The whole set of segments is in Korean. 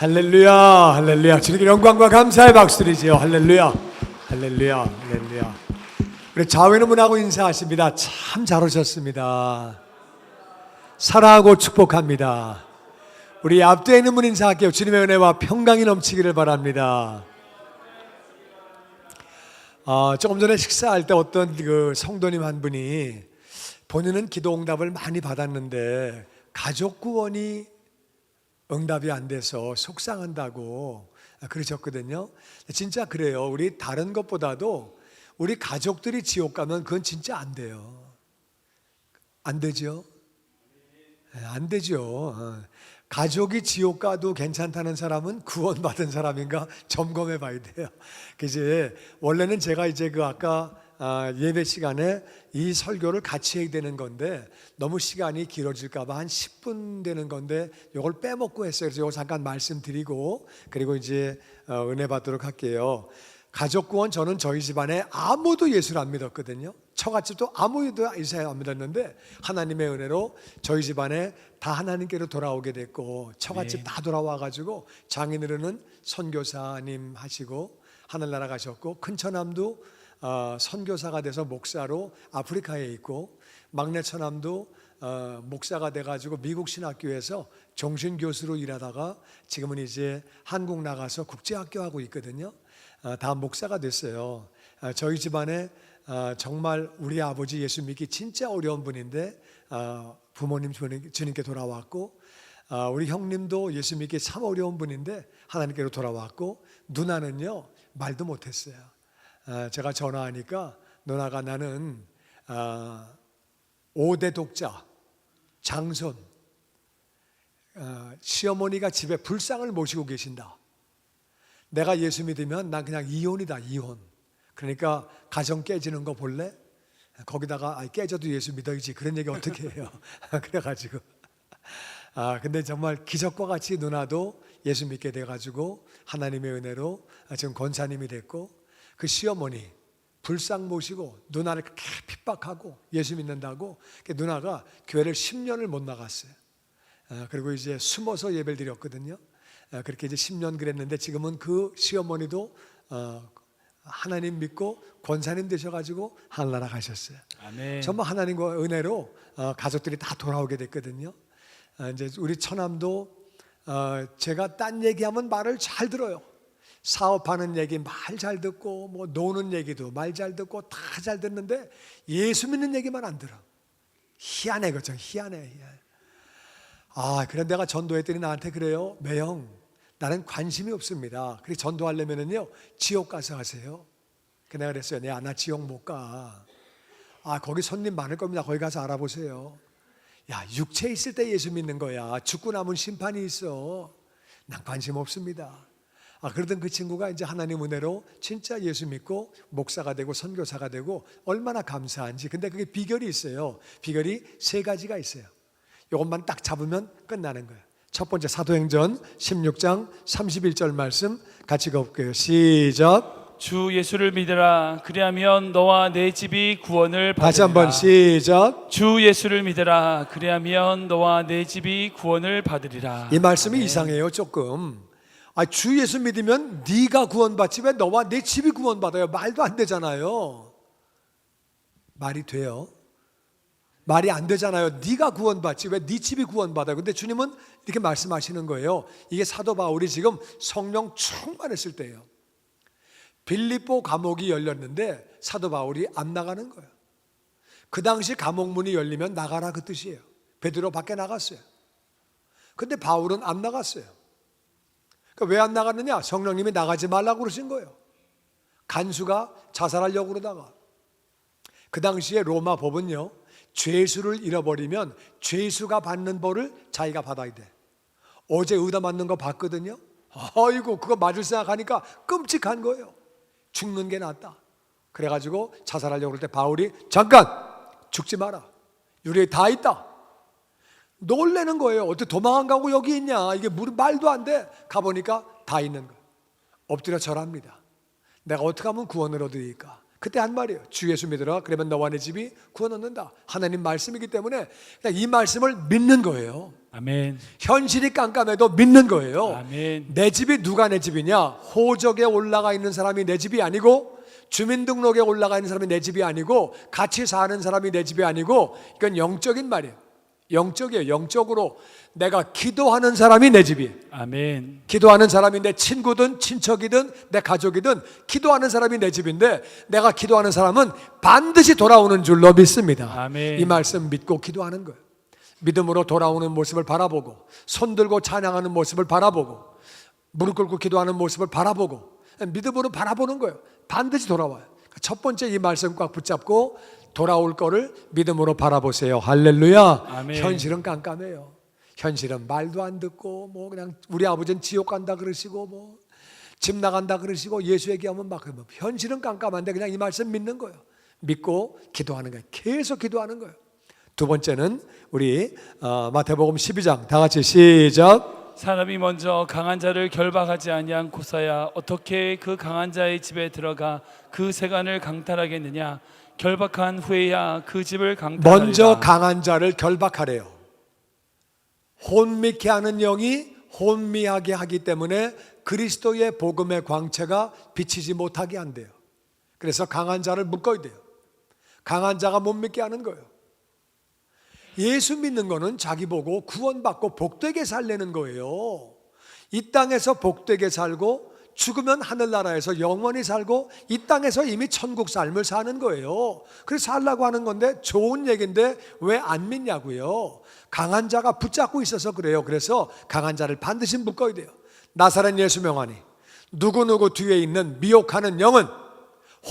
할렐루야, 할렐루야. 주님께 영광과 감사의 박수드리지요. 할렐루야, 할렐루야, 할렐루야. 우리 좌우에는 분하고 인사하십니다. 참 잘 오셨습니다. 사랑하고 축복합니다. 우리 앞뒤에 있는 분 인사할게요. 주님의 은혜와 평강이 넘치기를 바랍니다. 조금 전에 식사할 때 어떤 그 성도님 한 분이 본인은 기도 응답을 많이 받았는데 가족 구원이 응답이 안 돼서 속상한다고 그러셨거든요. 진짜 그래요. 우리 다른 것보다도 우리 가족들이 지옥 가면 그건 진짜 안 돼요. 안 되죠? 안 되죠. 가족이 지옥 가도 괜찮다는 사람은 구원받은 사람인가 점검해 봐야 돼요. 이제 원래는 제가 이제 그 아까 예배 시간에 이 설교를 같이 해야 되는 건데 너무 시간이 길어질까 봐 한 10분 되는 건데 이걸 빼먹고 했어요. 그래서 이거 잠깐 말씀드리고 그리고 이제 은혜 받도록 할게요. 가족 구원, 저는 저희 집안에 아무도 예수를 안 믿었거든요. 처갓집도 아무도 예수를 안 믿었는데 하나님의 은혜로 저희 집안에 다 하나님께로 돌아오게 됐고 처갓집 다 돌아와가지고 장인어른은 선교사님 하시고 하늘나라 가셨고 큰 처남도 선교사가 돼서 목사로 아프리카에 있고 막내 처남도 목사가 돼가지고 미국 신학교에서 종신교수로 일하다가 지금은 이제 한국 나가서 국제학교 하고 있거든요. 다 목사가 됐어요. 저희 집안에 정말 우리 아버지 예수 믿기 진짜 어려운 분인데 부모님 주님께 돌아왔고 우리 형님도 예수 믿기 참 어려운 분인데 하나님께로 돌아왔고 누나는요 말도 못했어요. 제가 전화하니까 누나가 나는 5대 독자 장손 시어머니가 집에 불상을 모시고 계신다. 내가 예수 믿으면 난 그냥 이혼이다, 이혼. 그러니까 가정 깨지는 거 볼래? 거기다가 깨져도 예수 믿어야지. 그런 얘기 어떻게 해요? 그래가지고 근데 정말 기적과 같이 누나도 예수 믿게 돼가지고 하나님의 은혜로 지금 권사님이 됐고 그 시어머니 불상 모시고 누나를 그렇게 핍박하고 예수 믿는다고 누나가 교회를 10년을 못 나갔어요. 그리고 이제 숨어서 예배를 드렸거든요. 그렇게 이제 10년 그랬는데 지금은 그 시어머니도 하나님 믿고 권사님 되셔가지고 하늘나라 가셨어요. 아멘. 정말 하나님과 은혜로 가족들이 다 돌아오게 됐거든요. 이제 우리 처남도 제가 딴 얘기하면 말을 잘 들어요. 사업하는 얘기 말 잘 듣고 뭐 노는 얘기도 말 잘 듣고 다 잘 듣는데 예수 믿는 얘기만 안 들어. 희한해, 그죠? 희한해. 그래 내가 전도했더니 나한테 그래요. 매형, 나는 관심이 없습니다. 그래서 전도하려면은요 지옥 가서 하세요. 내가 그랬어요. 나 지옥 못 가. 거기 손님 많을 겁니다. 거기 가서 알아보세요. 야, 육체 있을 때 예수 믿는 거야. 죽고 남은 심판이 있어. 난 관심 없습니다. 그러던 그 친구가 이제 하나님 은혜로 진짜 예수 믿고 목사가 되고 선교사가 되고 얼마나 감사한지. 근데 그게 비결이 있어요. 비결이 3가지가 있어요. 이것만 딱 잡으면 끝나는 거예요. 첫 번째 사도행전 16장 31절 말씀 같이 읽어볼게요. 시작. 주 예수를 믿으라. 그리하면 너와 내 집이 구원을 받으리라. 다시 한번 시작. 주 예수를 믿으라. 그리하면 너와 내 집이 구원을 받으리라. 이 말씀이 이상해요. 조금. 주 예수 믿으면 네가 구원받지 왜 너와 내 집이 구원받아요? 말도 안 되잖아요. 말이 돼요? 말이 안 되잖아요. 네가 구원받지 왜 네 집이 구원받아요? 근데 주님은 이렇게 말씀하시는 거예요. 이게 사도 바울이 지금 성령 충만했을 때예요. 빌립보 감옥이 열렸는데 사도 바울이 안 나가는 거예요. 그 당시 감옥문이 열리면 나가라 그 뜻이에요. 베드로 밖에 나갔어요. 근데 바울은 안 나갔어요. 왜 안 나갔느냐? 성령님이 나가지 말라고 그러신 거예요. 간수가 자살하려고 그러다가. 그 당시에 로마 법은요, 죄수를 잃어버리면 죄수가 받는 벌을 자기가 받아야 돼. 어제 의다 맞는 거 봤거든요. 아이고 그거 맞을 생각하니까 끔찍한 거예요. 죽는 게 낫다. 그래가지고 자살하려고 그럴 때 바울이 잠깐 죽지 마라. 유리에 다 있다. 놀래는 거예요. 어떻게 도망 안 가고 여기 있냐. 이게 말도 안 돼. 가보니까 다 있는 거예요. 엎드려 절합니다. 내가 어떻게 하면 구원을 얻으리까? 그때 한 말이에요. 주 예수 믿으라. 그러면 너와 내 집이 구원 얻는다. 하나님 말씀이기 때문에 그냥 이 말씀을 믿는 거예요. 아멘. 현실이 깜깜해도 믿는 거예요. 아멘. 내 집이 누가 내 집이냐? 호적에 올라가 있는 사람이 내 집이 아니고, 주민등록에 올라가 있는 사람이 내 집이 아니고, 같이 사는 사람이 내 집이 아니고, 이건 영적인 말이에요. 영적이에요. 영적으로 내가 기도하는 사람이 내 집이에요. 아멘. 기도하는 사람이 내 친구든 친척이든 내 가족이든 기도하는 사람이 내 집인데, 내가 기도하는 사람은 반드시 돌아오는 줄로 믿습니다. 아멘. 이 말씀 믿고 기도하는 거예요. 믿음으로 돌아오는 모습을 바라보고, 손 들고 찬양하는 모습을 바라보고, 무릎 꿇고 기도하는 모습을 바라보고, 믿음으로 바라보는 거예요. 반드시 돌아와요. 첫 번째 이 말씀 꽉 붙잡고 돌아올 거를 믿음으로 바라보세요. 할렐루야. 아멘. 현실은 깜깜해요. 현실은 말도 안 듣고, 뭐 그냥 우리 아버지는 지옥 간다 그러시고, 뭐 집 나간다 그러시고, 예수 얘기하면 막, 현실은 깜깜한데 그냥 이 말씀 믿는 거예요. 믿고 기도하는 거예요. 계속 기도하는 거예요. 두 번째는 우리 마태복음 12장 다 같이 시작. 사람이 먼저 강한 자를 결박하지 아니하고서야 어떻게 그 강한 자의 집에 들어가 그 세간을 강탈하겠느냐. 결박한 후에야 그 집을 강탈하리라. 먼저 강한 자를 결박하래요. 혼미케 하는 영이 혼미하게 하기 때문에 그리스도의 복음의 광채가 비치지 못하게 한대요. 그래서 강한 자를 묶어야 돼요. 강한 자가 못 믿게 하는 거예요. 예수 믿는 거는 자기 보고 구원받고 복되게 살려는 거예요. 이 땅에서 복되게 살고 죽으면 하늘나라에서 영원히 살고, 이 땅에서 이미 천국 삶을 사는 거예요. 그래서 살라고 하는 건데 좋은 얘기인데 왜 안 믿냐고요. 강한 자가 붙잡고 있어서 그래요. 그래서 강한 자를 반드시 묶어야 돼요. 나사렛 예수 명하니 누구누구 뒤에 있는 미혹하는 영은,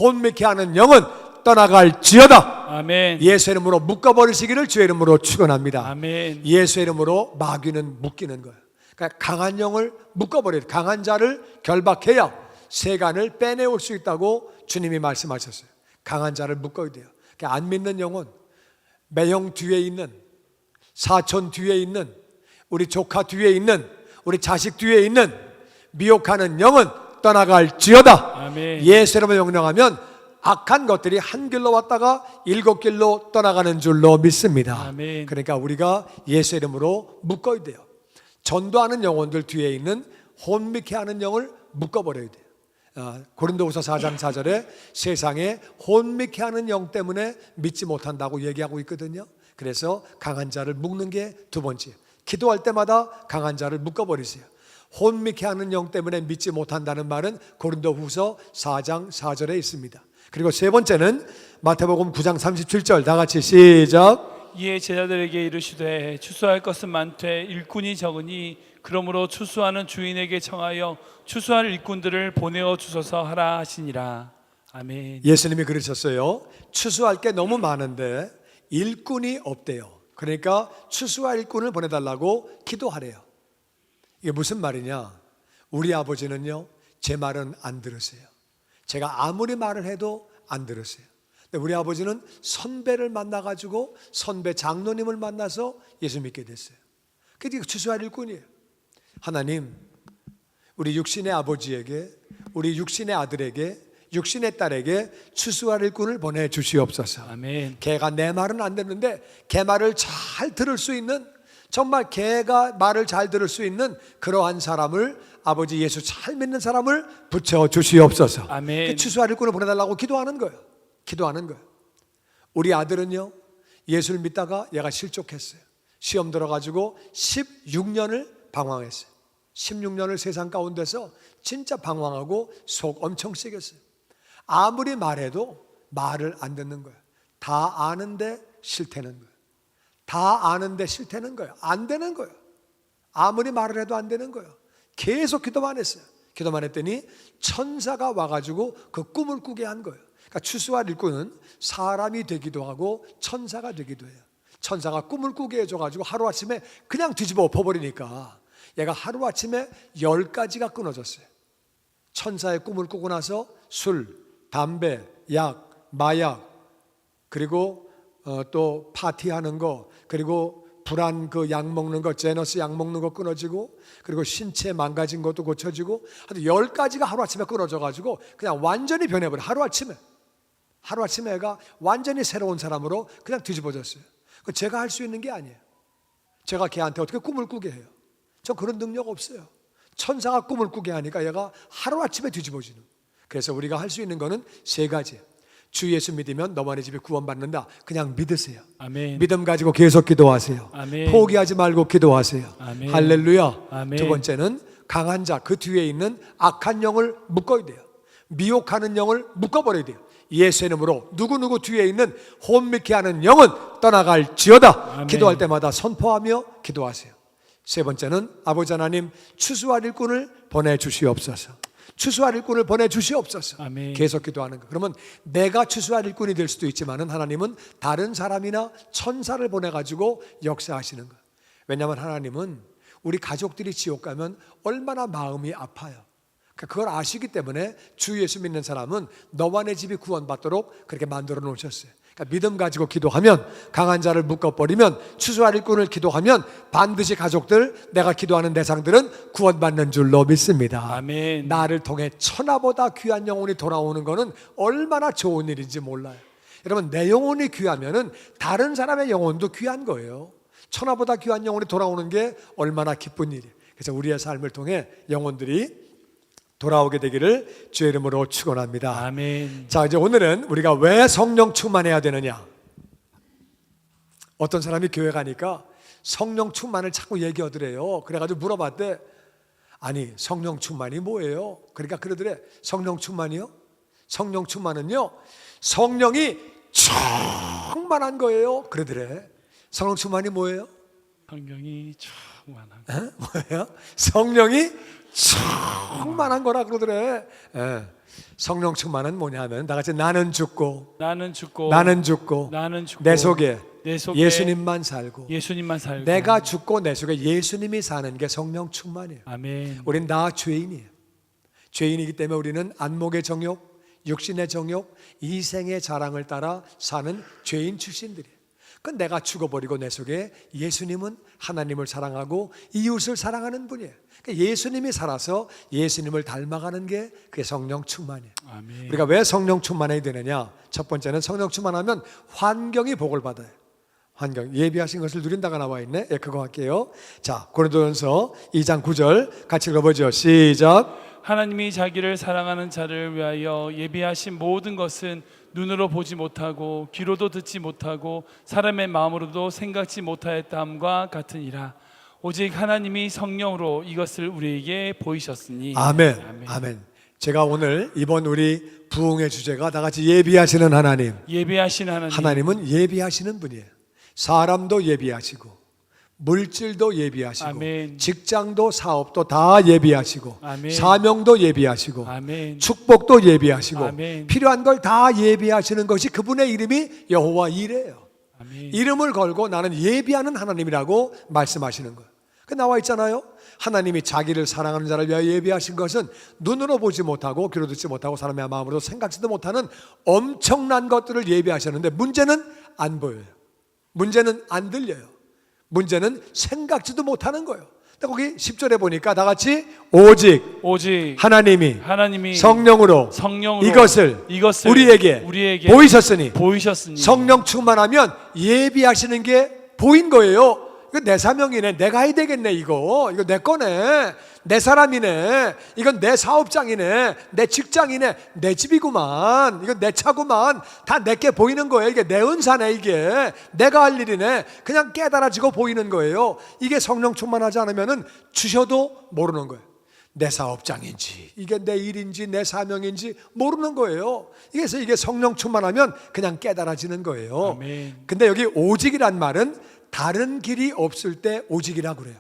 혼미케 하는 영은 떠나갈지어다. 아멘. 예수 이름으로 묶어버리시기를 주의 이름으로 축원합니다. 아멘. 예수 이름으로 마귀는 묶이는 거예요. 그러니까 강한 영을 묶어버려야 돼요. 강한 자를 결박해야 세간을 빼내올 수 있다고 주님이 말씀하셨어요. 강한 자를 묶어야 돼요. 그러니까 안 믿는 영혼, 매형 뒤에 있는, 사촌 뒤에 있는, 우리 조카 뒤에 있는, 우리 자식 뒤에 있는 미혹하는 영은 떠나갈지어다. 아멘. 예수 이름을 명령하면 악한 것들이 한 길로 왔다가 일곱 길로 떠나가는 줄로 믿습니다. 아멘. 그러니까 우리가 예수 이름으로 묶어야 돼요. 전도하는 영혼들 뒤에 있는 혼미케 하는 영을 묶어버려야 돼요. 고린도후서 4장 4절에 세상에 혼미케 하는 영 때문에 믿지 못한다고 얘기하고 있거든요. 그래서 강한 자를 묶는 게 두 번째. 기도할 때마다 강한 자를 묶어버리세요. 혼미케 하는 영 때문에 믿지 못한다는 말은 고린도후서 4장 4절에 있습니다. 그리고 세 번째는 마태복음 9장 37절 다 같이 시작. 이에 제자들에게 이르시되 추수할 것은 많되 일꾼이 적으니 그러므로 추수하는 주인에게 청하여 추수할 일꾼들을 보내어 주소서 하라 하시니라. 아멘. 예수님이 그러셨어요. 추수할 게 너무 많은데 일꾼이 없대요. 그러니까 추수할 일꾼을 보내달라고 기도하래요. 이게 무슨 말이냐? 우리 아버지는요, 제 말은 안 들으세요. 제가 아무리 말을 해도 안 들으세요. 근데 우리 아버지는 선배를 만나가지고 선배 장로님을 만나서 예수 믿게 됐어요. 그게 추수할 일꾼이에요. 하나님, 우리 육신의 아버지에게, 우리 육신의 아들에게, 육신의 딸에게 추수할 일꾼을 보내주시옵소서. 아멘. 걔가 내 말은 안 듣는데 걔 말을 잘 들을 수 있는, 정말 걔가 말을 잘 들을 수 있는 그러한 사람을, 아버지 예수 잘 믿는 사람을 붙여 주시옵소서. 아멘. 추수할 일꾼을 보내달라고 기도하는 거예요. 기도하는 거예요. 우리 아들은요, 예수를 믿다가 얘가 실족했어요. 시험 들어가지고 16년을 방황했어요. 16년을 세상 가운데서 진짜 방황하고 속 엄청 쓰겠어요. 아무리 말해도 말을 안 듣는 거예요. 다 아는데 싫다는 거예요. 다 아는데 싫다는 거예요. 안 되는 거예요. 아무리 말을 해도 안 되는 거예요. 계속 기도만 했어요. 기도만 했더니 천사가 와가지고 그 꿈을 꾸게 한 거예요. 그러니까 추수할 일꾼은 사람이 되기도 하고 천사가 되기도 해요. 천사가 꿈을 꾸게 해줘가지고 하루아침에 그냥 뒤집어 엎어버리니까 얘가 하루아침에 10가지가 끊어졌어요. 천사의 꿈을 꾸고 나서 술, 담배, 약, 마약, 그리고 또 파티하는 거, 그리고 불안 그 약 먹는 거, 제너스 약 먹는 거 끊어지고, 그리고 신체 망가진 것도 고쳐지고, 하여튼 10가지가 하루아침에 끊어져가지고 그냥 완전히 변해버려. 하루아침에 하루아침에 애가 완전히 새로운 사람으로 그냥 뒤집어졌어요. 그 제가 할 수 있는 게 아니에요. 제가 걔한테 어떻게 꿈을 꾸게 해요? 저 그런 능력 없어요. 천사가 꿈을 꾸게 하니까 얘가 하루아침에 뒤집어지는. 그래서 우리가 할 수 있는 거는 세 가지예요. 주 예수 믿으면 너만의 집이 구원받는다. 그냥 믿으세요. 아멘. 믿음 가지고 계속 기도하세요. 아멘. 포기하지 말고 기도하세요. 아멘. 할렐루야. 아멘. 두 번째는 강한 자, 그 뒤에 있는 악한 영을 묶어야 돼요. 미혹하는 영을 묶어버려야 돼요. 예수 이름으로 누구누구 뒤에 있는 혼미케 하는 영은 떠나갈지어다. 아멘. 기도할 때마다 선포하며 기도하세요. 세 번째는 아버지 하나님, 추수할 일꾼을 보내주시옵소서. 추수할 일꾼을 보내주시옵소서. 아멘. 계속 기도하는 거. 그러면 내가 추수할 일꾼이 될 수도 있지만은 하나님은 다른 사람이나 천사를 보내가지고 역사하시는 거예요. 왜냐하면 하나님은 우리 가족들이 지옥 가면 얼마나 마음이 아파요. 그걸 아시기 때문에 주 예수 믿는 사람은 너와 내 집이 구원받도록 그렇게 만들어 놓으셨어요. 그러니까 믿음 가지고 기도하면, 강한 자를 묶어버리면, 추수할 일꾼을 기도하면 반드시 가족들, 내가 기도하는 대상들은 구원받는 줄로 믿습니다. 아멘. 나를 통해 천하보다 귀한 영혼이 돌아오는 것은 얼마나 좋은 일인지 몰라요. 여러분, 내 영혼이 귀하면은 다른 사람의 영혼도 귀한 거예요. 천하보다 귀한 영혼이 돌아오는 게 얼마나 기쁜 일이에요. 그래서 우리의 삶을 통해 영혼들이 돌아오게 되기를 주의 이름으로 축원합니다. 아멘. 자, 이제 오늘은 우리가 왜 성령 충만해야 되느냐. 어떤 사람이 교회 가니까 성령 충만을 자꾸 얘기하더래요. 그래가지고 물어봤대. 아니, 성령 충만이 뭐예요? 그러니까 그러더래. 성령 충만이요? 성령 충만은요, 성령이 충만한 거예요. 그러더래. 성령 충만이 뭐예요? 성령이 충만한. 뭐예요? 성령이 충만한 거라 그러더래. 예. 성령 충만은 뭐냐면 다 같이 나는 죽고 나는 죽고 내 속에 예수님만 살고 내가 죽고 내 속에 예수님이 사는 게 성령 충만이에요. 아멘. 우린 다 죄인이에요. 죄인이기 때문에 우리는 안목의 정욕, 육신의 정욕, 이생의 자랑을 따라 사는 죄인 출신들이에요. 그 내가 죽어버리고 내 속에 예수님은 하나님을 사랑하고 이웃을 사랑하는 분이에요. 그러니까 예수님이 살아서 예수님을 닮아가는 게 그게 성령 충만이에요. 아멘. 우리가 왜 성령 충만해야 되느냐? 첫 번째는 성령 충만하면 환경이 복을 받아요. 환경, 예비하신 것을 누린다가 나와 있네. 예, 그거 할게요. 자, 고린도전서 2장 9절 같이 읽어보죠. 시작. 하나님이 자기를 사랑하는 자를 위하여 예비하신 모든 것은 눈으로 보지 못하고 귀로도 듣지 못하고 사람의 마음으로도 생각지 못하였다함과 같으니라. 오직 하나님이 성령으로 이것을 우리에게 보이셨으니. 아멘. 아멘. 제가 오늘 이번 우리 부흥의 주제가 다 같이 예비하시는 하나님. 예비하신 하나님. 하나님은 예비하시는 분이에요. 사람도 예비하시고 물질도 예비하시고 아멘. 직장도 사업도 다 예비하시고 아멘. 사명도 예비하시고 아멘. 축복도 예비하시고 아멘. 필요한 걸 다 예비하시는 것이 그분의 이름이 여호와 이레요. 아멘. 이름을 걸고 나는 예비하는 하나님이라고 말씀하시는 거예요. 그 나와 있잖아요. 하나님이 자기를 사랑하는 자를 위하여 예비하신 것은 눈으로 보지 못하고 귀로 듣지 못하고 사람의 마음으로 생각지도 못하는 엄청난 것들을 예비하셨는데 문제는 안 보여요. 문제는 안 들려요. 문제는 생각지도 못하는 거예요. 근데 거기 10절에 보니까 다 같이 오직 하나님이 성령으로 이것을 우리에게 보이셨으니 성령 충만하면 예비하시는 게 보인 거예요. 이거 내 사명이네. 내가 해야 되겠네. 이거 내 거네. 내 사람이네. 이건 내 사업장이네. 내 직장이네. 내 집이구만. 이건 내 차구만. 다 내게 보이는 거예요. 이게 내 은사네. 이게 내가 할 일이네. 그냥 깨달아지고 보이는 거예요. 이게 성령 충만하지 않으면은 주셔도 모르는 거예요. 내 사업장인지 이게 내 일인지 내 사명인지 모르는 거예요. 그래서 이게 성령 충만하면 그냥 깨달아지는 거예요. 아멘. 근데 여기 오직이란 말은 다른 길이 없을 때 오직이라고 그래요.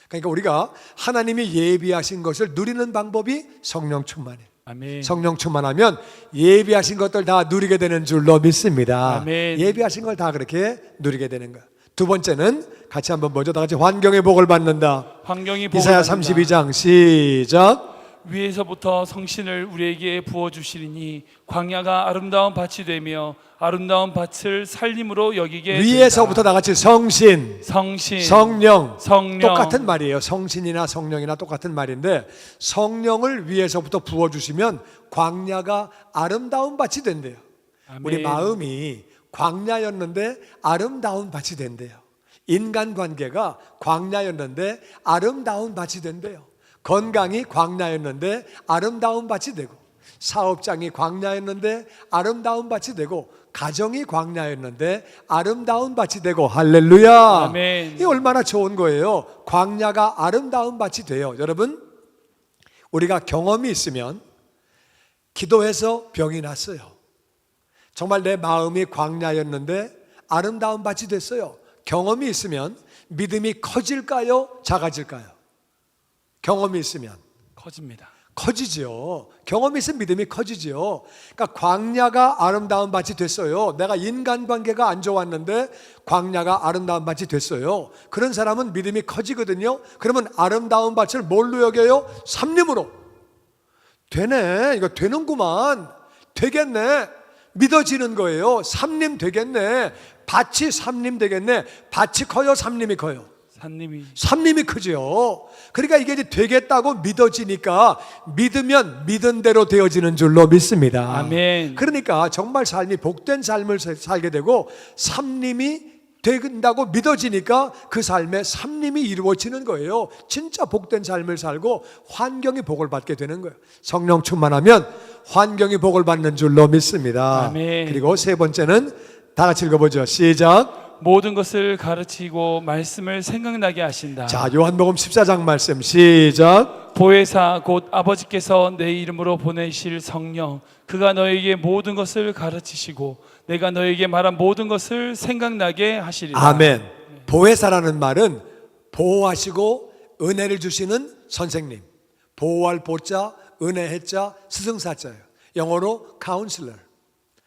그러니까 우리가 하나님이 예비하신 것을 누리는 방법이 성령 충만이에요. 아멘. 성령 충만하면 예비하신 것들 다 누리게 되는 줄로 믿습니다. 아멘. 예비하신 걸 다 그렇게 누리게 되는 거예요. 두 번째는 같이 한번 보죠. 다 같이 환경의 복을 받는다. 환경이 복을 이사야 받는다. 32장 시작. 위에서부터 성신을 우리에게 부어주시리니 광야가 아름다운 밭이 되며 아름다운 밭을 살림으로 여기게 위에서부터 다 같이 성신, 성령 똑같은 말이에요. 성신이나 성령이나 똑같은 말인데 성령을 위에서부터 부어주시면 광야가 아름다운 밭이 된대요. 우리 아멘. 마음이 광야였는데 아름다운 밭이 된대요. 인간관계가 광야였는데 아름다운 밭이 된대요. 건강이 광야였는데 아름다운 밭이 되고, 사업장이 광야였는데 아름다운 밭이 되고, 가정이 광야였는데 아름다운 밭이 되고. 할렐루야. 아멘. 이 얼마나 좋은 거예요. 광야가 아름다운 밭이 돼요. 여러분, 우리가 경험이 있으면, 기도해서 병이 났어요. 정말 내 마음이 광야였는데 아름다운 밭이 됐어요. 경험이 있으면 믿음이 커질까요? 작아질까요? 경험이 있으면 커집니다. 커지죠. 경험이 있으면 믿음이 커지죠. 그러니까 광야가 아름다운 밭이 됐어요. 내가 인간관계가 안 좋았는데 광야가 아름다운 밭이 됐어요. 그런 사람은 믿음이 커지거든요. 그러면 아름다운 밭을 뭘로 여겨요? 삼림으로. 되네, 이거 되는구만, 되겠네, 믿어지는 거예요. 삼림 되겠네, 밭이 삼림 되겠네. 밭이 커요, 삼림이 커요? 삼림이 크죠. 그러니까 이게 이제 되겠다고 믿어지니까, 믿으면 믿은 대로 되어지는 줄로 믿습니다. 아멘. 그러니까 정말 삶이 복된 삶을 살게 되고, 삼림이 된다고 믿어지니까 그 삶에 삼림이 이루어지는 거예요. 진짜 복된 삶을 살고 환경이 복을 받게 되는 거예요. 성령 충만하면 환경이 복을 받는 줄로 믿습니다. 아멘. 그리고 세 번째는 다 같이 읽어보죠. 시작. 모든 것을 가르치고 말씀을 생각나게 하신다. 자, 요한복음 14장 말씀 시작. 보혜사 곧 아버지께서 내 이름으로 보내실 성령, 그가 너에게 모든 것을 가르치시고 내가 너에게 말한 모든 것을 생각나게 하시리라. 아멘. 보혜사라는 말은 보호하시고 은혜를 주시는 선생님, 보호할 보자, 은혜의 자, 스승사자예요. 영어로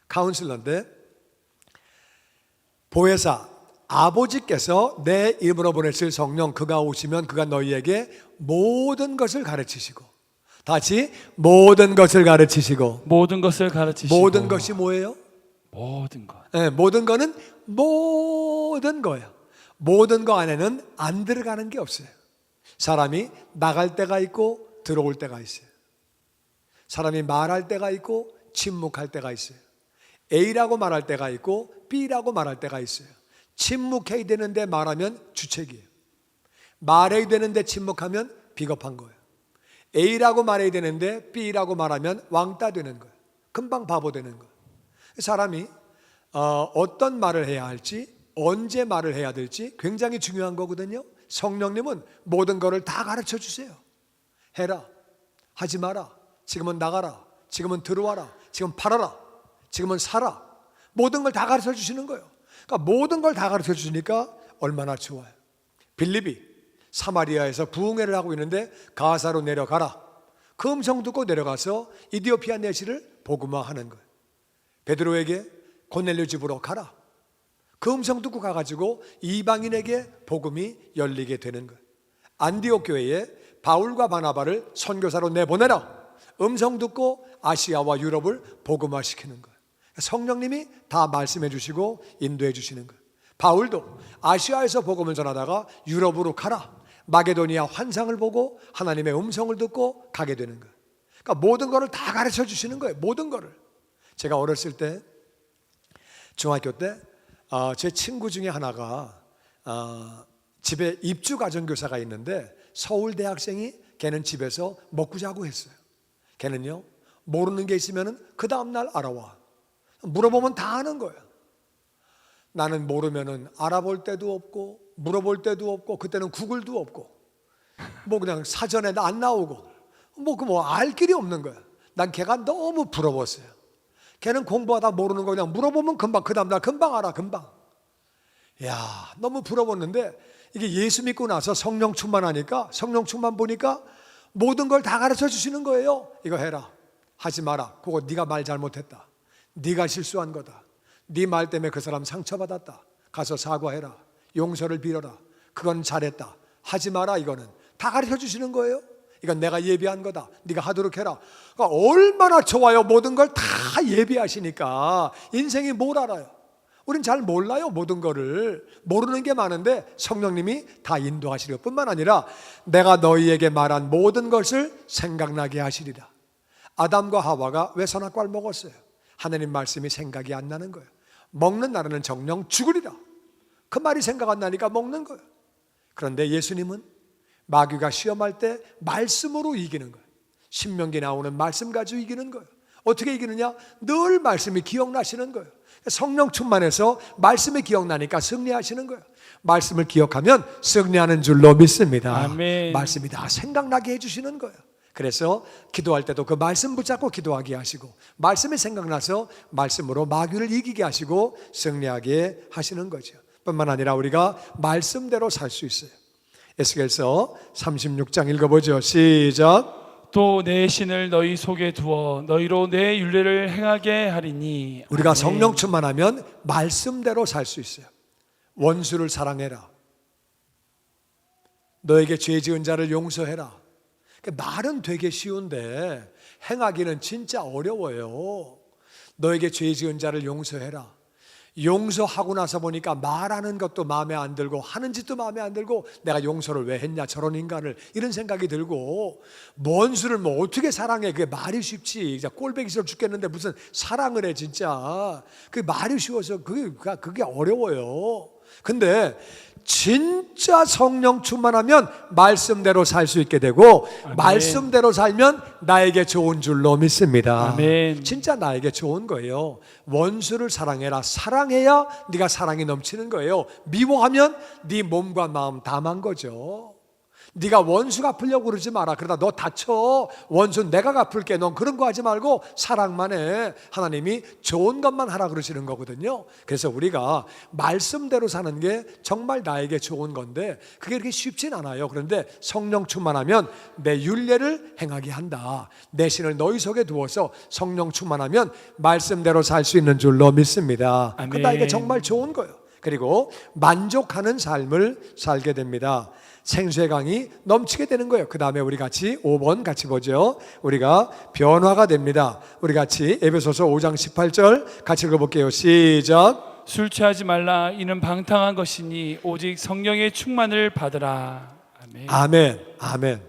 카운슬러인데, 보혜사, 아버지께서 내 이름으로 보내실 성령, 그가 오시면 그가 너희에게 모든 것을 가르치시고, 다시 모든 것을 가르치시고. 모든 것을 가르치시고. 모든 것이 뭐예요? 모든 것. 네, 모든 거는 모든 거예요. 모든 거 안에는 안 들어가는 게 없어요. 사람이 나갈 때가 있고 들어올 때가 있어요. 사람이 말할 때가 있고 침묵할 때가 있어요. A라고 말할 때가 있고 B라고 말할 때가 있어요. 침묵해야 되는데 말하면 주책이에요. 말해야 되는데 침묵하면 비겁한 거예요. A라고 말해야 되는데 B라고 말하면 왕따 되는 거예요. 금방 바보 되는 거예요. 사람이 어떤 말을 해야 할지, 언제 말을 해야 될지 굉장히 중요한 거거든요. 성령님은 모든 것을 다 가르쳐 주세요. 해라, 하지 마라, 지금은 나가라, 지금은 들어와라, 지금 팔아라, 지금은 사라. 모든 걸 다 가르쳐 주시는 거예요. 그러니까 모든 걸 다 가르쳐 주시니까 얼마나 좋아요. 빌립이 사마리아에서 부흥회를 하고 있는데 가사로 내려가라. 그 음성 듣고 내려가서 이디오피아 내시를 복음화하는 거예요. 베드로에게 고넬료 집으로 가라. 그 음성 듣고 가가지고 이방인에게 복음이 열리게 되는 거예요. 안디옥 교회에 바울과 바나바를 선교사로 내보내라. 음성 듣고 아시아와 유럽을 복음화시키는 거예요. 성령님이 다 말씀해 주시고 인도해 주시는 거예요. 바울도 아시아에서 복음을 전하다가 유럽으로 가라. 마게도니아 환상을 보고 하나님의 음성을 듣고 가게 되는 거예요. 그러니까 모든 것을 다 가르쳐 주시는 거예요. 모든 것을. 제가 어렸을 때, 중학교 때 제 친구 중에 하나가 집에 입주 가정교사가 있는데 서울 대학생이 걔는 집에서 먹고 자고 했어요. 걔는요, 모르는 게 있으면 그 다음날 알아와. 물어보면 다 아는 거예요. 나는 모르면은 알아볼 때도 없고 물어볼 때도 없고, 그때는 구글도 없고 뭐 그냥 사전에 안 나오고 뭐 알 길이 없는 거야. 난 걔가 너무 부러웠어요. 걔는 공부하다 모르는 거 그냥 물어보면 금방, 그 다음날 금방 알아, 금방. 야, 너무 부러웠는데 이게 예수 믿고 나서 성령 충만하니까, 성령 충만 보니까 모든 걸 다 가르쳐 주시는 거예요. 이거 해라, 하지 마라, 그거 네가 말 잘못했다, 네가 실수한 거다, 네 말 때문에 그 사람 상처받았다, 가서 사과해라, 용서를 빌어라, 그건 잘했다, 하지 마라, 이거는 다 가르쳐 주시는 거예요. 이건 내가 예비한 거다, 네가 하도록 해라. 그러니까 얼마나 좋아요. 모든 걸 다 예비하시니까. 인생이 뭘 알아요? 우린 잘 몰라요. 모든 거를 모르는 게 많은데 성령님이 다 인도하시려 뿐만 아니라 내가 너희에게 말한 모든 것을 생각나게 하시리라. 아담과 하와가 왜 선악과를 먹었어요? 하나님 말씀이 생각이 안 나는 거예요. 먹는 날에는 정령 죽으리라. 그 말이 생각 안 나니까 먹는 거예요. 그런데 예수님은 마귀가 시험할 때 말씀으로 이기는 거예요. 신명기에 나오는 말씀 가지고 이기는 거예요. 어떻게 이기느냐? 늘 말씀이 기억나시는 거예요. 성령 충만해서 말씀이 기억나니까 승리하시는 거예요. 말씀을 기억하면 승리하는 줄로 믿습니다. 아멘. 말씀이 다 생각나게 해주시는 거예요. 그래서 기도할 때도 그 말씀 붙잡고 기도하게 하시고, 말씀이 생각나서 말씀으로 마귀를 이기게 하시고 승리하게 하시는 거죠. 뿐만 아니라 우리가 말씀대로 살 수 있어요. 에스겔서 36장 읽어보죠. 시작. 또 내 신을 너희 속에 두어 너희로 내 율례를 행하게 하리니. 우리가 아멘. 성령 충만하면 말씀대로 살 수 있어요. 원수를 사랑해라. 너에게 죄 지은 자를 용서해라. 말은 되게 쉬운데 행하기는 진짜 어려워요. 너에게 죄 지은 자를 용서해라. 용서하고 나서 보니까 말하는 것도 마음에 안 들고 하는 짓도 마음에 안 들고, 내가 용서를 왜 했냐 저런 인간을, 이런 생각이 들고, 뭔 수를 뭐 어떻게 사랑해. 그게 말이 쉽지. 이제 꼴배기 싫어 죽겠는데 무슨 사랑을 해. 진짜 그게 말이 쉬워서 그게 어려워요. 근데 진짜 성령 충만하면 말씀대로 살 수 있게 되고, 아멘. 말씀대로 살면 나에게 좋은 줄로 믿습니다. 아멘. 진짜 나에게 좋은 거예요. 원수를 사랑해라. 사랑해야 네가 사랑이 넘치는 거예요. 미워하면 네 몸과 마음 다 망 거죠. 네가 원수 갚으려고 그러지 마라. 그러다 너 다쳐. 원수 내가 갚을게. 넌 그런 거 하지 말고 사랑만 해. 하나님이 좋은 것만 하라 그러시는 거거든요. 그래서 우리가 말씀대로 사는 게 정말 나에게 좋은 건데 그게 그렇게 쉽진 않아요. 그런데 성령 충만하면 내 율례를 행하게 한다. 내 신을 너희 속에 두어서 성령 충만하면 말씀대로 살 수 있는 줄로 믿습니다. 그 아멘. 나에게 정말 좋은 거예요. 그리고 만족하는 삶을 살게 됩니다. 생수의 강이 넘치게 되는 거예요. 그 다음에 우리 같이 5번 같이 보죠. 우리가 변화가 됩니다. 우리 같이 에베소서 5장 18절 같이 읽어볼게요. 시작. 술 취하지 말라. 이는 방탕한 것이니 오직 성령의 충만을 받으라. 아멘. 아멘. 아멘.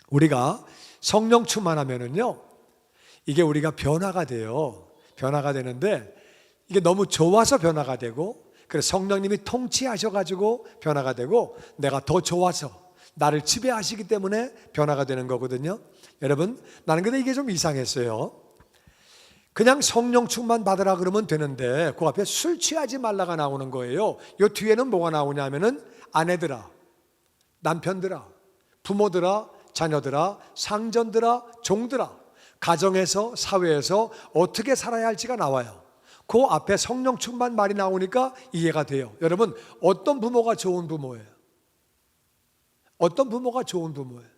우리가 성령 충만하면은요, 이게 우리가 변화가 돼요. 변화가 되는데 이게 너무 좋아서 변화가 되고, 그래서 성령님이 통치하셔가지고 변화가 되고, 내가 더 좋아서 나를 지배하시기 때문에 변화가 되는 거거든요. 여러분, 나는 근데 이게 좀 이상했어요. 그냥 성령 충만 받으라 그러면 되는데 그 앞에 술 취하지 말라가 나오는 거예요. 이 뒤에는 뭐가 나오냐면은 아내들아, 남편들아, 부모들아, 자녀들아, 상전들아, 종들아, 가정에서 사회에서 어떻게 살아야 할지가 나와요. 그 앞에 성령 충만 말이 나오니까 이해가 돼요. 여러분, 어떤 부모가 좋은 부모예요? 어떤 부모가 좋은 부모예요?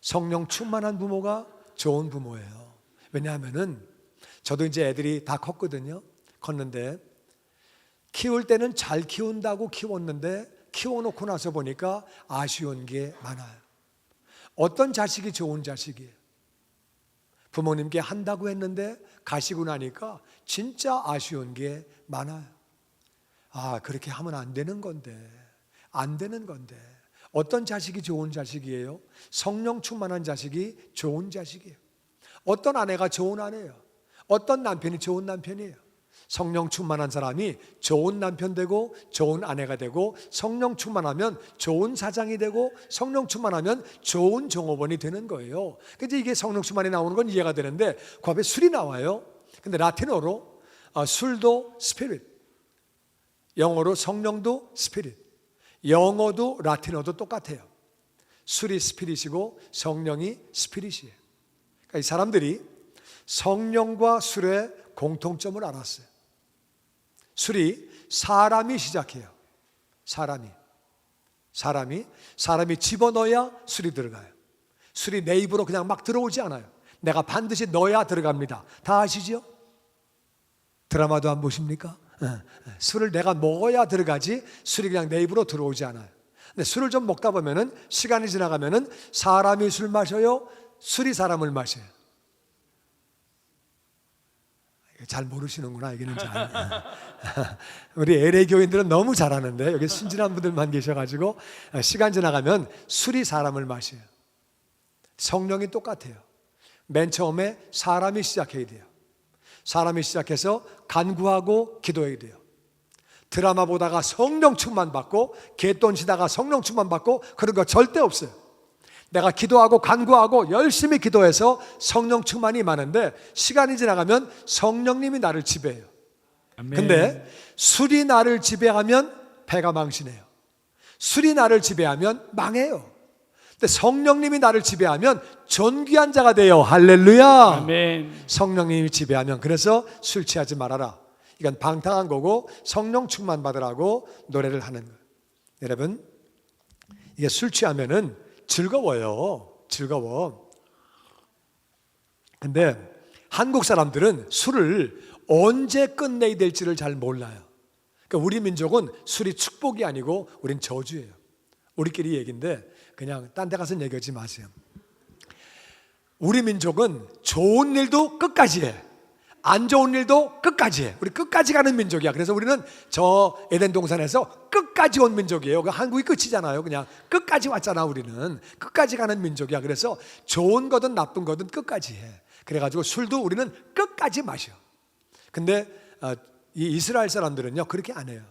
성령 충만한 부모가 좋은 부모예요. 왜냐하면은 저도 이제 애들이 다 컸거든요. 컸는데 키울 때는 잘 키운다고 키웠는데 키워놓고 나서 보니까 아쉬운 게 많아요. 어떤 자식이 좋은 자식이에요? 부모님께 한다고 했는데 가시고 나니까 진짜 아쉬운 게 많아요. 아, 그렇게 하면 안 되는 건데, 안 되는 건데. 어떤 자식이 좋은 자식이에요? 성령 충만한 자식이 좋은 자식이에요. 어떤 아내가 좋은 아내예요? 어떤 남편이 좋은 남편이에요? 성령 충만한 사람이 좋은 남편 되고 좋은 아내가 되고, 성령 충만하면 좋은 사장이 되고, 성령 충만하면 좋은 종업원이 되는 거예요. 근데 이게 성령 충만이 나오는 건 이해가 되는데 그 앞에 술이 나와요. 근데 라틴어로 술도 스피릿, 영어로 성령도 스피릿, 영어도 라틴어도 똑같아요. 술이 스피릿이고 성령이 스피릿이에요. 그러니까 이 사람들이 성령과 술의 공통점을 알았어요. 술이 사람이 시작해요. 사람이 집어넣어야 술이 들어가요. 술이 내 입으로 그냥 막 들어오지 않아요. 내가 반드시 넣어야 들어갑니다. 다 아시죠? 드라마도 안 보십니까? 술을 내가 먹어야 들어가지 술이 그냥 내 입으로 들어오지 않아요. 근데 술을 좀 먹다 보면은 시간이 지나가면은 사람이 술 마셔요? 술이 사람을 마셔요? 잘 모르시는구나. 여기는 잘. 우리 LA 교인들은 너무 잘하는데 여기 순진한 분들만 계셔가지고 시간 지나가면 술이 사람을 마셔요. 성령이 똑같아요. 맨 처음에 사람이 시작해야 돼요. 사람이 시작해서 간구하고 기도해야 돼요. 드라마 보다가 성령 충만 받고 갯돈 치다가 성령 충만 받고 그런 거 절대 없어요. 내가 기도하고 간구하고 열심히 기도해서 성령 충만이 많은데 시간이 지나가면 성령님이 나를 지배해요. 아멘. 근데 술이 나를 지배하면 배가 망신해요. 술이 나를 지배하면 망해요. 근데 성령님이 나를 지배하면 존귀한 자가 돼요. 할렐루야. 아멘. 성령님이 지배하면, 그래서 술 취하지 말아라. 이건 방탕한 거고 성령 충만 받으라고 노래를 하는 거예요. 여러분, 이게 술 취하면은 즐거워요. 즐거워. 근데 한국 사람들은 술을 언제 끝내야 될지를 잘 몰라요. 그러니까 우리 민족은 술이 축복이 아니고 우린 저주예요. 우리끼리 얘기인데 그냥 딴 데 가서 얘기하지 마세요. 우리 민족은 좋은 일도 끝까지 해, 안 좋은 일도 끝까지 해. 우리 끝까지 가는 민족이야. 그래서 우리는 저 에덴 동산에서 끝까지 온 민족이에요. 한국이 끝이잖아요. 그냥 끝까지 왔잖아. 우리는 끝까지 가는 민족이야. 그래서 좋은 거든 나쁜 거든 끝까지 해. 그래가지고 술도 우리는 끝까지 마셔. 근데 이 이스라엘 사람들은요 그렇게 안 해요.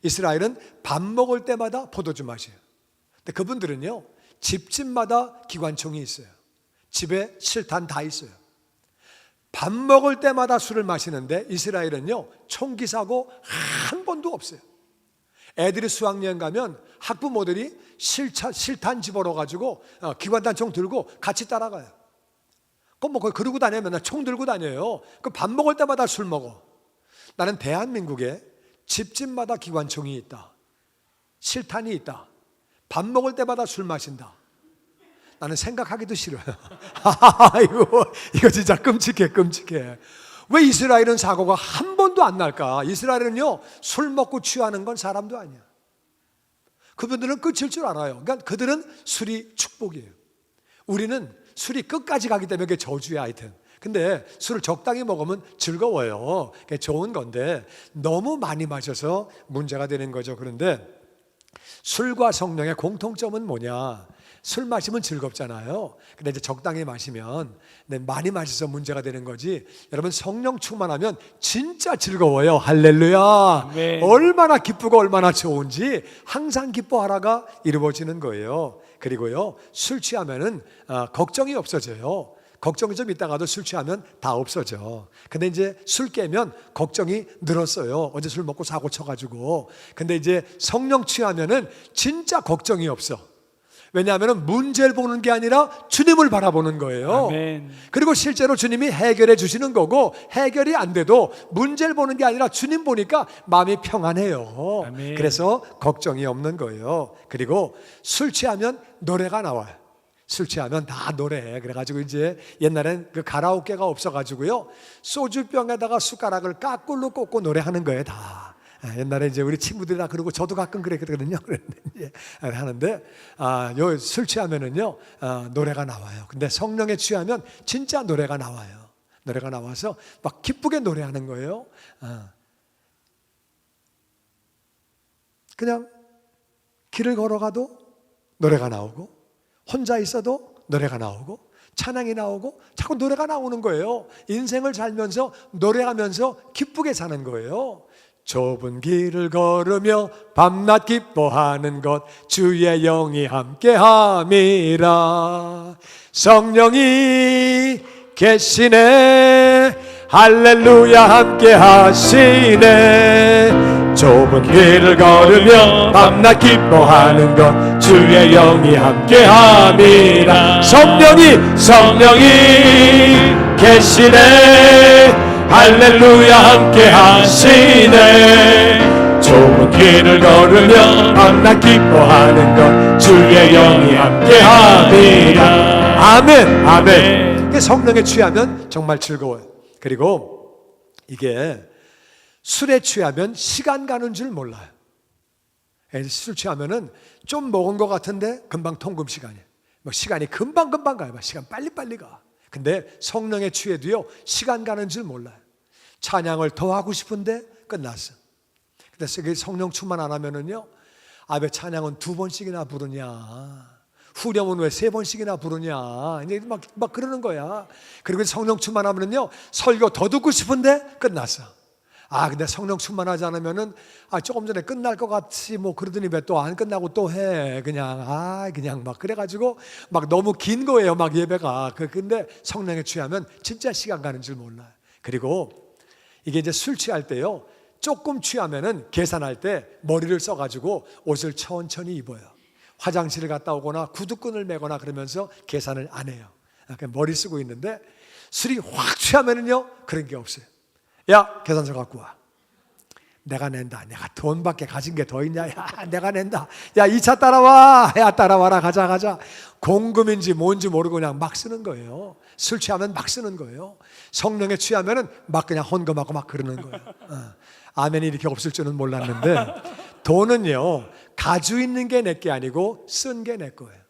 이스라엘은 밥 먹을 때마다 포도주 마셔요. 근데 그분들은요 집집마다 기관총이 있어요. 집에 실탄 다 있어요. 밥 먹을 때마다 술을 마시는데 이스라엘은요 총기 사고 한 번도 없어요. 애들이 수학여행 가면 학부모들이 실탄 집어넣어 가지고 기관단총 들고 같이 따라가요. 그럼 뭐 그러고 다녀요. 맨날 총 들고 다녀요. 그 밥 먹을 때마다 술 먹어. 나는 대한민국에 집집마다 기관총이 있다, 실탄이 있다, 밥 먹을 때마다 술 마신다. 나는 생각하기도 싫어요. 이거 진짜 끔찍해, 끔찍해. 왜 이스라엘은 사고가 한 번도 안 날까? 이스라엘은요 술 먹고 취하는 건 사람도 아니야. 그분들은 끝일 줄 알아요. 그러니까 그들은 술이 축복이에요. 우리는 술이 끝까지 가기 때문에 그게 저주야. 하여튼 근데 술을 적당히 먹으면 즐거워요. 그게 좋은 건데 너무 많이 마셔서 문제가 되는 거죠. 그런데 술과 성령의 공통점은 뭐냐? 술 마시면 즐겁잖아요. 근데 이제 적당히 마시면 많이 마셔서 문제가 되는 거지. 여러분 성령 충만하면 진짜 즐거워요. 할렐루야. 아멘. 얼마나 기쁘고 얼마나 좋은지 항상 기뻐하라가 이루어지는 거예요. 그리고요 술 취하면은 걱정이 없어져요. 걱정이 좀 있다가도 술 취하면 다 없어져. 근데 이제 술 깨면 걱정이 늘었어요. 어제 술 먹고 사고 쳐가지고. 근데 이제 성령 취하면은 진짜 걱정이 없어. 왜냐하면 문제를 보는 게 아니라 주님을 바라보는 거예요. 아멘. 그리고 실제로 주님이 해결해 주시는 거고, 해결이 안 돼도 문제를 보는 게 아니라 주님 보니까 마음이 평안해요. 아멘. 그래서 걱정이 없는 거예요. 그리고 술 취하면 노래가 나와요. 술 취하면 다 노래해. 그래가지고 이제 옛날엔 그 가라오케가 없어가지고요 소주병에다가 숟가락을 까꿀로 꽂고 노래하는 거예요. 다 옛날에 이제 우리 친구들이 다 그러고 저도 가끔 그랬거든요. 그랬는데 하는데 요 술 취하면은요 노래가 나와요. 근데 성령에 취하면 진짜 노래가 나와요. 노래가 나와서 막 기쁘게 노래하는 거예요. 그냥 길을 걸어가도 노래가 나오고, 혼자 있어도 노래가 나오고, 찬양이 나오고, 자꾸 노래가 나오는 거예요. 인생을 살면서 노래하면서 기쁘게 사는 거예요. 좁은 길을 걸으며 밤낮 기뻐하는 것 주의 영이 함께함이라. 성령이 계시네. 할렐루야 함께하시네. 좁은 길을 걸으며 밤낮 기뻐하는 것 주의 영이 함께함이라. 성령이 계시네. 할렐루야 함께하시네. 좁은 길을 걸으며 밤낮 기뻐하는 것 주의 영이 함께함이라. 아멘, 아멘. 성령에 취하면 정말 즐거워요. 그리고 이게 술에 취하면 시간 가는 줄 몰라요. 술 취하면은 좀 먹은 것 같은데 금방 통금 시간이에요. 시간이 금방 가요. 시간 빨리 가. 근데 성령에 취해도요 시간 가는 줄 몰라요. 찬양을 더 하고 싶은데 끝났어. 그래서 성령 충만 안 하면은요 왜 찬양은 2번씩이나 부르냐, 후렴은 왜 3번씩이나 부르냐. 이제 막 그러는 거야. 그리고 성령 충만하면요, 설교 더 듣고 싶은데 끝났어. 근데 성령 충만하지 않으면은 조금 전에 끝날 것 같이 뭐 그러더니 왜 또 안 끝나고 또 해. 그냥 막 그래가지고 막 너무 긴 거예요. 막 예배가. 근데 성령에 취하면 진짜 시간 가는 줄 몰라요. 그리고 이게 이제 술 취할 때요, 조금 취하면은 계산할 때 머리를 써가지고 옷을 천천히 입어요. 화장실을 갔다 오거나 구두끈을 매거나 그러면서 계산을 안 해요. 그냥 머리 쓰고 있는데 술이 확 취하면은요, 그런 게 없어요. 야, 계산서 갖고 와. 내가 낸다. 내가 돈밖에 가진 게 더 있냐? 야, 내가 낸다. 야, 2차 따라와. 야, 따라와라. 가자. 공금인지 뭔지 모르고 그냥 막 쓰는 거예요. 술 취하면 막 쓰는 거예요. 성령에 취하면은 막 그냥 헌금하고 막 그러는 거예요. 아멘이 이렇게 없을 줄은 몰랐는데, 돈은요, 가지고 있는 게 내 게 아니고 쓴 게 내 거예요.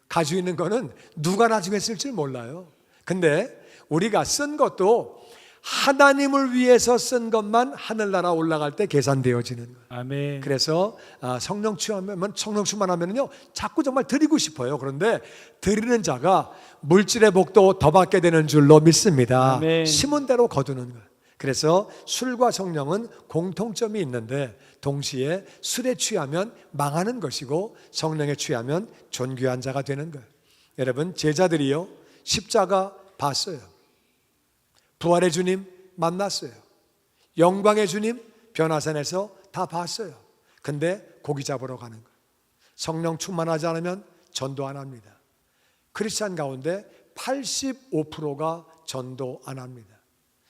가지고 있는 거는 누가 나중에 쓸지 몰라요. 근데 우리가 쓴 것도 하나님을 위해서 쓴 것만 하늘나라 올라갈 때 계산되어지는 거예요. 아멘. 그래서 성령 충만하면요, 자꾸 정말 드리고 싶어요. 그런데 드리는 자가 물질의 복도 더 받게 되는 줄로 믿습니다. 아멘. 심은 대로 거두는 거예요. 그래서 술과 성령은 공통점이 있는데 동시에 술에 취하면 망하는 것이고 성령에 취하면 존귀한 자가 되는 거예요. 여러분, 제자들이요, 십자가 봤어요. 부활의 주님 만났어요. 영광의 주님 변화산에서 다 봤어요. 근데 고기 잡으러 가는 거예요. 성령 충만하지 않으면 전도 안 합니다. 크리스찬 가운데 85%가 전도 안 합니다.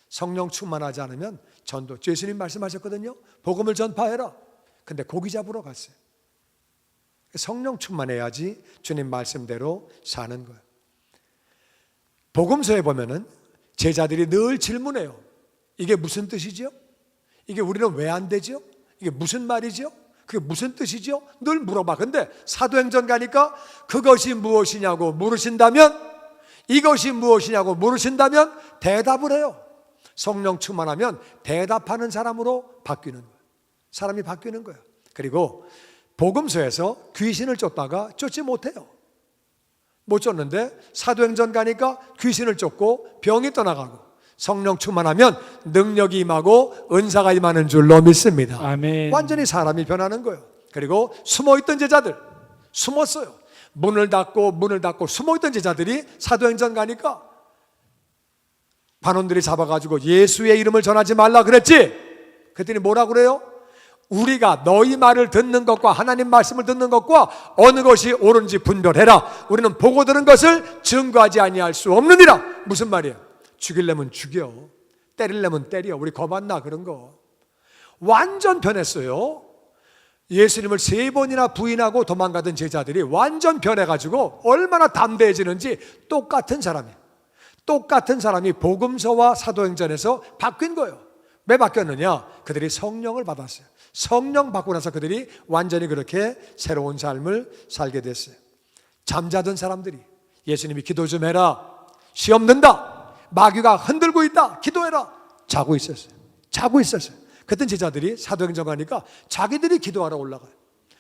성령 충만하지 않으면 전도, 예수님 말씀하셨거든요. 복음을 전파해라. 근데 고기 잡으러 갔어요. 성령 충만해야지 주님 말씀대로 사는 거예요. 복음서에 보면은 제자들이 늘 질문해요. 이게 무슨 뜻이죠? 이게 우리는 왜 안 되죠? 이게 무슨 말이죠? 그게 무슨 뜻이죠? 늘 물어봐. 근데 사도행전 가니까 그것이 무엇이냐고 물으신다면, 이것이 무엇이냐고 물으신다면 대답을 해요. 성령 충만하면 대답하는 사람으로 바뀌는 거예요. 사람이 바뀌는 거예요. 그리고 복음서에서 귀신을 쫓다가 쫓지 못해요. 못 쫓는데 사도행전 가니까 귀신을 쫓고 병이 떠나가고, 성령 충만하면 능력이 임하고 은사가 임하는 줄로 믿습니다. 아멘. 완전히 사람이 변하는 거예요. 그리고 숨어있던 제자들 숨었어요. 문을 닫고 숨어있던 제자들이 사도행전 가니까 반원들이 잡아가지고 예수의 이름을 전하지 말라 그랬지. 그랬더니 뭐라 그래요? 우리가 너희 말을 듣는 것과 하나님 말씀을 듣는 것과 어느 것이 옳은지 분별해라. 우리는 보고 들은 것을 증거하지 아니할 수 없느니라. 무슨 말이에요? 죽이려면 죽여, 때리려면 때려. 우리 겁안나 그런 거. 완전 변했어요. 예수님을 3번이나 부인하고 도망가던 제자들이 완전 변해가지고 얼마나 담대해지는지. 똑같은 사람이 복음서와 사도행전에서 바뀐 거예요. 왜 바뀌었느냐? 그들이 성령을 받았어요. 성령 받고 나서 그들이 완전히 그렇게 새로운 삶을 살게 됐어요. 잠자던 사람들이 예수님이 기도 좀 해라, 시험 든다, 마귀가 흔들고 있다, 기도해라, 자고 있었어요. 그랬던 제자들이 사도행전 가니까 자기들이 기도하러 올라가요.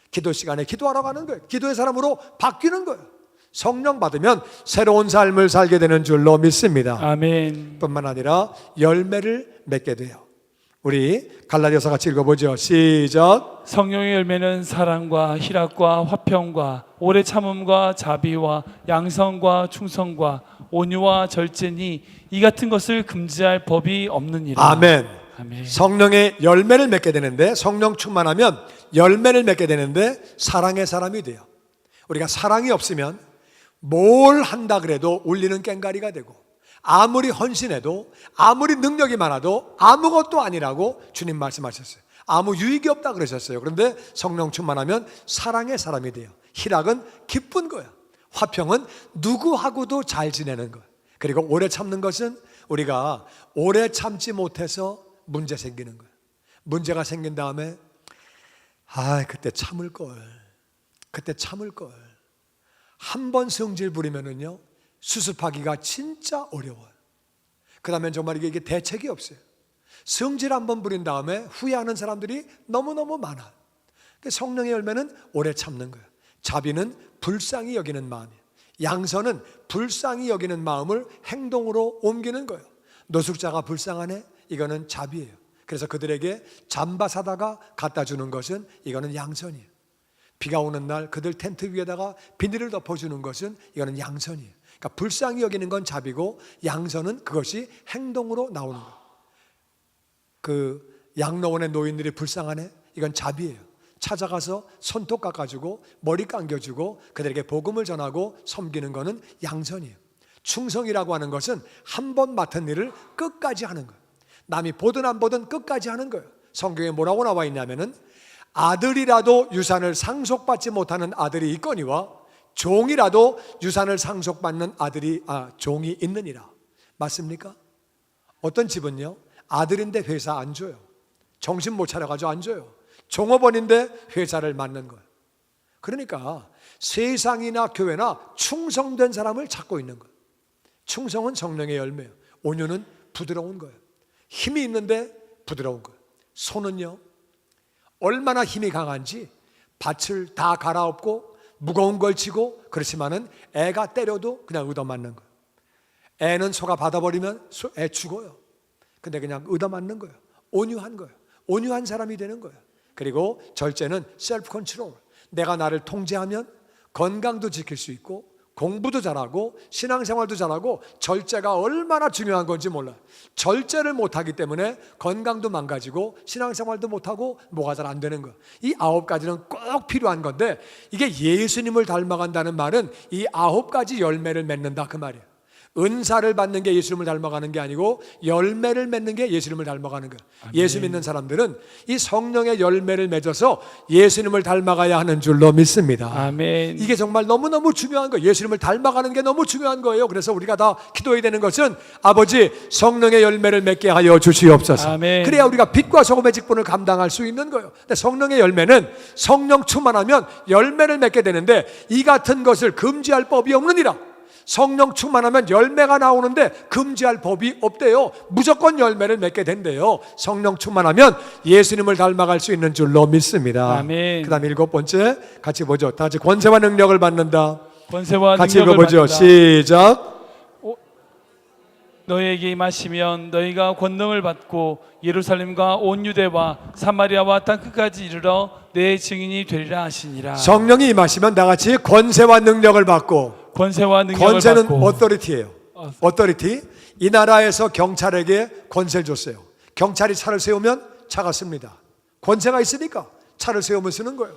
기도 시간에 기도하러 가는 거예요. 기도의 사람으로 바뀌는 거예요. 성령 받으면 새로운 삶을 살게 되는 줄로 믿습니다. 아멘. 뿐만 아니라 열매를 맺게 돼요. 우리 갈라디아서 같이 읽어보죠. 시작. 성령의 열매는 사랑과 희락과 화평과 오래 참음과 자비와 양성과 충성과 온유와 절제니 이 같은 것을 금지할 법이 없느니라. 아멘. 아멘. 성령의 열매를 맺게 되는데, 성령 충만하면 열매를 맺게 되는데 사랑의 사람이 돼요. 우리가 사랑이 없으면 뭘 한다 그래도 울리는 꽹가리가 되고, 아무리 헌신해도 아무리 능력이 많아도 아무것도 아니라고 주님 말씀하셨어요. 아무 유익이 없다 그러셨어요. 그런데 성령 충만하면 사랑의 사람이 돼요. 희락은 기쁜 거야. 화평은 누구하고도 잘 지내는 거야. 그리고 오래 참는 것은 우리가 오래 참지 못해서 문제 생기는 거야. 문제가 생긴 다음에 그때 참을 걸. 한 번 성질 부리면은요, 수습하기가 진짜 어려워요. 그 다음에 정말 이게 대책이 없어요. 성질 한번 부린 다음에 후회하는 사람들이 너무너무 많아요. 성령의 열매는 오래 참는 거예요. 자비는 불쌍히 여기는 마음이에요. 양선은 불쌍히 여기는 마음을 행동으로 옮기는 거예요. 노숙자가 불쌍하네? 이거는 자비예요. 그래서 그들에게 잠바 사다가 갖다 주는 것은 이거는 양선이에요. 비가 오는 날 그들 텐트 위에다가 비닐을 덮어주는 것은 이거는 양선이에요. 그러니까 불쌍히 여기는 건 자비고 양선은 그것이 행동으로 나오는 거예요. 그 양로원의 노인들이 불쌍하네? 이건 자비예요. 찾아가서 손톱 깎아주고 머리 감겨주고 그들에게 복음을 전하고 섬기는 것은 양선이에요. 충성이라고 하는 것은 한 번 맡은 일을 끝까지 하는 거예요. 남이 보든 안 보든 끝까지 하는 거예요. 성경에 뭐라고 나와 있냐면은 아들이라도 유산을 상속받지 못하는 아들이 있거니와 종이라도 유산을 상속받는 종이 있느니라. 맞습니까? 어떤 집은요, 아들인데 회사 안 줘요. 정신 못 차려가지고 안 줘요. 종업원인데 회사를 맡는 거예요. 그러니까 세상이나 교회나 충성된 사람을 찾고 있는 거예요. 충성은 성령의 열매예요. 온유는 부드러운 거예요. 힘이 있는데 부드러운 거예요. 손은요, 얼마나 힘이 강한지 밭을 다 갈아엎고 무거운 걸 치고, 그렇지만은 애가 때려도 그냥 얻어맞는 거예요. 애는 소가 받아버리면 애 죽어요. 근데 그냥 얻어맞는 거예요. 온유한 거예요. 온유한 사람이 되는 거예요. 그리고 절제는 셀프 컨트롤. 내가 나를 통제하면 건강도 지킬 수 있고 공부도 잘하고 신앙생활도 잘하고, 절제가 얼마나 중요한 건지 몰라요. 절제를 못하기 때문에 건강도 망가지고 신앙생활도 못하고 뭐가 잘 안 되는 거예요. 이 9가지는 꼭 필요한 건데, 이게 예수님을 닮아간다는 말은 이 9가지 열매를 맺는다 그 말이에요. 은사를 받는 게 예수님을 닮아가는 게 아니고 열매를 맺는 게 예수님을 닮아가는 거예요. 아멘. 예수 믿는 사람들은 이 성령의 열매를 맺어서 예수님을 닮아가야 하는 줄로 믿습니다. 아멘. 이게 정말 너무너무 중요한 거예요. 예수님을 닮아가는 게 너무 중요한 거예요. 그래서 우리가 다 기도해야 되는 것은 아버지 성령의 열매를 맺게 하여 주시옵소서. 아멘. 그래야 우리가 빛과 소금의 직분을 감당할 수 있는 거예요. 근데 성령의 열매는 성령 충만하면 열매를 맺게 되는데, 이 같은 것을 금지할 법이 없느니라. 성령 충만하면 열매가 나오는데 금지할 법이 없대요. 무조건 열매를 맺게 된대요. 성령 충만하면 예수님을 닮아갈 수 있는 줄로 믿습니다. 아멘. 그 다음에 7번째 같이 보죠. 다 같이 권세와 능력을 받는다. 권세와 같이 능력을 읽어보죠. 받는다. 시작. 너희에게 임하시면 너희가 권능을 받고 예루살렘과 온 유대와 사마리아와 땅 끝까지 이르러 내 증인이 되리라 하시니라. 성령이 임하시면 다 같이 권세와 능력을 받고. 권세와 능력을 권세는 받고. 어토리티예요. 어토리티. 이 나라에서 경찰에게 권세를 줬어요. 경찰이 차를 세우면 차가 씁니다. 권세가 있으니까 차를 세우면 쓰는 거예요.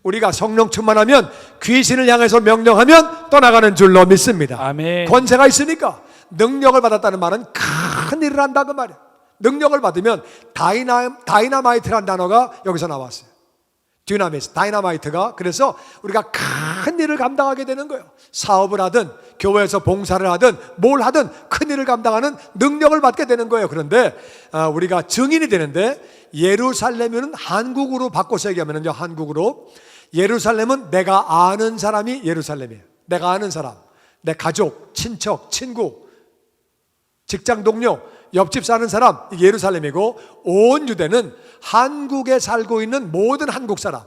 우리가 성령 충만하면 귀신을 향해서 명령하면 떠나가는 줄로 믿습니다. 아멘. 권세가 있으니까. 능력을 받았다는 말은 큰 일을 한다 그 말이에요. 능력을 받으면 다이나마이트라는 단어가 여기서 나왔어요. 디나미스, 다이나마이트가. 그래서 우리가 큰 일을 감당하게 되는 거예요. 사업을 하든 교회에서 봉사를 하든 뭘 하든 큰 일을 감당하는 능력을 받게 되는 거예요. 그런데 우리가 증인이 되는데, 예루살렘은 한국으로 바꿔서 얘기하면요, 한국으로 예루살렘은 내가 아는 사람이 예루살렘이에요. 내가 아는 사람, 내 가족, 친척, 친구, 직장 동료, 옆집 사는 사람, 이게 예루살렘이고, 온 유대는 한국에 살고 있는 모든 한국 사람,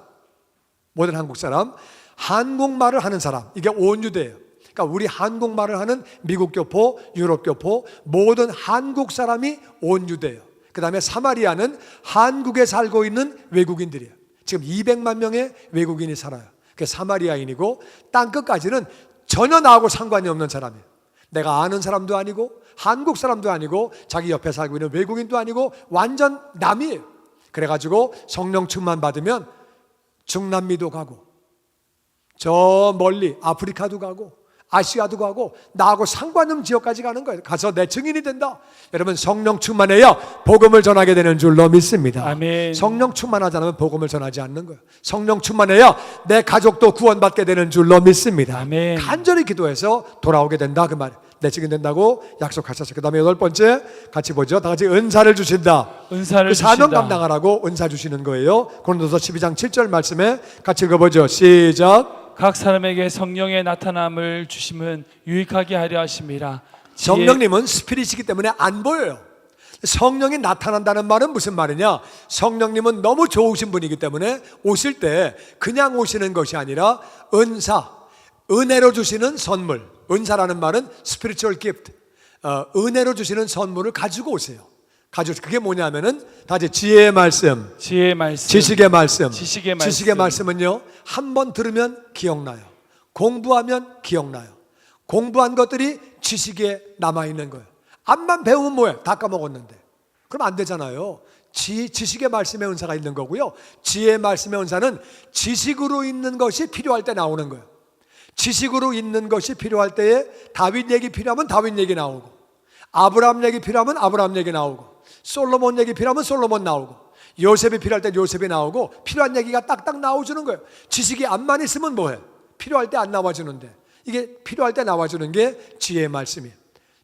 한국말을 하는 사람, 이게 온 유대예요. 그러니까 우리 한국말을 하는 미국 교포, 유럽 교포, 모든 한국 사람이 온 유대예요. 그 다음에 사마리아는 한국에 살고 있는 외국인들이에요. 지금 200만 명의 외국인이 살아요. 그게 사마리아인이고, 땅 끝까지는 전혀 나하고 상관이 없는 사람이에요. 내가 아는 사람도 아니고 한국 사람도 아니고 자기 옆에 살고 있는 외국인도 아니고 완전 남이에요. 그래가지고 성령 충만 받으면 중남미도 가고 저 멀리 아프리카도 가고 아시아도 가고 나하고 상관없는 지역까지 가는 거예요. 가서 내 증인이 된다. 여러분, 성령 충만해야 복음을 전하게 되는 줄로 믿습니다. 아멘. 성령 충만하지 않으면 복음을 전하지 않는 거예요. 성령 충만해야 내 가족도 구원받게 되는 줄로 믿습니다. 아멘. 간절히 기도해서 돌아오게 된다 그 말이에요. 내 증인 된다고 약속하셨어요. 그 다음에 8번째 같이 보죠. 다 같이 은사를 주신다. 은사를 그 사명 주신다. 감당하라고 은사 주시는 거예요. 고린도서 12장 7절 말씀에 같이 읽어보죠. 시작. 각 사람에게 성령의 나타남을 주심은 유익하게 하려 하심이라. 성령님은 스피릿이기 때문에 안 보여요. 성령이 나타난다는 말은 무슨 말이냐? 성령님은 너무 좋으신 분이기 때문에 오실 때 그냥 오시는 것이 아니라 은사, 은혜로 주시는 선물, 은사라는 말은 spiritual gift, 은혜로 주시는 선물을 가지고 오세요. 그게 뭐냐면은 다 이제 지혜의 말씀, 지혜의 말씀, 지식의 말씀. 지식의 말씀. 지식의 말씀은요, 한 번 들으면 기억나요. 공부하면 기억나요. 공부한 것들이 지식에 남아있는 거예요. 앞만 배우면 뭐예요? 다 까먹었는데. 그럼 안 되잖아요. 지식의 말씀의 은사가 있는 거고요. 지혜의 말씀의 은사는 지식으로 있는 것이 필요할 때 나오는 거예요. 지식으로 있는 것이 필요할 때에 다윗 얘기 필요하면 다윗 얘기 나오고, 아브라함 얘기 필요하면 아브라함 얘기 나오고, 솔로몬 얘기 필요하면 솔로몬 나오고, 요셉이 필요할 때 요셉이 나오고, 필요한 얘기가 딱딱 나와주는 거예요. 지식이 앞만 있으면 뭐해? 필요할 때 안 나와주는데, 이게 필요할 때 나와주는 게 지혜의 말씀이에요.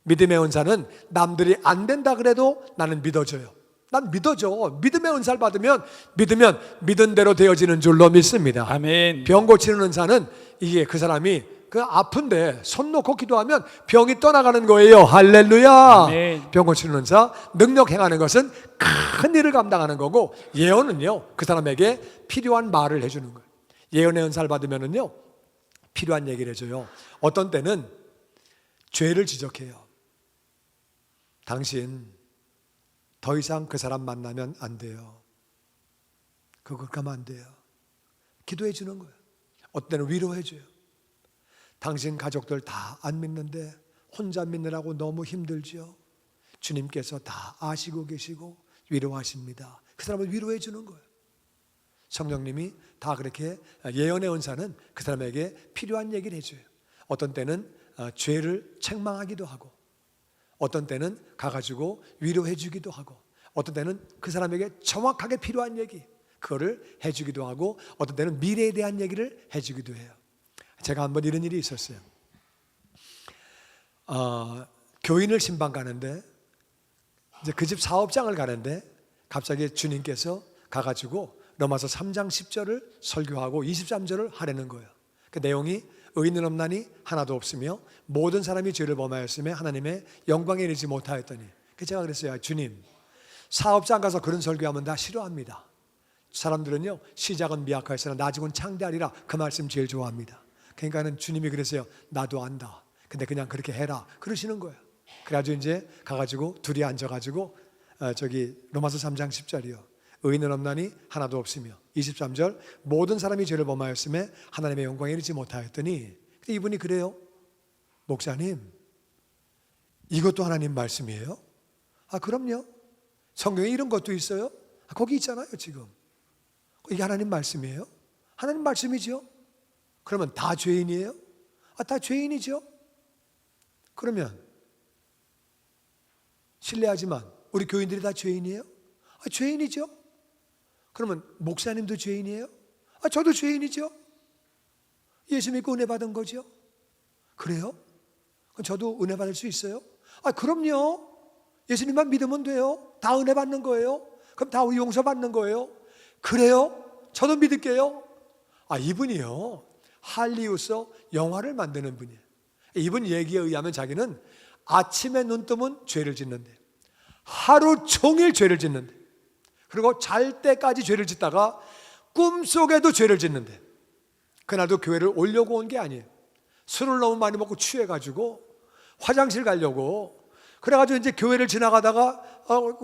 믿음의 은사는 남들이 안 된다 그래도 나는 믿어줘요. 난 믿어줘. 믿음의 은사를 받으면 믿으면 믿은 대로 되어지는 줄로 믿습니다. 아멘. 병 고치는 은사는 이게 그 사람이 그 아픈데 손 놓고 기도하면 병이 떠나가는 거예요. 할렐루야. 아멘. 병 고치는 은사, 능력 행하는 것은 큰 일을 감당하는 거고, 예언은요, 그 사람에게 필요한 말을 해주는 거예요. 예언의 은사를 받으면은요, 필요한 얘기를 해줘요. 어떤 때는 죄를 지적해요. 당신 더 이상 그 사람 만나면 안 돼요. 그걸 가면 안 돼요. 기도해 주는 거예요. 어떤 때는 위로해 줘요. 당신 가족들 다 안 믿는데 혼자 믿느라고 너무 힘들죠. 주님께서 다 아시고 계시고 위로하십니다. 그 사람을 위로해 주는 거예요. 성령님이 다 그렇게 예언의 은사는 그 사람에게 필요한 얘기를 해줘요. 어떤 때는 죄를 책망하기도 하고, 어떤 때는 가가지고 위로해 주기도 하고, 어떤 때는 그 사람에게 정확하게 필요한 얘기, 그거를 해주기도 하고, 어떤 때는 미래에 대한 얘기를 해주기도 해요. 제가 한번 이런 일이 있었어요. 교인을 신방 가는데, 이제 그 집 사업장을 가는데 갑자기 주님께서 가가지고 로마서 3장 10절을 설교하고 23절을 하라는 거예요. 그 내용이 의인은 없나니 하나도 없으며 모든 사람이 죄를 범하였으며 하나님의 영광에 이르지 못하였더니, 제가 그랬어요. 주님, 사업장 가서 그런 설교하면 다 싫어합니다. 사람들은요, 시작은 미약하였으나 나중은 창대하리라, 그 말씀 제일 좋아합니다. 그러니까는 주님이 그랬어요. 나도 안다. 근데 그냥 그렇게 해라, 그러시는 거예요. 그래가지고 이제 가가지고 둘이 앉아가지고 저기 로마서 3장 10절이요. 의인은 없나니 하나도 없으며 23절 모든 사람이 죄를 범하였음에 하나님의 영광에 이르지 못하였더니, 이분이 그래요. 목사님, 이것도 하나님 말씀이에요? 그럼요. 성경에 이런 것도 있어요? 거기 있잖아요. 지금 이게 하나님 말씀이에요? 하나님 말씀이죠. 그러면 다 죄인이에요? 다 죄인이죠. 그러면 실례하지만 우리 교인들이 다 죄인이에요? 죄인이죠. 그러면 목사님도 죄인이에요? 저도 죄인이죠. 예수 믿고 은혜 받은 거죠. 그래요? 그럼 저도 은혜 받을 수 있어요? 그럼요. 예수님만 믿으면 돼요. 다 은혜 받는 거예요. 그럼 다 용서 받는 거예요. 그래요? 저도 믿을게요. 이분이요, 할리우드 영화를 만드는 분이에요. 이분 얘기에 의하면 자기는 아침에 눈 뜨면 죄를 짓는데, 하루 종일 죄를 짓는데, 그리고 잘 때까지 죄를 짓다가 꿈속에도 죄를 짓는데, 그날도 교회를 오려고 온 게 아니에요. 술을 너무 많이 먹고 취해가지고 화장실 가려고, 그래가지고 이제 교회를 지나가다가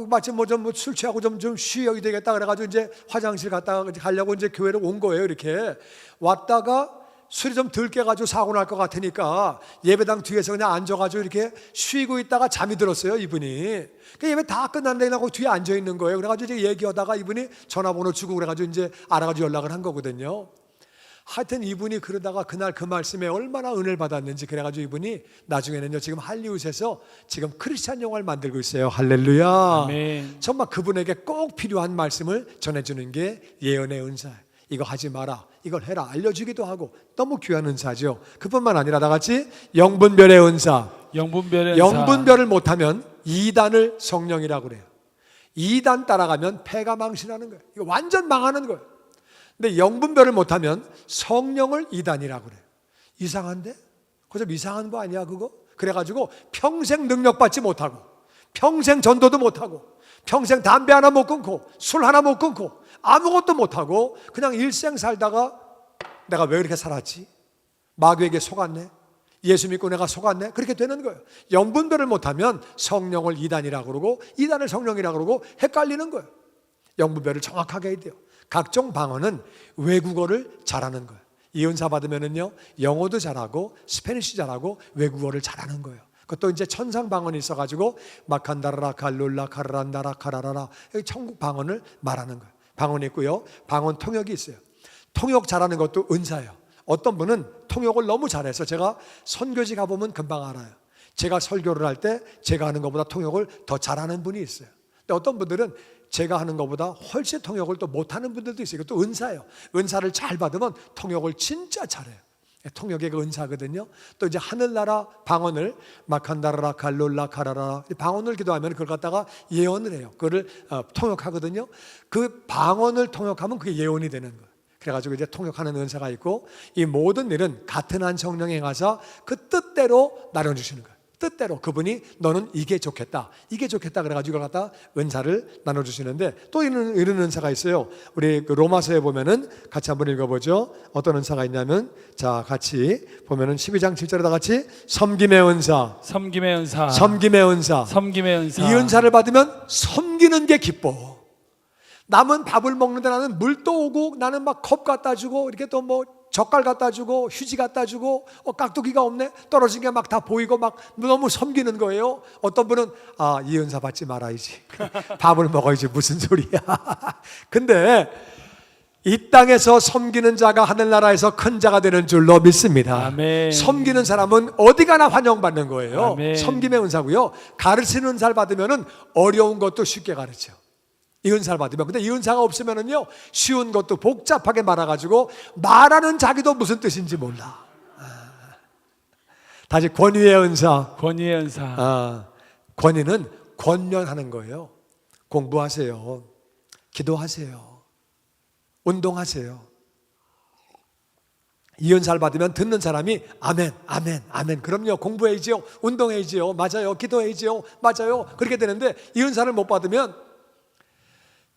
마침 술 취하고 좀 쉬어야 되겠다 그래가지고 이제 화장실 갔다가 가려고 이제 교회를 온 거예요. 이렇게 왔다가 술이 좀 덜 깨가지고 사고 날 것 같으니까 예배당 뒤에서 그냥 앉아가지고 이렇게 쉬고 있다가 잠이 들었어요, 이분이. 그 예배 다 끝났는데 하고 뒤에 앉아 있는 거예요. 그래가지고 이제 얘기하다가 이분이 전화번호 주고 그래가지고 이제 알아가지고 연락을 한 거거든요. 하여튼 이분이 그러다가 그날 그 말씀에 얼마나 은혜를 받았는지, 그래가지고 이분이 나중에는요, 지금 할리우드에서 지금 크리스찬 영화를 만들고 있어요. 할렐루야. 아멘. 정말 그분에게 꼭 필요한 말씀을 전해주는 게 예언의 은사예요. 이거 하지 마라, 이걸 해라 알려주기도 하고, 너무 귀한 은사죠. 그뿐만 아니라 나같이 영분별의 은사. 영분별의 은사. 영분별을 못하면 2단을 성령이라고 그래요. 2단 따라가면 패가 망신하는 거예요. 이거 완전 망하는 거예요. 근데 영분별을 못하면 성령을 2단이라고 그래요. 이상한데? 그거 좀 이상한 거 아니야 그거? 그래가지고 평생 능력받지 못하고, 평생 전도도 못하고, 평생 담배 하나 못 끊고, 술 하나 못 끊고, 아무것도 못하고 그냥 일생 살다가 내가 왜 이렇게 살았지? 마귀에게 속았네, 예수 믿고 내가 속았네, 그렇게 되는 거예요. 영분별을 못하면 성령을 이단이라고 그러고 이단을 성령이라고 그러고 헷갈리는 거예요. 영분별을 정확하게 해야 돼요. 각종 방언은 외국어를 잘하는 거예요. 이 은사 받으면은요, 영어도 잘하고 스페니쉬 잘하고 외국어를 잘하는 거예요. 그것도 이제 천상 방언이 있어가지고 마칸다라라 갈룰라 카라란다라 카라라라, 여기 천국 방언을 말하는 거예요. 방언이 있고요, 방언 통역이 있어요. 통역 잘하는 것도 은사예요. 어떤 분은 통역을 너무 잘해서, 제가 선교지 가보면 금방 알아요. 제가 설교를 할 때 제가 하는 것보다 통역을 더 잘하는 분이 있어요. 근데 어떤 분들은 제가 하는 것보다 훨씬 통역을 또 못하는 분들도 있어요. 이것도 은사예요. 은사를 잘 받으면 통역을 진짜 잘해요. 통역의 그 은사거든요. 또 이제 하늘나라 방언을 마칸다라라 갈롤라 카라라, 방언을 기도하면 그걸 갖다가 예언을 해요. 그거를 통역하거든요. 그 방언을 통역하면 그게 예언이 되는 거예요. 그래가지고 이제 통역하는 은사가 있고, 이 모든 일은 같은 한 성령이 행하사 그 뜻대로 나눠주시는 거예요. 뜻대로 그분이 너는 이게 좋겠다, 이게 좋겠다 그래가지고 이걸 갖다 은사를 나눠주시는데, 또 이런 은사가 있어요. 우리 그 로마서에 보면은 같이 한번 읽어보죠. 어떤 은사가 있냐면, 자 같이 보면은 12장 7절에 다 같이 섬김의 은사, 섬김의 은사, 섬김의 은사, 섬김의 은사. 이 은사를 받으면 섬기는 게 기뻐. 남은 밥을 먹는데 나는 물도 오고, 나는 막 컵 갖다 주고, 이렇게 또 뭐 젓갈 갖다 주고, 휴지 갖다 주고, 깍두기가 없네, 떨어진 게 막 다 보이고, 막 너무 섬기는 거예요. 어떤 분은 이 은사 받지 말아야지, 밥을 먹어야지, 무슨 소리야. 근데 이 땅에서 섬기는 자가 하늘나라에서 큰 자가 되는 줄로 믿습니다. 아멘. 섬기는 사람은 어디 가나 환영받는 거예요. 아멘. 섬김의 은사고요. 가르치는 은사를 받으면 어려운 것도 쉽게 가르쳐, 이 은사를 받으면. 근데 이 은사가 없으면은요, 쉬운 것도 복잡하게 말아가지고 말하는 자기도 무슨 뜻인지 몰라. 다시 권위의 은사. 권위의 은사. 권위는 권면하는 거예요. 공부하세요, 기도하세요, 운동하세요. 이 은사를 받으면 듣는 사람이 아멘, 아멘, 아멘. 그럼요, 공부해야지요, 운동해야지요, 맞아요, 기도해야지요, 맞아요, 그렇게 되는데, 이 은사를 못 받으면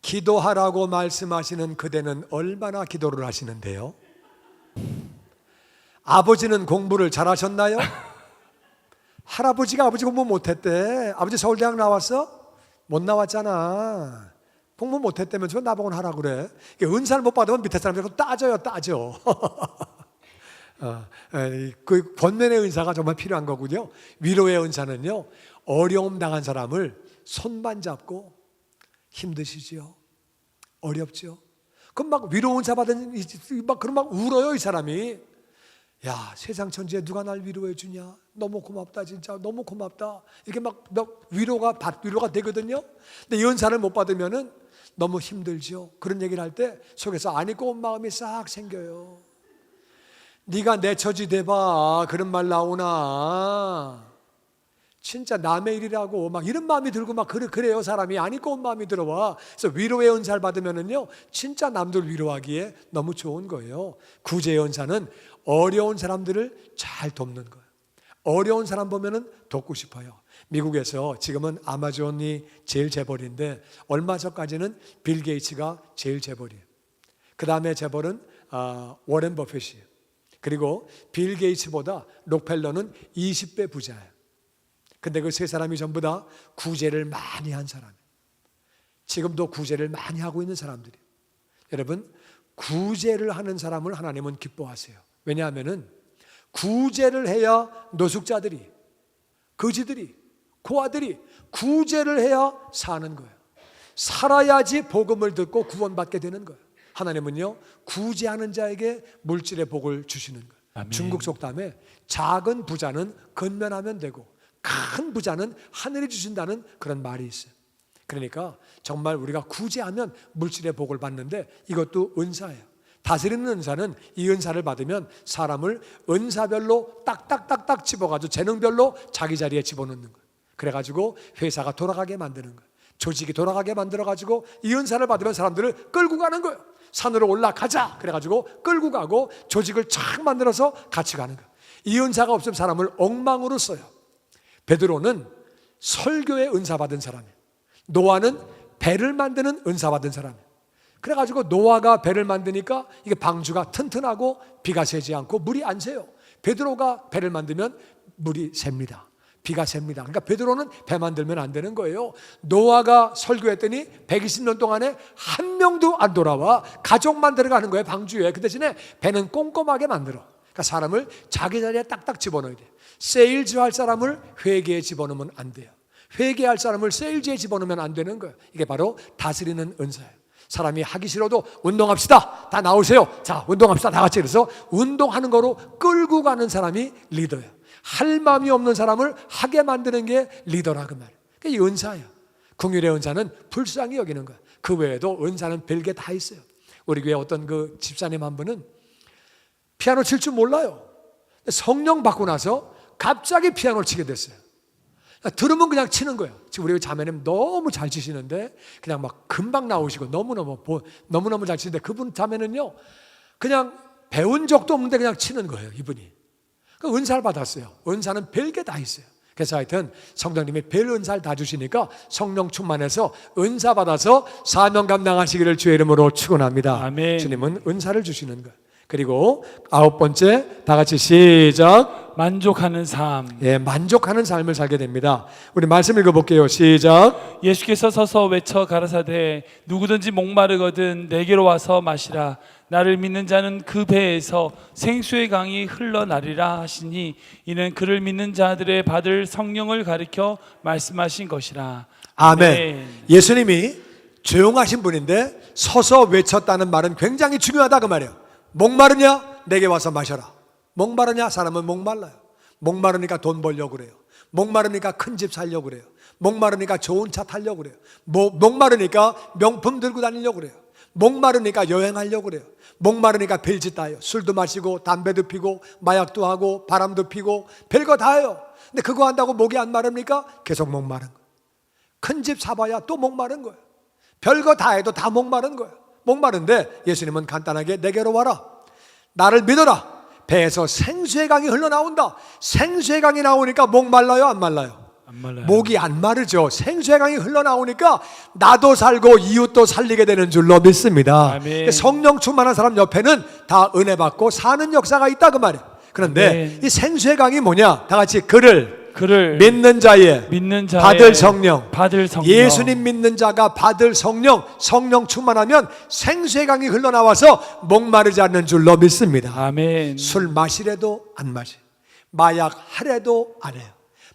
기도하라고 말씀하시는 그대는 얼마나 기도를 하시는데요? 아버지는 공부를 잘하셨나요? 할아버지가 아버지 공부 못했대. 아버지 서울대학 나왔어? 못 나왔잖아. 공부 못했다면서 나보고는 하라 그래. 은사를 못 받으면 밑에 사람들이 따져요, 따져. 그 권면의 은사가 정말 필요한 거군요. 위로의 은사는요, 어려움 당한 사람을 손만 잡고, 힘드시죠? 어렵죠? 그럼 막 위로 은사 받은 그럼 막 울어요, 이 사람이. 야, 세상 천지에 누가 날 위로해 주냐? 너무 고맙다, 진짜 너무 고맙다. 이렇게 막 위로가 되거든요. 근데 이 은사를 못 받으면은 너무 힘들죠. 그런 얘기를 할 때 속에서 안 입고 온 마음이 싹 생겨요. 네가 내 처지 돼봐, 그런 말 나오나? 진짜 남의 일이라고 막 이런 마음이 들고 막 그래요. 사람이 안 입고 온 마음이 들어와. 그래서 위로의 은사를 받으면은요, 진짜 남들 위로하기에 너무 좋은 거예요. 구제의 은사는 어려운 사람들을 잘 돕는 거예요. 어려운 사람 보면은 돕고 싶어요. 미국에서 지금은 아마존이 제일 재벌인데, 얼마 전까지는 빌 게이츠가 제일 재벌이에요. 그 다음에 재벌은 워렌 버핏이에요. 그리고 빌 게이츠보다 록펠러는 20배 부자예요. 근데 그 세 사람이 전부 다 구제를 많이 한 사람이에요. 지금도 구제를 많이 하고 있는 사람들이에요. 여러분, 구제를 하는 사람을 하나님은 기뻐하세요. 왜냐하면은 구제를 해야 노숙자들이, 거지들이, 고아들이 구제를 해야 사는 거예요. 살아야지 복음을 듣고 구원받게 되는 거예요. 하나님은요, 구제하는 자에게 물질의 복을 주시는 거예요. 아멘. 중국 속담에 작은 부자는 건면하면 되고 큰 부자는 하늘이 주신다는 그런 말이 있어요. 그러니까 정말 우리가 구제하면 물질의 복을 받는데, 이것도 은사예요. 다스리는 은사는 이 은사를 받으면 사람을 은사별로 딱딱딱딱 집어가지고 재능별로 자기 자리에 집어넣는 거예요. 그래가지고 회사가 돌아가게 만드는 거예요. 조직이 돌아가게 만들어가지고 이 은사를 받으면 사람들을 끌고 가는 거예요. 산으로 올라가자 그래가지고 끌고 가고 조직을 착 만들어서 같이 가는 거예요. 이 은사가 없으면 사람을 엉망으로 써요. 베드로는 설교의 은사 받은 사람이에요. 노아는 배를 만드는 은사 받은 사람이에요. 그래가지고 노아가 배를 만드니까 이게 방주가 튼튼하고 비가 새지 않고 물이 안 새요. 베드로가 배를 만들면 물이 셉니다. 비가 셉니다. 그러니까 베드로는 배 만들면 안 되는 거예요. 노아가 설교했더니 120년 동안에 한 명도 안 돌아와. 가족만 들어가는 거예요, 방주에. 그 대신에 배는 꼼꼼하게 만들어. 그러니까 사람을 자기 자리에 딱딱 집어넣어야 돼. 세일즈 할 사람을 회계에 집어넣으면 안 돼요. 회계할 사람을 세일즈에 집어넣으면 안 되는 거예요. 이게 바로 다스리는 은사예요. 사람이 하기 싫어도 운동합시다, 다 나오세요, 자 운동합시다 다 같이. 그래서 운동하는 거로 끌고 가는 사람이 리더예요. 할 마음이 없는 사람을 하게 만드는 게 리더라 그 말이에요. 그게 은사예요. 긍휼의 은사는 불쌍히 여기는 거예요. 그 외에도 은사는 별게 다 있어요. 우리 교회 어떤 그 집사님 한 분은 피아노 칠 줄 몰라요. 성령 받고 나서 갑자기 피아노를 치게 됐어요. 들으면 그냥 치는 거예요. 지금 우리 자매님 너무 잘 치시는데 그냥 막 금방 나오시고 너무너무 잘 치는데, 그분 자매는요 그냥 배운 적도 없는데 그냥 치는 거예요. 이분이 그 은사를 받았어요. 은사는 별게 다 있어요. 그래서 하여튼 성령님이 별 은사를 다 주시니까 성령 충만해서 은사 받아서 사명 감당하시기를 주의 이름으로 축원합니다. 아멘. 주님은 은사를 주시는 거예요. 그리고 9번째, 다 같이 시작. 만족하는 삶. 예, 만족하는 삶을 살게 됩니다. 우리 말씀 읽어볼게요. 시작. 예수께서 서서 외쳐 가라사대 누구든지 목마르거든 내게로 와서 마시라. 나를 믿는 자는 그 배에서 생수의 강이 흘러나리라 하시니 이는 그를 믿는 자들의 받을 성령을 가리켜 말씀하신 것이라. 아멘. 예수님이 조용하신 분인데 서서 외쳤다는 말은 굉장히 중요하다 그 말이에요. 목마르냐? 내게 와서 마셔라. 목마르냐? 사람은 목말라요. 목마르니까 돈 벌려고 그래요. 목마르니까 큰 집 살려고 그래요. 목마르니까 좋은 차 타려고 그래요. 목마르니까 명품 들고 다니려고 그래요. 목마르니까 여행하려고 그래요. 목마르니까 별짓 다 해요. 술도 마시고 담배도 피고 마약도 하고 바람도 피고 별거 다 해요. 근데 그거 한다고 목이 안 마릅니까? 계속 목마른 거예요. 큰 집 사봐야 또 목마른 거예요. 별거 다 해도 다 목마른 거예요. 목마른데 예수님은 간단하게 내게로 와라. 나를 믿어라. 배에서 생수의 강이 흘러나온다. 생수의 강이 나오니까 목 말라요, 안 말라요? 안 말라요. 목이 안 마르죠. 생수의 강이 흘러나오니까 나도 살고 이웃도 살리게 되는 줄로 믿습니다. 아멘. 성령 충만한 사람 옆에는 다 은혜 받고 사는 역사가 있다 그 말이에요. 그런데 아멘. 이 생수의 강이 뭐냐? 다 같이 그를 믿는 자의 받을 성령. 예수님 믿는 자가 받을 성령 충만하면 생수의 강이 흘러나와서 목마르지 않는 줄로 믿습니다. 아멘. 술 마시래도 안 마시, 마약 하래도 안 해요.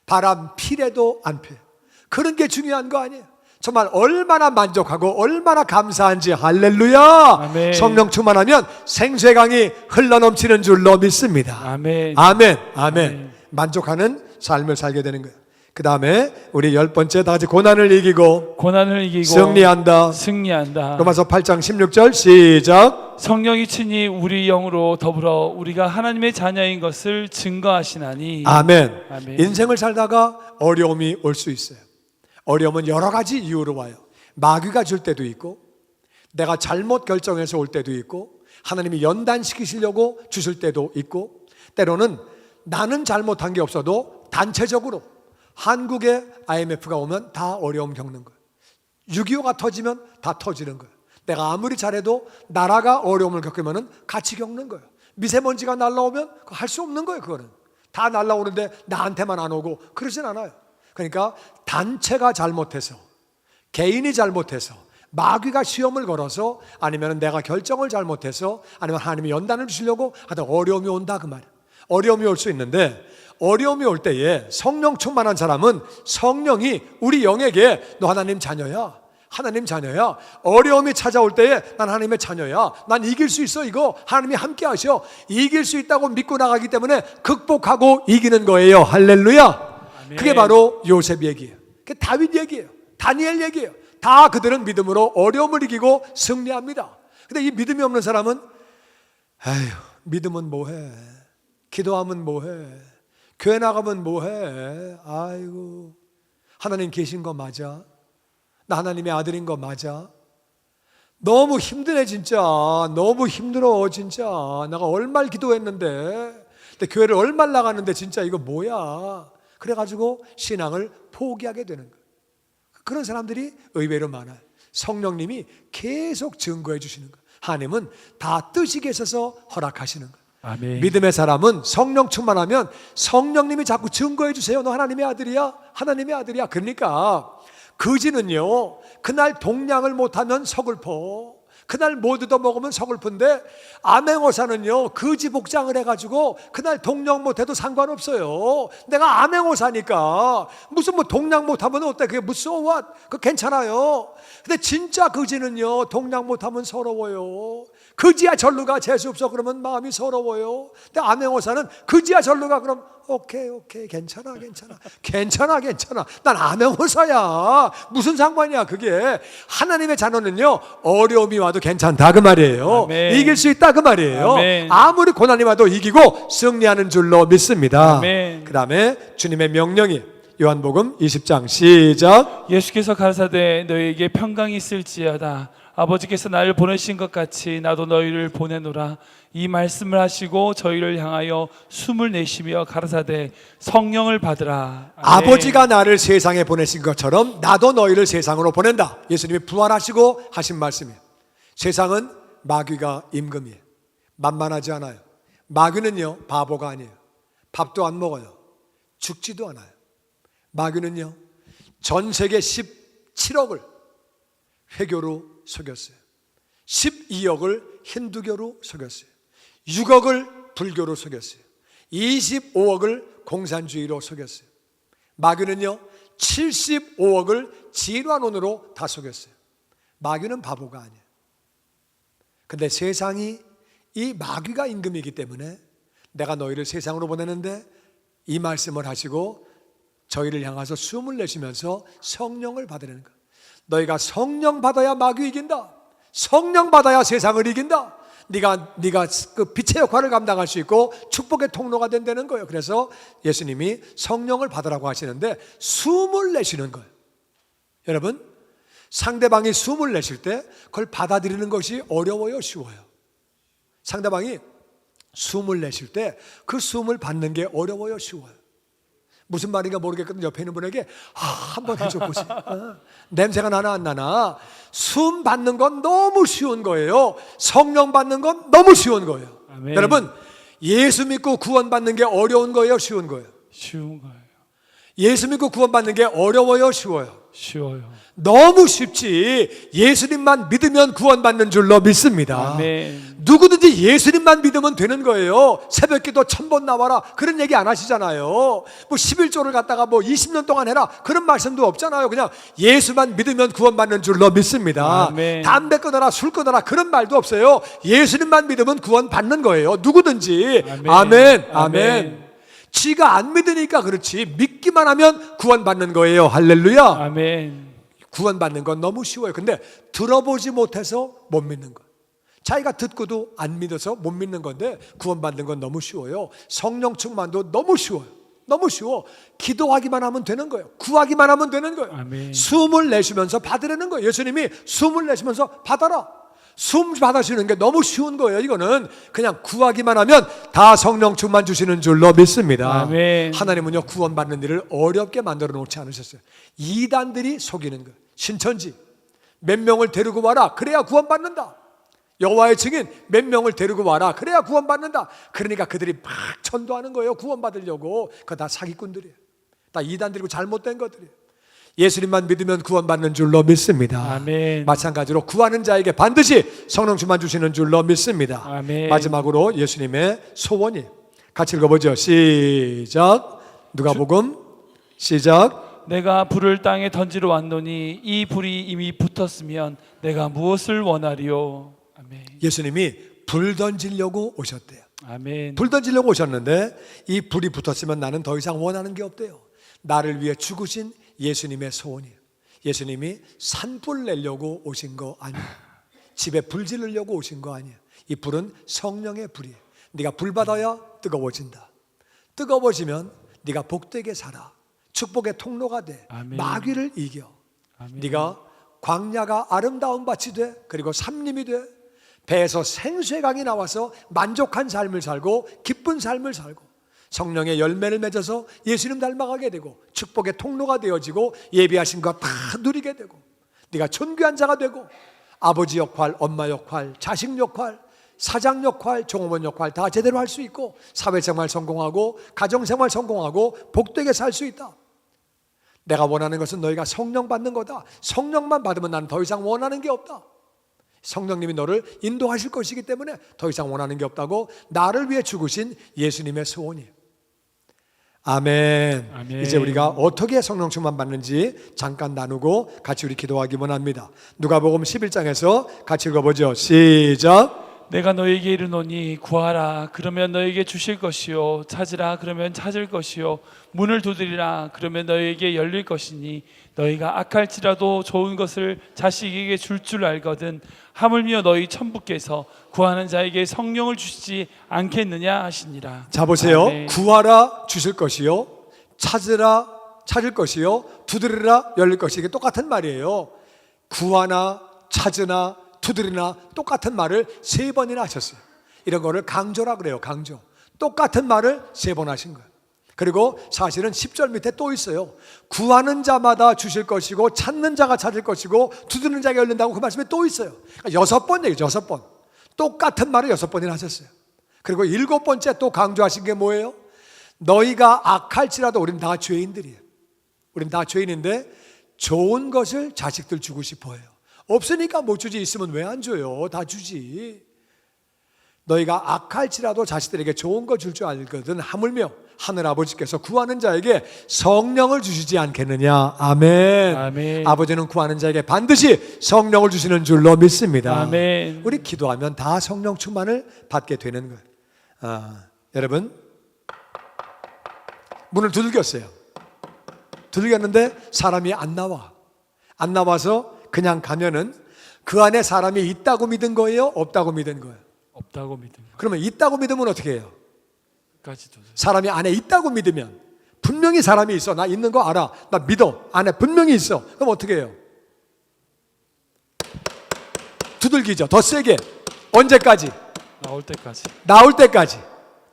바람 피래도 안 피해요. 그런 게 중요한 거 아니에요. 정말 얼마나 만족하고 얼마나 감사한지. 할렐루야. 아멘. 성령 충만하면 생수의 강이 흘러넘치는 줄로 믿습니다. 아멘. 아멘. 아멘. 만족하는 삶을 살게 되는 거예요. 그 다음에 우리 10번째, 다 같이 고난을 이기고 승리한다. 로마서 8장 16절 시작. 성령이 친히 우리 영으로 더불어 우리가 하나님의 자녀인 것을 증거하시나니. 아멘. 아멘. 인생을 살다가 어려움이 올 수 있어요. 어려움은 여러 가지 이유로 와요. 마귀가 줄 때도 있고, 내가 잘못 결정해서 올 때도 있고, 하나님이 연단시키시려고 주실 때도 있고, 때로는 나는 잘못한 게 없어도 단체적으로 한국에 IMF가 오면 다 어려움 겪는 거예요. 6.25가 터지면 다 터지는 거예요. 내가 아무리 잘해도 나라가 어려움을 겪으면 같이 겪는 거예요. 미세먼지가 날라오면 할 수 없는 거예요. 그거는 다 날라오는데 나한테만 안 오고 그러진 않아요. 그러니까 단체가 잘못해서, 개인이 잘못해서, 마귀가 시험을 걸어서, 아니면 내가 결정을 잘못해서, 아니면 하나님이 연단을 주시려고 하다 어려움이 온다 그 말이에요. 어려움이 올 수 있는데, 어려움이 올 때에 성령 충만한 사람은 성령이 우리 영에게 너 하나님 자녀야, 하나님 자녀야. 어려움이 찾아올 때에 난 하나님의 자녀야, 난 이길 수 있어, 이거 하나님이 함께 하셔. 이길 수 있다고 믿고 나가기 때문에 극복하고 이기는 거예요. 할렐루야. 아멘. 그게 바로 요셉 얘기예요. 그게 다윗 얘기예요. 다니엘 얘기예요. 다 그들은 믿음으로 어려움을 이기고 승리합니다. 근데 이 믿음이 없는 사람은 에휴, 믿으면 뭐해, 기도하면 뭐해, 교회 나가면 뭐해, 아이고 하나님 계신 거 맞아? 나 하나님의 아들인 거 맞아? 너무 힘드네 진짜. 너무 힘들어 진짜. 내가 얼마나 기도했는데, 근데 교회를 얼마나 나갔는데 진짜 이거 뭐야. 그래가지고 신앙을 포기하게 되는 거예요. 그런 사람들이 의외로 많아요. 성령님이 계속 증거해 주시는 거예요. 하나님은 다 뜻이 계셔서 허락하시는 거예요. 아멘. 믿음의 사람은 성령 충만하면 성령님이 자꾸 증거해 주세요. 너 하나님의 아들이야, 하나님의 아들이야. 그러니까 거지는요, 그날 동량을 못하면 서글퍼, 그날 못 얻어먹으면 서글픈데, 암행어사는요 거지 복장을 해가지고 그날 동량 못해도 상관없어요. 내가 암행어사니까 무슨 뭐 동량 못하면 어때, 그게 무슨 so what? 그 괜찮아요. 근데 진짜 거지는요 동량 못하면 서러워요. 거지야 절루가 재수없어 그러면 마음이 서러워요. 근데 암행어사는 거지야 절루가 그럼 오케이 괜찮아 난 암행어사야, 무슨 상관이야 그게. 하나님의 자녀는요 어려움이 와도 괜찮다 그 말이에요. 아멘. 이길 수 있다 그 말이에요. 아멘. 아무리 고난이 와도 이기고 승리하는 줄로 믿습니다. 아멘. 그 다음에 주님의 명령이 요한복음 20장 시작. 예수께서 가라사대 너희에게 평강이 있을지어다. 아버지께서 나를 보내신 것 같이 나도 너희를 보내노라. 이 말씀을 하시고 저희를 향하여 숨을 내쉬며 가라사대 성령을 받으라. 아멘. 아버지가 나를 세상에 보내신 것처럼 나도 너희를 세상으로 보낸다. 예수님이 부활하시고 하신 말씀이에요. 세상은 마귀가 임금이에요. 만만하지 않아요. 마귀는요 바보가 아니에요. 밥도 안 먹어요. 죽지도 않아요. 마귀는요 전 세계 17억을 회교로 속였어요. 12억을 힌두교로 속였어요. 6억을 불교로 속였어요. 25억을 공산주의로 속였어요. 마귀는요 75억을 진화론으로 다 속였어요. 마귀는 바보가 아니에요. 근데 세상이 이 마귀가 임금이기 때문에 내가 너희를 세상으로 보내는데 이 말씀을 하시고 저희를 향해서 숨을 내쉬면서 성령을 받으라는 거예요. 너희가 성령 받아야 마귀 이긴다. 성령 받아야 세상을 이긴다. 네가 그 빛의 역할을 감당할 수 있고 축복의 통로가 된다는 거예요. 그래서 예수님이 성령을 받으라고 하시는데 숨을 내쉬는 거예요. 여러분, 상대방이 숨을 내쉴 때 그걸 받아들이는 것이 어려워요, 쉬워요? 상대방이 숨을 내쉴 때 그 숨을 받는 게 어려워요, 쉬워요? 무슨 말인가 모르겠거든. 옆에 있는 분에게 한번 해줘보세요. 냄새가 나나 안 나나. 숨 받는 건 너무 쉬운 거예요. 성령 받는 건 너무 쉬운 거예요. 아멘. 여러분, 예수 믿고 구원받는 게 어려운 거예요, 쉬운 거예요? 쉬운 거예요. 예수 믿고 구원받는 게 어려워요, 쉬워요? 쉬워요. 너무 쉽지. 예수님만 믿으면 구원받는 줄로 믿습니다. 아멘. 누구든지 예수님만 믿으면 되는 거예요. 새벽기도 1000번 나와라 그런 얘기 안 하시잖아요. 뭐 11조를 갖다가 뭐 20년 동안 해라 그런 말씀도 없잖아요. 그냥 예수만 믿으면 구원받는 줄로 믿습니다. 아멘. 담배 끊어라 술 끊어라 그런 말도 없어요. 예수님만 믿으면 구원받는 거예요. 누구든지. 아멘. 아멘. 아멘. 아멘. 지가 안 믿으니까 그렇지 믿기만 하면 구원받는 거예요. 할렐루야. 아멘. 구원받는 건 너무 쉬워요. 근데 들어보지 못해서 못 믿는 거예요. 자기가 듣고도 안 믿어서 못 믿는 건데 구원받는 건 너무 쉬워요. 성령 충만도 너무 쉬워요. 너무 쉬워. 기도하기만 하면 되는 거예요. 구하기만 하면 되는 거예요. 아멘. 숨을 내쉬면서 받으라는 거예요. 예수님이 숨을 내쉬면서 받아라. 숨 받아주는 게 너무 쉬운 거예요. 이거는 그냥 구하기만 하면 다 성령 충만 주시는 줄로 믿습니다. 아멘. 하나님은요 구원받는 일을 어렵게 만들어 놓지 않으셨어요. 이단들이 속이는 거예요. 신천지 몇 명을 데리고 와라 그래야 구원받는다. 여호와의 증인 몇 명을 데리고 와라 그래야 구원받는다. 그러니까 그들이 막 전도하는 거예요. 구원받으려고. 그거 다 사기꾼들이에요. 다 이단들이고 잘못된 것들이에요. 예수님만 믿으면 구원받는 줄로 믿습니다. 아멘. 마찬가지로 구하는 자에게 반드시 성령 충만 주시는 줄로 믿습니다. 아멘. 마지막으로 예수님의 소원이 같이 읽어보죠. 시작. 누가복음 시작. 내가 불을 땅에 던지러 왔노니 이 불이 이미 붙었으면 내가 무엇을 원하리요. 아멘. 예수님이 불 던지려고 오셨대요. 아멘. 불 던지려고 오셨는데 이 불이 붙었으면 나는 더 이상 원하는 게 없대요. 나를 위해 죽으신 예수님의 소원이에요. 예수님이 산불 내려고 오신 거 아니에요. 집에 불 지르려고 오신 거 아니에요. 이 불은 성령의 불이에요. 네가 불 받아야 뜨거워진다. 뜨거워지면 네가 복되게 살아. 축복의 통로가 돼. 아멘. 마귀를 이겨. 아멘. 네가 광야가 아름다운 밭이 돼. 그리고 삼림이 돼. 배에서 생수의 강이 나와서 만족한 삶을 살고 기쁜 삶을 살고 성령의 열매를 맺어서 예수님 닮아가게 되고 축복의 통로가 되어지고 예비하신 것 다 누리게 되고 네가 존귀한 자가 되고 아버지 역할, 엄마 역할, 자식 역할, 사장 역할, 종업원 역할 다 제대로 할 수 있고 사회생활 성공하고 가정생활 성공하고 복되게 살 수 있다. 내가 원하는 것은 너희가 성령 받는 거다. 성령만 받으면 나는 더 이상 원하는 게 없다. 성령님이 너를 인도하실 것이기 때문에 더 이상 원하는 게 없다고 나를 위해 죽으신 예수님의 소원이에요. 아멘. 아멘. 이제 우리가 어떻게 성령 충만 받는지 잠깐 나누고 같이 우리 기도하기 원합니다. 누가복음 11장에서 같이 읽어보죠. 시작. 내가 너에게 이르노니 구하라 그러면 너에게 주실 것이요 찾으라 그러면 찾을 것이요 문을 두드리라 그러면 너에게 열릴 것이니 너희가 악할지라도 좋은 것을 자식에게 줄 알거든 하물며 너희 천부께서 구하는 자에게 성령을 주시지 않겠느냐 하시니라. 자 보세요. 아멘. 구하라 주실 것이요 찾으라 찾을 것이요 두드리라 열릴 것이. 이게 똑같은 말이에요. 구하나 찾으나 두드리나 똑같은 말을 3번이나 하셨어요. 이런 거를 강조라 그래요. 강조. 똑같은 말을 3번 하신 거예요. 그리고 사실은 10절 밑에 또 있어요. 구하는 자마다 주실 것이고 찾는 자가 찾을 것이고 두드리는 자가 열린다고 그 말씀에 또 있어요. 그러니까 6번 얘기죠. 6번. 똑같은 말을 6번이나 하셨어요. 그리고 7번째 또 강조하신 게 뭐예요? 너희가 악할지라도 우린 다 죄인들이에요. 우린 다 죄인인데 좋은 것을 자식들 주고 싶어 해요. 없으니까 못 주지, 있으면 왜 안 줘요? 다 주지. 너희가 악할지라도 자식들에게 좋은 거 줄 줄 알거든 하물며 하늘 아버지께서 구하는 자에게 성령을 주시지 않겠느냐. 아멘. 아멘. 아버지는 구하는 자에게 반드시 성령을 주시는 줄로 믿습니다. 아멘. 우리 기도하면 다 성령 충만을 받게 되는 거예요. 여러분 문을 두들겼어요. 두들겼는데 사람이 안 나와. 안 나와서 그냥 가면은 그 안에 사람이 있다고 믿은 거예요? 없다고 믿은 거예요? 없다고 믿은 그러면 있다고 믿으면 어떻게 해요? 것까지도 사람이 안에 있다고 믿으면 분명히 사람이 있어. 나 있는 거 알아. 나 믿어. 안에 분명히 있어. 그럼 어떻게 해요? 두들기죠. 더 세게. 언제까지? 나올 때까지. 나올 때까지.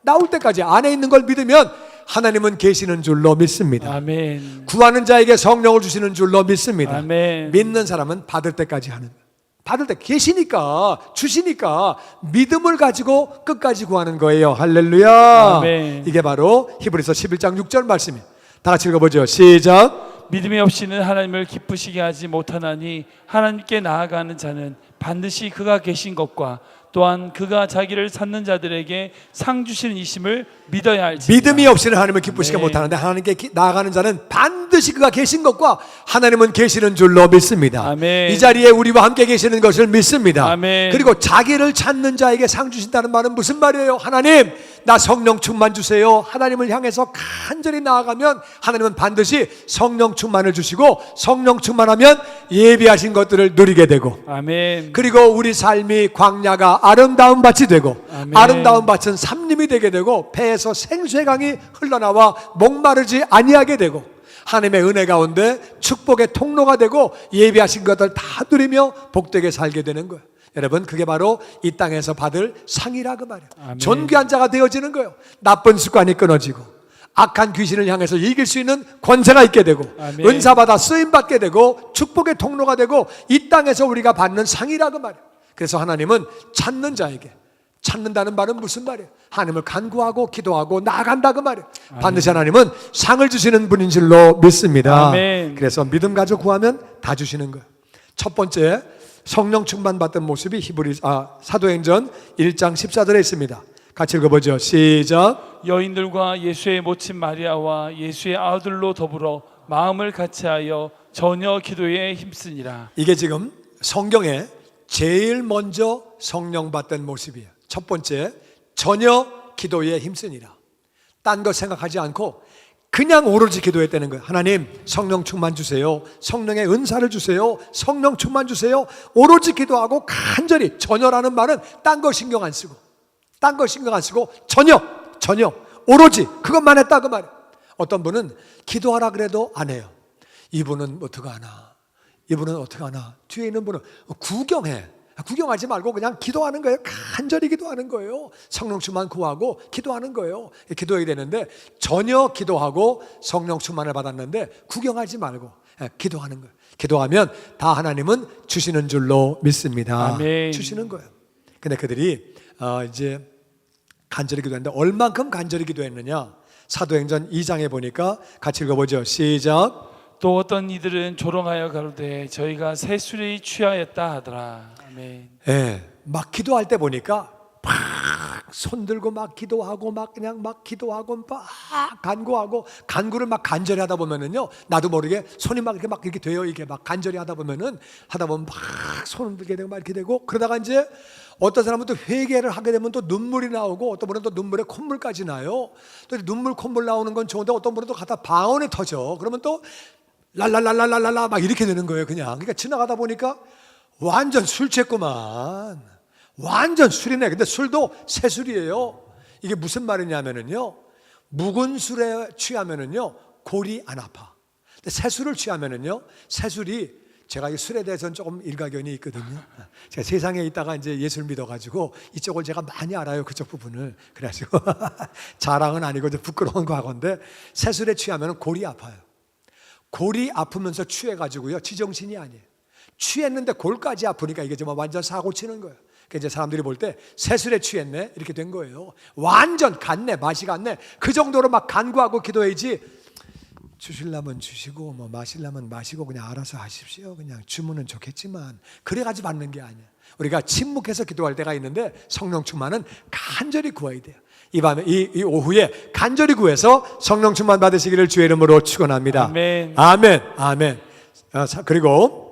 나올 때까지 안에 있는 걸 믿으면 하나님은 계시는 줄로 믿습니다. 아멘. 구하는 자에게 성령을 주시는 줄로 믿습니다. 아멘. 믿는 사람은 받을 때까지 하는 거예요. 받을 때 계시니까 주시니까 믿음을 가지고 끝까지 구하는 거예요. 할렐루야. 아멘. 이게 바로 히브리서 11장 6절 말씀이에요. 다 같이 읽어보죠. 시작. 믿음이 없이는 하나님을 기쁘시게 하지 못하나니 하나님께 나아가는 자는 반드시 그가 계신 것과 또한 그가 자기를 찾는 자들에게 상 주시는 이심을 믿어야 할지. 믿음이 없이는 하나님을 기쁘시게 아멘. 못하는데 하나님께 나아가는 자는 반드시 그가 계신 것과 하나님은 계시는 줄로 믿습니다. 아멘. 이 자리에 우리와 함께 계시는 것을 믿습니다. 아멘. 그리고 자기를 찾는 자에게 상 주신다는 말은 무슨 말이에요? 하나님 나 성령 충만 주세요. 하나님을 향해서 간절히 나아가면 하나님은 반드시 성령 충만을 주시고 성령 충만하면 예비하신 것들을 누리게 되고 아멘. 그리고 우리 삶이 광야가 아름다운 밭이 되고 아멘. 아름다운 밭은 삼림이 되게 되고 배에서 생수의 강이 흘러나와 목마르지 아니하게 되고 하나님의 은혜 가운데 축복의 통로가 되고 예비하신 것들 다 누리며 복되게 살게 되는 거예요. 여러분 그게 바로 이 땅에서 받을 상이라 그 말이에요. 아멘. 존귀한 자가 되어지는 거예요. 나쁜 습관이 끊어지고 악한 귀신을 향해서 이길 수 있는 권세가 있게 되고 아멘. 은사받아 쓰임받게 되고 축복의 통로가 되고 이 땅에서 우리가 받는 상이라 그 말이에요. 그래서 하나님은 찾는 자에게 찾는다는 말은 무슨 말이에요? 하나님을 간구하고 기도하고 나아간다 그 말이에요. 반드시 하나님은 상을 주시는 분인 줄로 믿습니다. 아멘. 그래서 믿음 가지고 구하면 다 주시는 거예요. 첫 번째 성령 충만 받던 모습이 사도행전 1장 14절에 있습니다. 같이 읽어보죠. 시작. 여인들과 예수의 모친 마리아와 예수의 아들로 더불어 마음을 같이하여 전혀 기도에 힘쓰니라. 이게 지금 성경에 제일 먼저 성령 받던 모습이에요. 첫 번째, 전혀 기도에 힘쓰니라. 딴 거 생각하지 않고 그냥 오로지 기도했다는 거예요. 하나님 성령 충만 주세요. 성령의 은사를 주세요. 성령 충만 주세요. 오로지 기도하고 간절히. 전혀라는 말은 딴 거 신경 안 쓰고 전혀 오로지 그것만 했다 그 말이에요. 어떤 분은 기도하라 그래도 안 해요. 이분은 어떡하나, 이분은 어떡하나. 뒤에 있는 분은 구경하지 말고 그냥 기도하는 거예요. 간절히 기도하는 거예요. 성령 충만 구하고 기도하는 거예요. 기도해야 되는데 전혀 기도하고 성령 충만을 받았는데 구경하지 말고 기도하는 거예요. 기도하면 다 하나님은 주시는 줄로 믿습니다. 아멘. 주시는 거예요. 근데 그들이 이제 간절히 기도했는데 얼만큼 간절히 기도했느냐? 사도행전 2장에 보니까 같이 읽어보죠. 시작. 또 어떤 이들은 조롱하여 가로되 저희가 새술이 취하였다 하더라. 아멘. 예, 막 기도할 때 보니까 막 손들고 막 기도하고 막 그냥 막 기도하고 막 간구하고 간구를 막 간절히 하다 보면은요, 나도 모르게 손이 막 이렇게 돼요. 이게 막 간절히 하다 보면 막 손을 들게 되고 막 이렇게 되고, 그러다가 이제 어떤 사람은 또 회개를 하게 되면 또 눈물이 나오고, 어떤 분은 또 눈물에 콧물까지 나요. 또 눈물 콧물 나오는 건 좋은데 어떤 분은 또 갖다 방언이 터져. 그러면 또 랄랄랄랄랄라 막 이렇게 되는 거예요. 그냥 그러니까 지나가다 보니까 완전 술 취했구만. 완전 술이네. 근데 술도 새술이에요. 이게 무슨 말이냐면은요, 묵은 술에 취하면은요 골이 안 아파. 근데 새술을 취하면은요, 새술이, 제가 이 술에 대해서는 조금 일가견이 있거든요. 제가 세상에 있다가 이제 예수를 믿어가지고 이쪽을 제가 많이 알아요. 그쪽 부분을. 그래가지고 자랑은 아니고 좀 부끄러운 과거인데, 새술에 취하면 골이 아파요. 골이 아프면서 취해가지고요, 지정신이 아니에요. 취했는데 골까지 아프니까 이게 정말 완전 사고 치는 거예요. 그러니까 이제 사람들이 볼 때 새술에 취했네 이렇게 된 거예요. 완전 갔네, 맛이 갔네. 그 정도로 막 간구하고 기도해야지, 주실라면 주시고 뭐 마실라면 마시고 그냥 알아서 하십시오. 그냥 주문은 좋겠지만 그래가지고 받는 게 아니야. 우리가 침묵해서 기도할 때가 있는데 성령 충만은 간절히 구해야 돼요. 이 밤에 이 오후에 간절히 구해서 성령 충만 받으시기를 주의 이름으로 축원합니다. 아멘. 아멘. 아멘. 그리고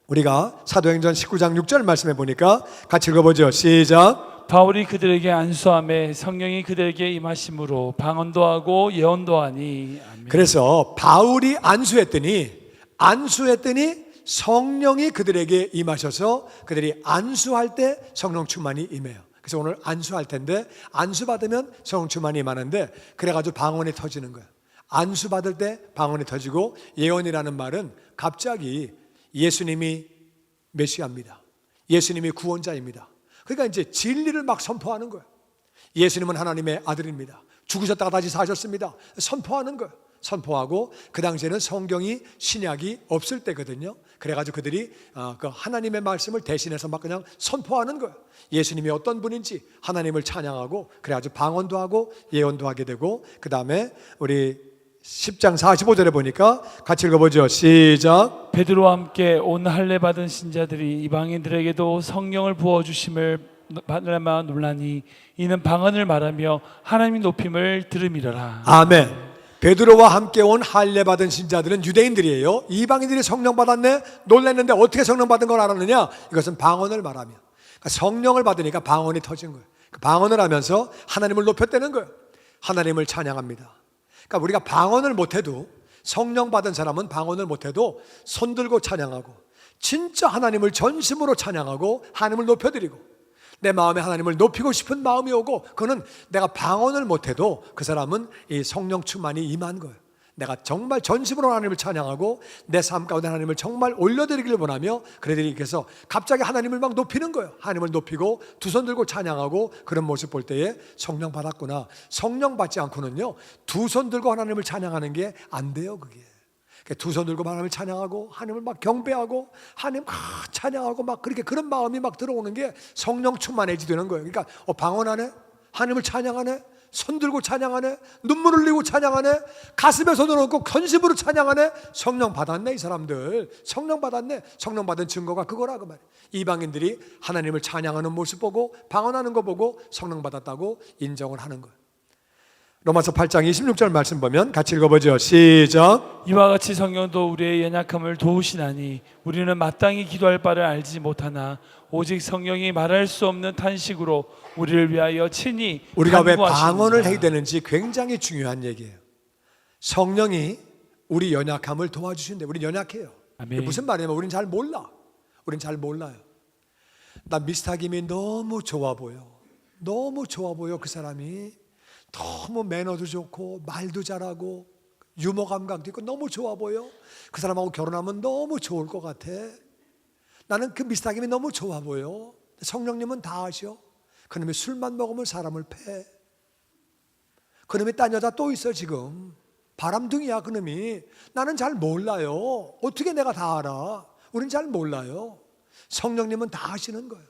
우리가 사도행전 19장 6절 말씀해 보니까 같이 읽어보죠. 시작. 바울이 그들에게 안수하매 성령이 그들에게 임하심으로 방언도 하고 예언도 하니. 아멘. 그래서 바울이 안수했더니 성령이 그들에게 임하셔서 그들이 안수할 때 성령 충만이 임해요. 그래서 오늘 안수할 텐데, 안수 받으면 성령 충만이 임하는데, 그래가지고 방언이 터지는 거예요. 안수 받을 때 방언이 터지고, 예언이라는 말은 갑자기 예수님이 메시아입니다. 예수님이 구원자입니다. 그러니까 이제 진리를 막 선포하는 거예요. 예수님은 하나님의 아들입니다. 죽으셨다가 다시 사셨습니다. 선포하는 거예요. 선포하고, 그 당시에는 성경이, 신약이 없을 때거든요. 그래가지고 그들이 그 하나님의 말씀을 대신해서 막 그냥 선포하는 거예요. 예수님이 어떤 분인지 하나님을 찬양하고, 그래가지고 방언도 하고 예언도 하게 되고, 그 다음에 우리 10장 45절에 보니까 같이 읽어보죠. 시작. 베드로와 함께 온 할례 받은 신자들이 이방인들에게도 성령을 부어 주심을 받으려마 놀라니 이는 방언을 말하며 하나님의 높임을 들음이러라. 아멘. 베드로와 함께 온 할례 받은 신자들은 유대인들이에요. 이방인들이 성령 받았네 놀랐는데 어떻게 성령 받은 걸 알았느냐? 이것은 방언을 말하며, 그러니까 성령을 받으니까 방언이 터진 거예요. 방언을 하면서 하나님을 높였다는 거예요. 하나님을 찬양합니다. 그러니까 우리가 방언을 못해도, 성령 받은 사람은 방언을 못해도 손 들고 찬양하고, 진짜 하나님을 전심으로 찬양하고 하나님을 높여드리고, 내 마음에 하나님을 높이고 싶은 마음이 오고, 그거는 내가 방언을 못해도 그 사람은 이 성령 충만이 임한 거예요. 내가 정말 전심으로 하나님을 찬양하고 내 삶 가운데 하나님을 정말 올려드리기를 원하며, 그들이 그래서 갑자기 하나님을 막 높이는 거예요. 하나님을 높이고 두 손 들고 찬양하고, 그런 모습 볼 때에 성령 받았구나. 성령 받지 않고는요, 두 손 들고 하나님을 찬양하는 게 안 돼요. 그게 두 손 들고 하나님을 찬양하고 하나님을 막 경배하고 하나님 찬양하고 막 그렇게, 그런 마음이 막 들어오는 게 성령 충만해지되는 거예요. 그러니까 방언하네, 하나님을 찬양하네, 손 들고 찬양하네, 눈물 흘리고 찬양하네, 가슴에 손을 얹고 견심으로 찬양하네. 성령 받았네. 이 사람들 성령 받았네. 성령 받은 증거가 그거라 그 말이에요. 이방인들이 하나님을 찬양하는 모습 보고 방언하는 거 보고 성령 받았다고 인정을 하는 거예요. 로마서 8장 26절 말씀 보면 같이 읽어보죠. 시작. 이와 같이 성령도 우리의 연약함을 도우시나니 우리는 마땅히 기도할 바를 알지 못하나 오직 성령이 말할 수 없는 탄식으로 우리를 위하여 친히 우리가 왜 간구하시느니라. 방언을 해야 되는지 굉장히 중요한 얘기예요. 성령이 우리 연약함을 도와주시는데, 우리 연약해요. 아멘. 무슨 말이냐면 우리는 잘 몰라. 우리는 잘 몰라요. 나 미스터 김이 너무 좋아 보여. 너무 좋아 보여. 그 사람이 너무 매너도 좋고 말도 잘하고 유머 감각도 있고 너무 좋아 보여. 그 사람하고 결혼하면 너무 좋을 것 같아. 나는 그 미스터 김이 너무 좋아 보여. 성령님은 다 아셔. 그놈이 술만 먹으면 사람을 패. 그놈이 딴 여자 또 있어 지금. 바람둥이야 그놈이. 나는 잘 몰라요. 어떻게 내가 다 알아? 우린 잘 몰라요. 성령님은 다 아시는 거예요.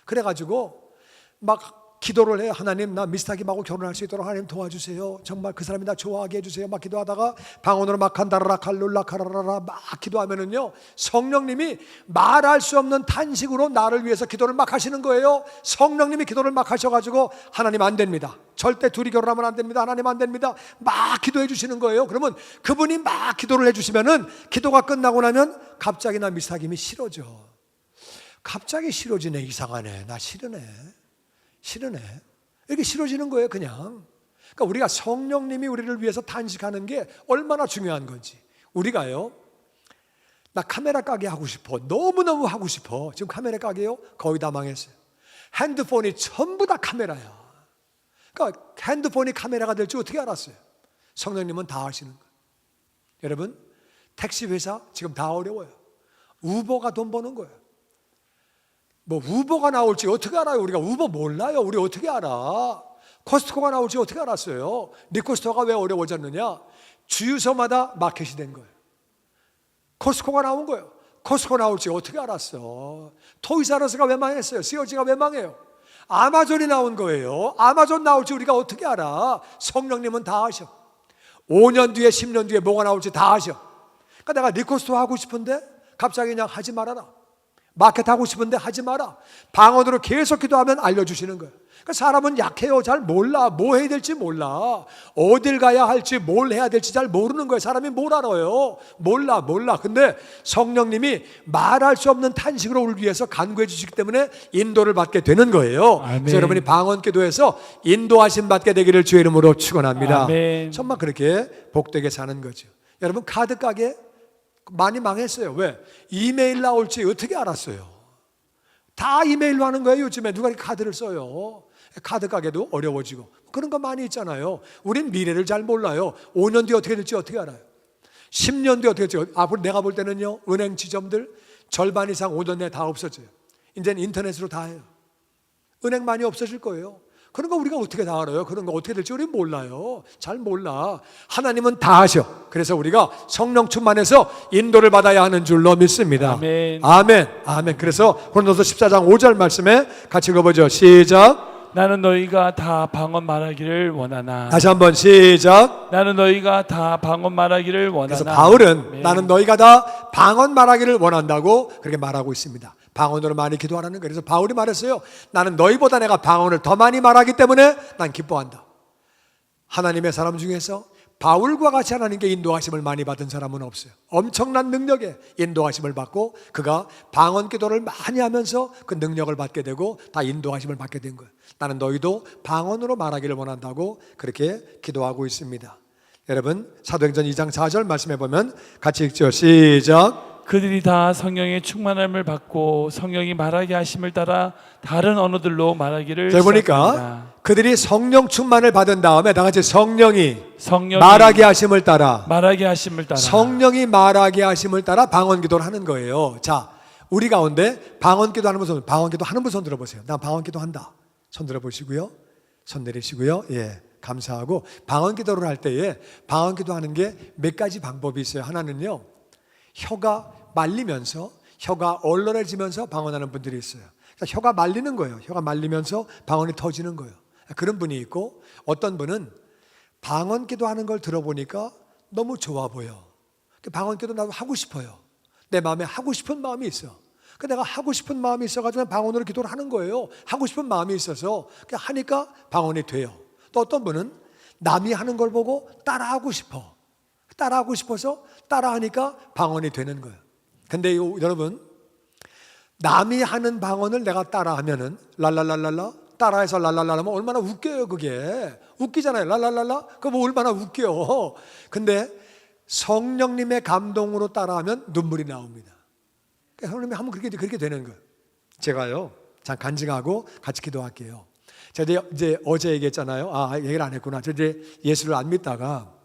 그래가지고 막 기도를 해요. 하나님, 나 미스터김하고 결혼할 수 있도록 하나님 도와주세요. 정말 그 사람이 나 좋아하게 해주세요. 막 기도하다가 방언으로 막 한다라라 칼룰라 카라라라 막 기도하면은요, 성령님이 말할 수 없는 탄식으로 나를 위해서 기도를 막 하시는 거예요. 성령님이 기도를 막 하셔가지고 하나님 안 됩니다. 절대 둘이 결혼하면 안 됩니다. 하나님 안 됩니다. 막 기도해 주시는 거예요. 그러면 그분이 막 기도를 해주시면은 기도가 끝나고 나면 갑자기 나 미스터김이 싫어져. 갑자기 싫어지네. 이상하네. 나 싫으네. 이렇게 싫어지는 거예요, 그냥. 그러니까 우리가 성령님이 우리를 위해서 탄식하는 게 얼마나 중요한 건지. 우리가요, 나 카메라 가게 하고 싶어. 너무너무 하고 싶어. 지금 카메라 가게요? 거의 다 망했어요. 핸드폰이 전부 다 카메라야. 그러니까 핸드폰이 카메라가 될 줄 어떻게 알았어요? 성령님은 다 하시는 거예요. 여러분, 택시 회사 지금 다 어려워요. 우버가 돈 버는 거예요. 뭐 우버가 나올지 어떻게 알아요? 우리가 우버 몰라요. 우리 어떻게 알아? 코스트코가 나올지 어떻게 알았어요? 리코스토가 왜 어려워졌느냐? 주유소마다 마켓이 된 거예요. 코스트코가 나온 거예요. 코스트코 나올지 어떻게 알았어? 토이사러스가 왜 망했어요? 시어지가 왜 망해요? 아마존이 나온 거예요. 아마존 나올지 우리가 어떻게 알아? 성령님은 다 아셔. 5년 뒤에 10년 뒤에 뭐가 나올지 다 아셔. 그러니까 내가 리코스토 하고 싶은데 갑자기 그냥 하지 말아라. 마켓 하고 싶은데 하지 마라. 방언으로 계속 기도하면 알려주시는 거예요. 그러니까 사람은 약해요. 잘 몰라. 뭐 해야 될지 몰라. 어딜 가야 할지 뭘 해야 될지 잘 모르는 거예요. 사람이 뭘 알아요? 몰라. 근데 성령님이 말할 수 없는 탄식으로 우리를 위해서 간구해 주시기 때문에 인도를 받게 되는 거예요. 그래서 여러분이 방언 기도해서 인도하심 받게 되기를 주의 이름으로 축원합니다. 아멘. 정말 그렇게 복되게 사는 거죠. 여러분, 카드 가게 많이 망했어요. 왜? 이메일 나올지 어떻게 알았어요? 다 이메일로 하는 거예요. 요즘에 누가 이렇게 카드를 써요? 카드 가게도 어려워지고 그런 거 많이 있잖아요. 우린 미래를 잘 몰라요. 5년 뒤에 어떻게 될지 어떻게 알아요? 10년 뒤에 어떻게 될지. 앞으로 내가 볼 때는요, 은행 지점들 절반 이상 5년 내에 다 없어져요. 이제는 인터넷으로 다 해요. 은행 많이 없어질 거예요. 그런 거 우리가 어떻게 다 알아요? 그런 거 어떻게 될지 우리 몰라요. 잘 몰라. 하나님은 다 하셔. 그래서 우리가 성령 충만해서 인도를 받아야 하는 줄로 믿습니다. 아멘. 아멘. 그래서 고린도서 14장 5절 말씀에 같이 읽어보죠. 시작. 나는 너희가 다 방언 말하기를 원하나. 다시 한번 시작. 나는 너희가 다 방언 말하기를 원하나. 그래서 바울은 아멘. 나는 너희가 다 방언 말하기를 원한다고 그렇게 말하고 있습니다. 방언으로 많이 기도하라는 거예요. 그래서 바울이 말했어요. 나는 너희보다 내가 방언을 더 많이 말하기 때문에 난 기뻐한다. 하나님의 사람 중에서 바울과 같이 하나님께 인도하심을 많이 받은 사람은 없어요. 엄청난 능력에 인도하심을 받고 그가 방언 기도를 많이 하면서 그 능력을 받게 되고 다 인도하심을 받게 된 거예요. 나는 너희도 방언으로 말하기를 원한다고 그렇게 기도하고 있습니다. 여러분, 사도행전 2장 4절 말씀해 보면 같이 읽죠. 시작. 그들이 다 성령의 충만함을 받고 성령이 말하게 하심을 따라 다른 언어들로 말하기를 자, 보니까 시작합니다. 그들이 성령 충만을 받은 다음에 다 같이 성령이 성령이 말하게 하심을 따라 말하게 하심을 따라 성령이 말하게 하심을 따라 방언 기도를 하는 거예요. 자, 우리 가운데 방언 기도 하는 분, 방언 기도 하는 분 손 들어보세요. 나 방언 기도 한다. 손 들어보시고요. 손 내리시고요. 예, 감사하고 방언 기도를 할 때에 방언 기도하는 게 몇 가지 방법이 있어요. 하나는요, 혀가 말리면서 혀가 얼얼해지면서 방언하는 분들이 있어요. 그러니까 혀가 말리는 거예요. 혀가 말리면서 방언이 터지는 거예요. 그런 분이 있고 어떤 분은 방언 기도하는 걸 들어보니까 너무 좋아 보여. 방언 기도 나도 하고 싶어요. 내 마음에 하고 싶은 마음이 있어. 내가 하고 싶은 마음이 있어가지고 방언으로 기도를 하는 거예요. 하고 싶은 마음이 있어서 하니까 방언이 돼요. 또 어떤 분은 남이 하는 걸 보고 따라하고 싶어. 따라하고 싶어서 따라하니까 방언이 되는 거예요. 근데 여러분, 남이 하는 방언을 내가 따라하면은 랄랄랄랄라 따라해서 랄랄랄라 하면 얼마나 웃겨요. 그게 웃기잖아요. 랄랄랄라 그거 뭐 얼마나 웃겨. 근데 성령님의 감동으로 따라하면 눈물이 나옵니다. 성령님이 하면 그렇게 되는 거예요. 제가요, 참 간증하고 같이 기도할게요. 제가 이제 어제 얘기했잖아요. 얘기를 안 했구나. 저 이제 예수를 안 믿다가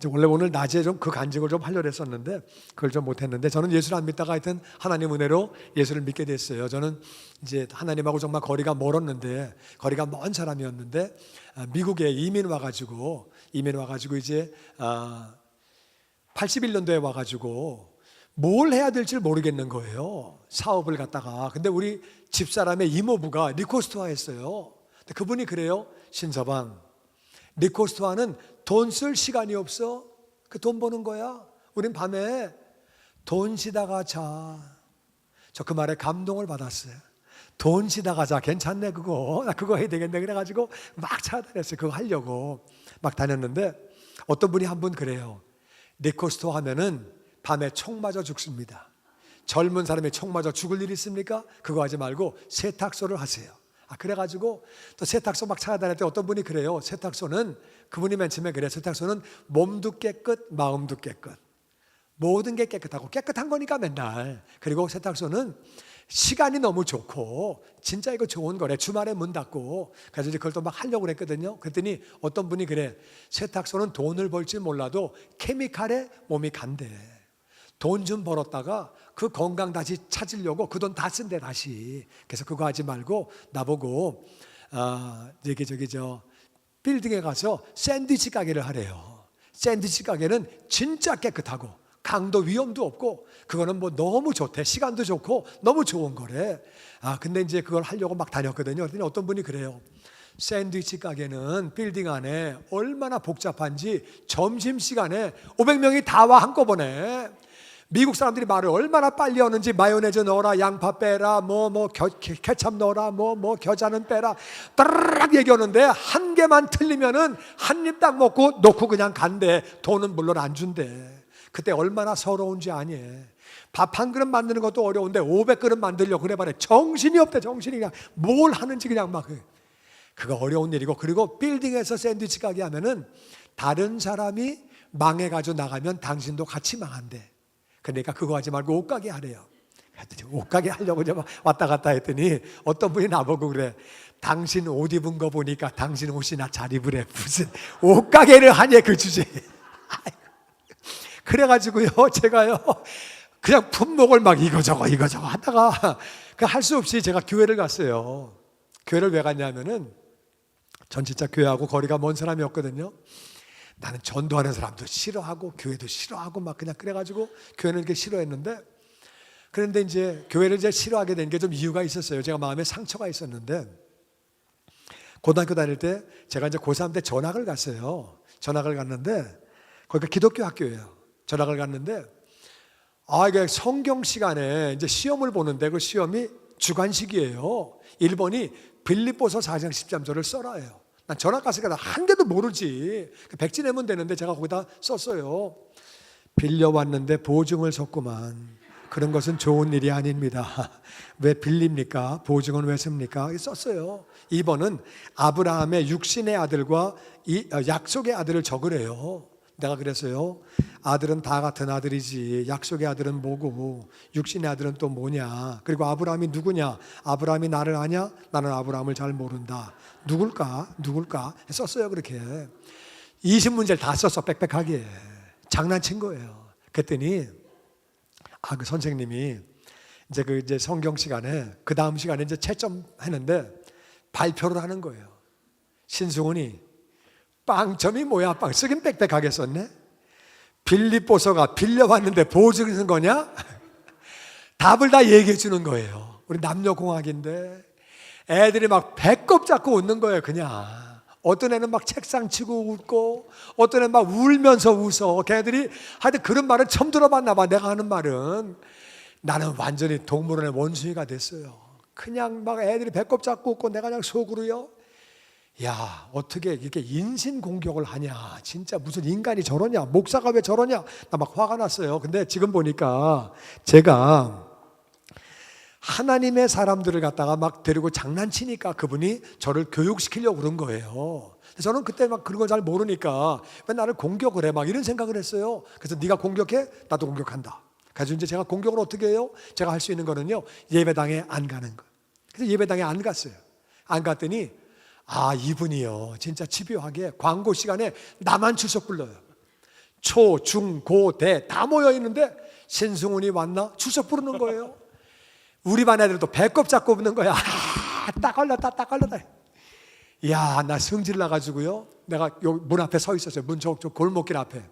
원래 오늘 낮에 좀 그 간증을 좀 하려고 했었는데 그걸 좀 못했는데, 저는 예수를 안 믿다가 하여튼 하나님 은혜로 예수를 믿게 됐어요. 저는 이제 하나님하고 정말 거리가 멀었는데, 거리가 먼 사람이었는데 미국에 이민 와가지고 이제 81년도에 와가지고 뭘 해야 될지 모르겠는 거예요. 사업을 갖다가. 근데 우리 집사람의 이모부가 리코스토아였어요. 근데 그분이 그래요. 신서방, 리코스토아는 돈 쓸 시간이 없어. 그 돈 버는 거야. 우린 밤에 돈 쉬다가 자. 저 그 말에 감동을 받았어요. 돈 쉬다가 자, 괜찮네 그거. 나 그거 해야 되겠네. 그래가지고 막 찾아다녔어요. 그거 하려고 막 다녔는데 어떤 분이 한 분 그래요. 리코스토아 하면은 밤에 총 맞아 죽습니다. 젊은 사람이 총 맞아 죽을 일 있습니까? 그거 하지 말고 세탁소를 하세요. 그래가지고 또 세탁소 막 찾아다닐 때 어떤 분이 그래요. 세탁소는, 그분이 맨 처음에 그래요. 세탁소는 몸도 깨끗, 마음도 깨끗, 모든 게 깨끗하고 깨끗한 거니까 맨날. 그리고 세탁소는 시간이 너무 좋고 진짜 이거 좋은 거래. 주말에 문 닫고. 그래서 이제 그걸 또 막 하려고 그랬거든요. 그랬더니 어떤 분이 그래. 세탁소는 돈을 벌지 몰라도 케미칼에 몸이 간대. 돈 좀 벌었다가 그 건강 다시 찾으려고 그 돈 다 쓴대 다시. 그래서 그거 하지 말고 나보고 빌딩에 가서 샌드위치 가게를 하래요. 샌드위치 가게는 진짜 깨끗하고 강도 위험도 없고 그거는 뭐 너무 좋대. 시간도 좋고 너무 좋은 거래. 근데 이제 그걸 하려고 막 다녔거든요. 그랬더니 어떤 분이 그래요. 샌드위치 가게는 빌딩 안에 얼마나 복잡한지 점심시간에 500명이 다 와 한꺼번에. 미국 사람들이 말을 얼마나 빨리 하는지, 마요네즈 넣어라, 양파 빼라, 케찹 넣어라, 겨자는 빼라, 따르르 얘기하는데 한 개만 틀리면은 한 입 딱 먹고 놓고 그냥 간대. 돈은 물론 안 준대. 그때 얼마나 서러운지 아니. 밥 한 그릇 만드는 것도 어려운데 500그릇 만들려고 그래 말해. 정신이 없대. 정신이 그냥 뭘 하는지 그냥 막. 그거 어려운 일이고. 그리고 빌딩에서 샌드위치 가게 하면은 다른 사람이 망해가지고 나가면 당신도 같이 망한대. 그러니까 그거 하지 말고 옷가게 하래요. 옷가게 하려고 이제 왔다 갔다 했더니 어떤 분이 나보고 그래. 당신 옷 입은 거 보니까 당신 옷이나 잘 입으래. 무슨 옷가게를 하냐 그 주제에. 그래가지고요 제가요 그냥 품목을 막 이거저거 하다가 할 수 없이 제가 교회를 갔어요. 교회를 왜 갔냐면은 전 진짜 교회하고 거리가 먼 사람이었거든요. 나는 전도하는 사람도 싫어하고 교회도 싫어하고 막 그냥 그래가지고 교회는 이렇게 싫어했는데, 그런데 이제 교회를 이제 싫어하게 된 게 좀 이유가 있었어요. 제가 마음에 상처가 있었는데, 고등학교 다닐 때 제가 이제 고3 때 전학을 갔어요. 전학을 갔는데 거기가 기독교 학교예요. 전학을 갔는데 이게 성경 시간에 이제 시험을 보는데 그 시험이 주관식이에요. 1번이 빌립보서 4장 13절을 써라예요. 난 전학 갔으니까 한 개도 모르지. 백지 내면 되는데 제가 거기다 썼어요. 빌려왔는데 보증을 섰구만. 그런 것은 좋은 일이 아닙니다. 왜 빌립니까? 보증은 왜 씁니까? 썼어요. 2번은 아브라함의 육신의 아들과 이 약속의 아들을 적으래요. 내가 그랬어요. 아들은 다 같은 아들이지 약속의 아들은 뭐고 육신의 아들은 또 뭐냐. 그리고 아브라함이 누구냐. 아브라함이 나를 아냐? 나는 아브라함을 잘 모른다. 누굴까 썼어요. 그렇게 20문제를 다 썼어. 빽빽하게 장난친 거예요. 그랬더니 그 선생님이 이제 성경 시간에 그 다음 시간에 이제 채점 했는데 발표를 하는 거예요. 신승훈이 빵점이 뭐야? 빵 쓰긴 빽빽하게 썼네. 빌립보서가 빌려왔는데 보증이 쓴 거냐? 답을 다 얘기해 주는 거예요. 우리 남녀공학인데 애들이 막 배꼽 잡고 웃는 거예요. 그냥 어떤 애는 막 책상 치고 웃고 어떤 애는 막 울면서 웃어. 걔네들이 하여튼 그런 말은 처음 들어봤나 봐. 내가 하는 말은. 나는 완전히 동물원의 원숭이가 됐어요. 그냥 막 애들이 배꼽 잡고 웃고 내가 그냥 속으로요, 야, 어떻게 이렇게 인신공격을 하냐. 진짜 무슨 인간이 저러냐. 목사가 왜 저러냐. 나 막 화가 났어요. 근데 지금 보니까 제가 하나님의 사람들을 갖다가 막 데리고 장난치니까 그분이 저를 교육시키려고 그런 거예요. 저는 그때 막 그런 거 잘 모르니까 왜 나를 공격을 해. 막 이런 생각을 했어요. 그래서 네가 공격해? 나도 공격한다. 그래서 이제 제가 공격을 어떻게 해요? 제가 할 수 있는 거는요, 예배당에 안 가는 거. 그래서 예배당에 안 갔어요. 안 갔더니 이분이요 진짜 집요하게 광고 시간에 나만 출석 불러요. 초, 중, 고, 대 다 모여 있는데 신승훈이 왔나? 출석 부르는 거예요. 우리 반 애들도 배꼽 잡고 웃는 거야. 딱 걸렸다. 야, 나 성질 나가지고요, 내가 여기 문 앞에 서 있었어요. 문 저 골목길 앞에.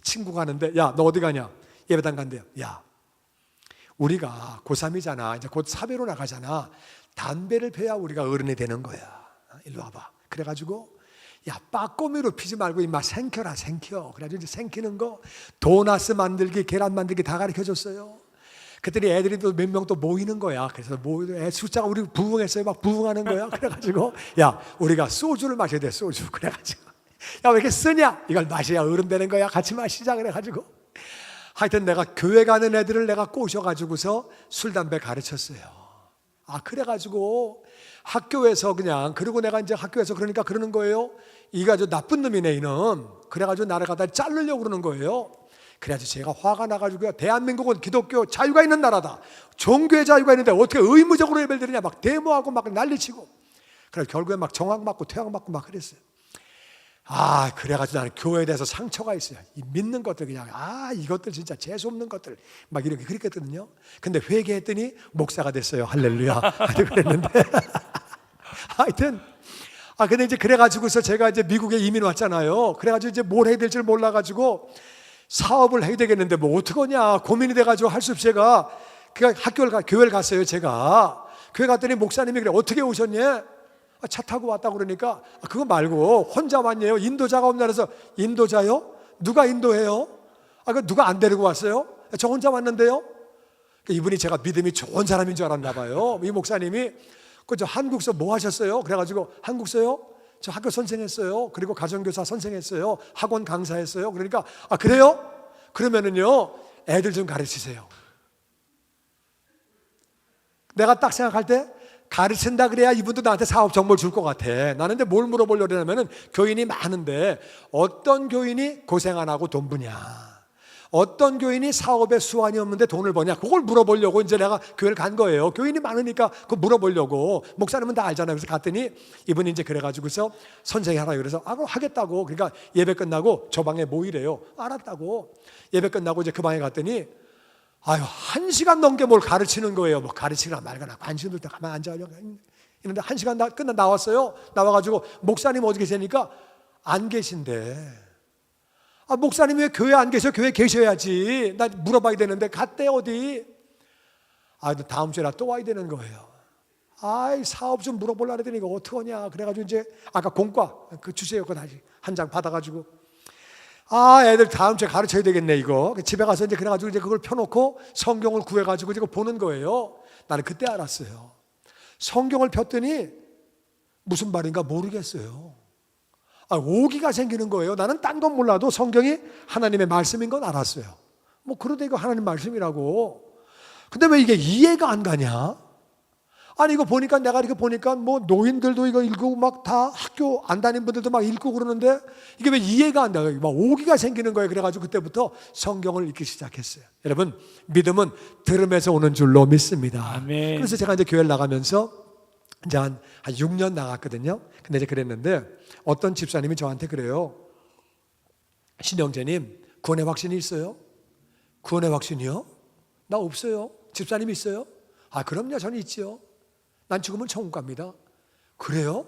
친구가 하는데, 야, 너 어디 가냐? 예배당 간대요. 야, 우리가 고3이잖아. 이제 곧 사배로 나가잖아. 담배를 펴야 우리가 어른이 되는 거야. 일로 와봐. 그래가지고 야, 빠꼬미로 피지 말고 임마 생켜라, 생켜. 그래가지고 이제 생키는 거, 도나스 만들기, 계란 만들기 다 가르쳐줬어요. 그랬더니 애들이 또 몇 명 또 모이는 거야. 그래서 애 숫자가 우리 부흥했어요. 막 부흥하는 거야. 그래가지고 야, 우리가 소주를 마셔야 돼, 소주. 그래가지고 야, 왜 이렇게 쓰냐? 이걸 마셔야 어른 되는 거야. 같이 마시자. 그래가지고 하여튼 내가 교회 가는 애들을 내가 꼬셔가지고서 술, 담배 가르쳤어요. 아, 그래가지고 학교에서 그냥, 그리고 내가 이제 학교에서 그러니까 그러는 거예요. 이가 아주 나쁜 놈이네, 이는. 그래가지고 나를 갖다 자르려고 그러는 거예요. 그래가지고 제가 화가 나가지고요. 대한민국은 기독교 자유가 있는 나라다. 종교의 자유가 있는데 어떻게 의무적으로 예배를 드리냐. 막 데모하고 막 난리치고. 그래서 결국에 막 정학 맞고 퇴학 맞고 막 그랬어요. 아, 그래가지고 나는 교회에 대해서 상처가 있어요. 이 믿는 것들 그냥, 아, 이것들 진짜 재수없는 것들 막 이렇게 그랬거든요. 근데 회개했더니 목사가 됐어요. 할렐루야. 하여튼 그랬는데 하여튼 근데 이제 그래가지고서 제가 이제 미국에 이민 왔잖아요. 그래가지고 이제 뭘 해야 될지 몰라가지고 사업을 해야 되겠는데 뭐 어떡하냐 고민이 돼가지고 할 수 없이 제가 교회를 갔어요. 제가 교회 갔더니 목사님이 그래, 어떻게 오셨니? 차 타고 왔다고 그러니까 그거 말고 혼자 왔네요. 인도자가 없나 그래서 인도자요? 누가 인도해요? 그 누가 안 데리고 왔어요? 저 혼자 왔는데요. 이분이 제가 믿음이 좋은 사람인 줄 알았나 봐요. 이 목사님이 저 한국서 뭐 하셨어요? 그래가지고 한국서요? 저 학교 선생했어요. 그리고 가정교사 선생했어요. 학원 강사했어요. 그러니까 그래요? 그러면은요 애들 좀 가르치세요. 내가 딱 생각할 때 가르친다 그래야 이분도 나한테 사업 정보를 줄 것 같아. 나는 근데 뭘 물어보려고 하냐면은 교인이 많은데 어떤 교인이 고생 안 하고 돈 버냐, 어떤 교인이 사업에 수완이 없는데 돈을 버냐, 그걸 물어보려고 이제 내가 교회를 간 거예요. 교인이 많으니까 그거 물어보려고. 목사님은 다 알잖아요. 그래서 갔더니 이분이 이제 그래가지고서 선생이 하라 그래서 그럼 하겠다고. 그러니까 예배 끝나고 저 방에 모이래요. 알았다고. 예배 끝나고 이제 그 방에 갔더니 1시간 넘게 뭘 가르치는 거예요. 뭐 가르치거나 말거나 관심 들때 가만히 앉아가지고 있는데 1시간 끝나 나왔어요. 나와가지고 목사님 어디 계시니까 안 계신데. 목사님이 왜 교회 안 계셔? 교회 계셔야지. 나 물어봐야 되는데 갔대 어디? 다음 주에 나 또 와야 되는 거예요. 사업 좀 물어보려고 했더니 이거 어떡하냐. 그래가지고 이제 아까 공과 그 주세요. 그거 다시 한 장 받아가지고 애들 다음 주에 가르쳐야 되겠네 이거. 집에 가서 이제 그래가지고 이제 그걸 펴놓고 성경을 구해가지고 이제 보는 거예요. 나는 그때 알았어요. 성경을 폈더니 무슨 말인가 모르겠어요. 오기가 생기는 거예요. 나는 딴 건 몰라도 성경이 하나님의 말씀인 건 알았어요. 뭐 그런데 이거 하나님 말씀이라고. 근데 왜 이게 이해가 안 가냐? 이거 보니까 내가 이렇게 보니까 뭐 노인들도 이거 읽고 막 다 학교 안 다닌 분들도 막 읽고 그러는데 이게 왜 이해가 안 돼요? 막 오기가 생기는 거예요. 그래가지고 그때부터 성경을 읽기 시작했어요. 여러분, 믿음은 들음에서 오는 줄로 믿습니다. 아멘. 그래서 제가 이제 교회를 나가면서 이제 한 6년 나갔거든요. 근데 이제 그랬는데 어떤 집사님이 저한테 그래요. 신영재님, 구원의 확신이 있어요? 구원의 확신이요? 나 없어요. 집사님 있어요? 그럼요, 저는 있지요. 난 죽으면 천국 갑니다. 그래요?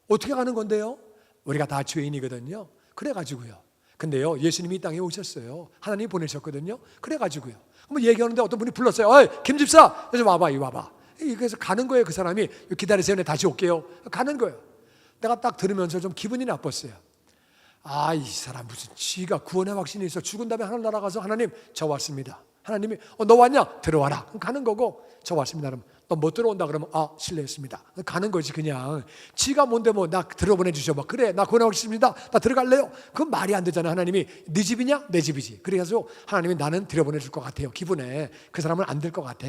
어떻게 가는 건데요? 우리가 다 죄인이거든요. 그래가지고요. 근데요, 예수님이 이 땅에 오셨어요. 하나님이 보내셨거든요. 그래가지고요. 뭐 얘기하는데 어떤 분이 불렀어요. 김 집사, 여기 와봐, 이리 와봐. 그래서 가는 거예요. 그 사람이 기다리세요. 네, 다시 올게요. 가는 거예요. 내가 딱 들으면서 좀 기분이 나빴어요. 이 사람 무슨 지가 구원의 확신이 있어. 죽은 다음에 하늘 날아가서 하나님 저 왔습니다. 하나님이 너 왔냐? 들어와라. 그럼 가는 거고 저 왔습니다. 그러면 너 못 들어온다 그러면 실례했습니다. 가는 거지 그냥. 지가 뭔데 뭐 나 들어보내 주셔. 뭐 그래 나 구원의 확신입니다. 나 들어갈래요? 그건 말이 안 되잖아. 하나님이 네 집이냐? 내 집이지. 그래서 하나님이 나는 들여보내 줄 것 같아요. 기분에 그 사람은 안 될 것 같아.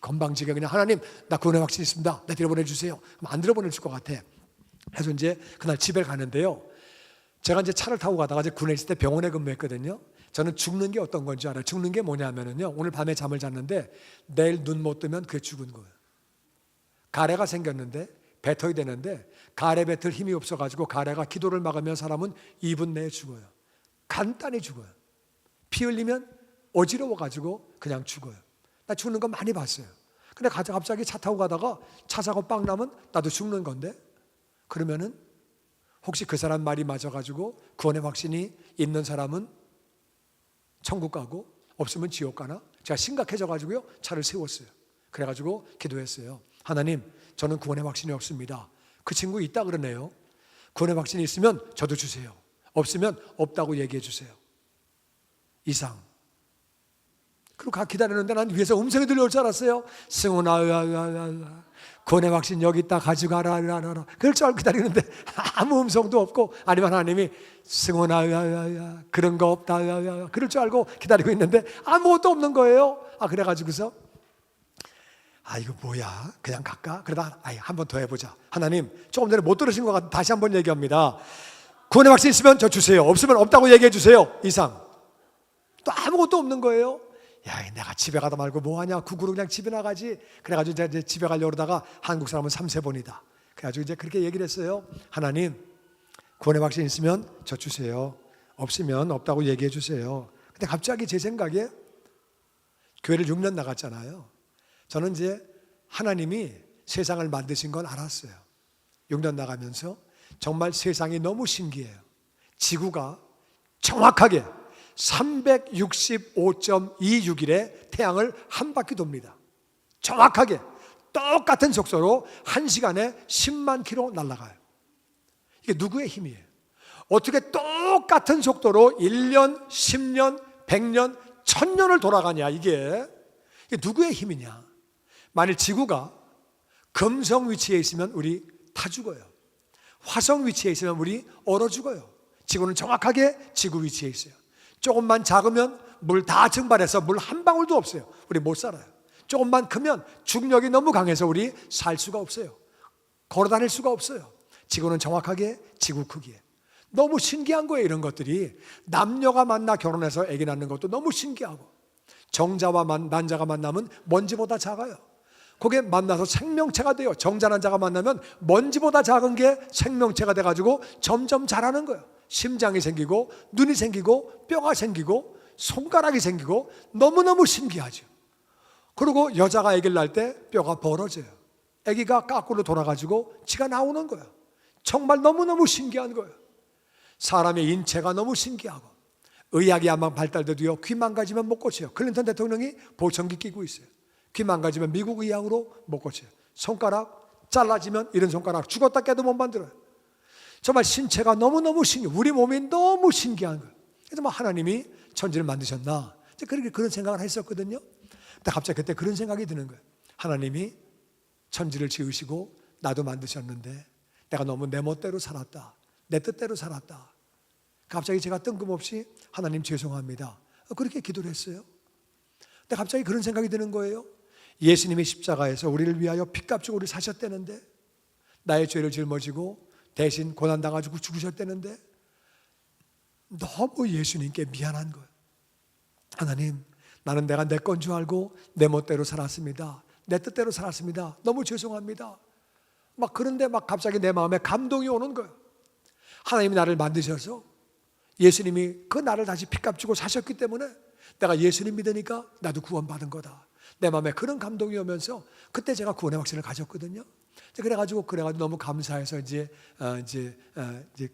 건방지게 그냥 하나님 나 구원의 확신 있습니다. 나 들여보내 주세요. 그럼 안 들여보내 줄 것 같아. 그래서 이제 그날 집에 가는데요. 제가 이제 차를 타고 가다가 이제 군에 있을 때 병원에 근무했거든요. 저는 죽는 게 어떤 건지 알아요. 죽는 게 뭐냐면요. 오늘 밤에 잠을 잤는데 내일 눈 못 뜨면 그게 죽은 거예요. 가래가 생겼는데 뱉어야 되는데 가래 뱉을 힘이 없어가지고 가래가 기도를 막으면 사람은 2분 내에 죽어요. 간단히 죽어요. 피 흘리면 어지러워가지고 그냥 죽어요. 나 죽는 거 많이 봤어요. 근데 갑자기 차 타고 가다가 차 사고 빵 나면 나도 죽는 건데 그러면은 혹시 그 사람 말이 맞아가지고 구원의 확신이 있는 사람은 천국 가고 없으면 지옥 가나? 제가 심각해져 가지고요 차를 세웠어요. 그래가지고 기도했어요. 하나님, 저는 구원의 확신이 없습니다. 그 친구 있다 그러네요. 구원의 확신이 있으면 저도 주세요. 없으면 없다고 얘기해 주세요. 이상. 그리고 기다리는데 난 위에서 음성이 들려올 줄 알았어요. 승훈아, 구원의 확신 여기 있다, 가져가라. 그럴 줄 알고 기다리는데 아무 음성도 없고, 아니면 하나님이 승훈아, 그런 거 없다, 그럴 줄 알고 기다리고 있는데 아무것도 없는 거예요. 그래가지고서 이거 뭐야, 그냥 갈까? 그러다 한 번 더 해보자. 하나님, 조금 전에 못 들으신 것 같아. 다시 한 번 얘기합니다. 구원의 확신 있으면 저 주세요. 없으면 없다고 얘기해 주세요. 이상. 또 아무것도 없는 거예요. 내가 집에 가다 말고 뭐하냐, 구구로 그냥 집에 나가지. 그래가지고 이제 집에 가려고 그러다가 한국 사람은 3세번이다. 그래가지고 이제 그렇게 얘기를 했어요. 하나님, 구원의 확신 있으면 저 주세요. 없으면 없다고 얘기해 주세요. 근데 갑자기 제 생각에, 교회를 6년 나갔잖아요. 저는 이제 하나님이 세상을 만드신 건 알았어요. 6년 나가면서 정말 세상이 너무 신기해요. 지구가 정확하게 365.26일에 태양을 한 바퀴 돕니다. 정확하게 똑같은 속도로 1시간에 10만 킬로 날아가요. 이게 누구의 힘이에요? 어떻게 똑같은 속도로 1년, 10년, 100년, 1000년을 돌아가냐, 이게 누구의 힘이냐? 만일 지구가 금성 위치에 있으면 우리 다 죽어요. 화성 위치에 있으면 우리 얼어 죽어요. 지구는 정확하게 지구 위치에 있어요. 조금만 작으면 물 다 증발해서 물 한 방울도 없어요. 우리 못 살아요. 조금만 크면 중력이 너무 강해서 우리 살 수가 없어요. 걸어 다닐 수가 없어요. 지구는 정확하게 지구 크기에. 너무 신기한 거예요. 이런 것들이. 남녀가 만나 결혼해서 아기 낳는 것도 너무 신기하고, 정자와 난자가 만나면 먼지보다 작아요. 그게 만나서 생명체가 돼요. 정자 난자가 만나면 먼지보다 작은 게 생명체가 돼가지고 점점 자라는 거예요. 심장이 생기고, 눈이 생기고, 뼈가 생기고, 손가락이 생기고, 너무너무 신기하죠. 그리고 여자가 아기를 낳을 때 뼈가 벌어져요. 아기가 거꾸로 돌아가지고 지가 나오는 거예요. 정말 너무너무 신기한 거예요. 사람의 인체가 너무 신기하고, 의학이 아마 발달돼도요, 귀 망가지면 못 고쳐요. 클린턴 대통령이 보청기 끼고 있어요. 귀 망가지면 미국 의학으로 못 고쳐요. 손가락 잘라지면, 이런 손가락 죽었다 깨도 못 만들어요. 정말 신체가 너무너무 신기해요. 우리 몸이 너무 신기한 거예요. 그래서 하나님이 천지를 만드셨나, 그런 생각을 했었거든요. 근데 갑자기 그때 그런 생각이 드는 거예요. 하나님이 천지를 지으시고 나도 만드셨는데 내가 너무 내 멋대로 살았다, 내 뜻대로 살았다. 갑자기 제가 뜬금없이 하나님 죄송합니다, 그렇게 기도를 했어요. 근데 갑자기 그런 생각이 드는 거예요. 예수님이 십자가에서 우리를 위하여 피값 주고 우리를 사셨다는데, 나의 죄를 짊어지고 대신 고난당하시고 죽으셨다는데 너무 예수님께 미안한 거예요. 하나님, 나는 내가 내 건 줄 알고 내 멋대로 살았습니다. 내 뜻대로 살았습니다. 너무 죄송합니다. 그런데 갑자기 내 마음에 감동이 오는 거예요. 하나님이 나를 만드셔서 예수님이 그 나를 다시 피값 주고 사셨기 때문에 내가 예수님 믿으니까 나도 구원받은 거다. 내 마음에 그런 감동이 오면서 그때 제가 구원의 확신을 가졌거든요. 그래가지고 너무 감사해서 이제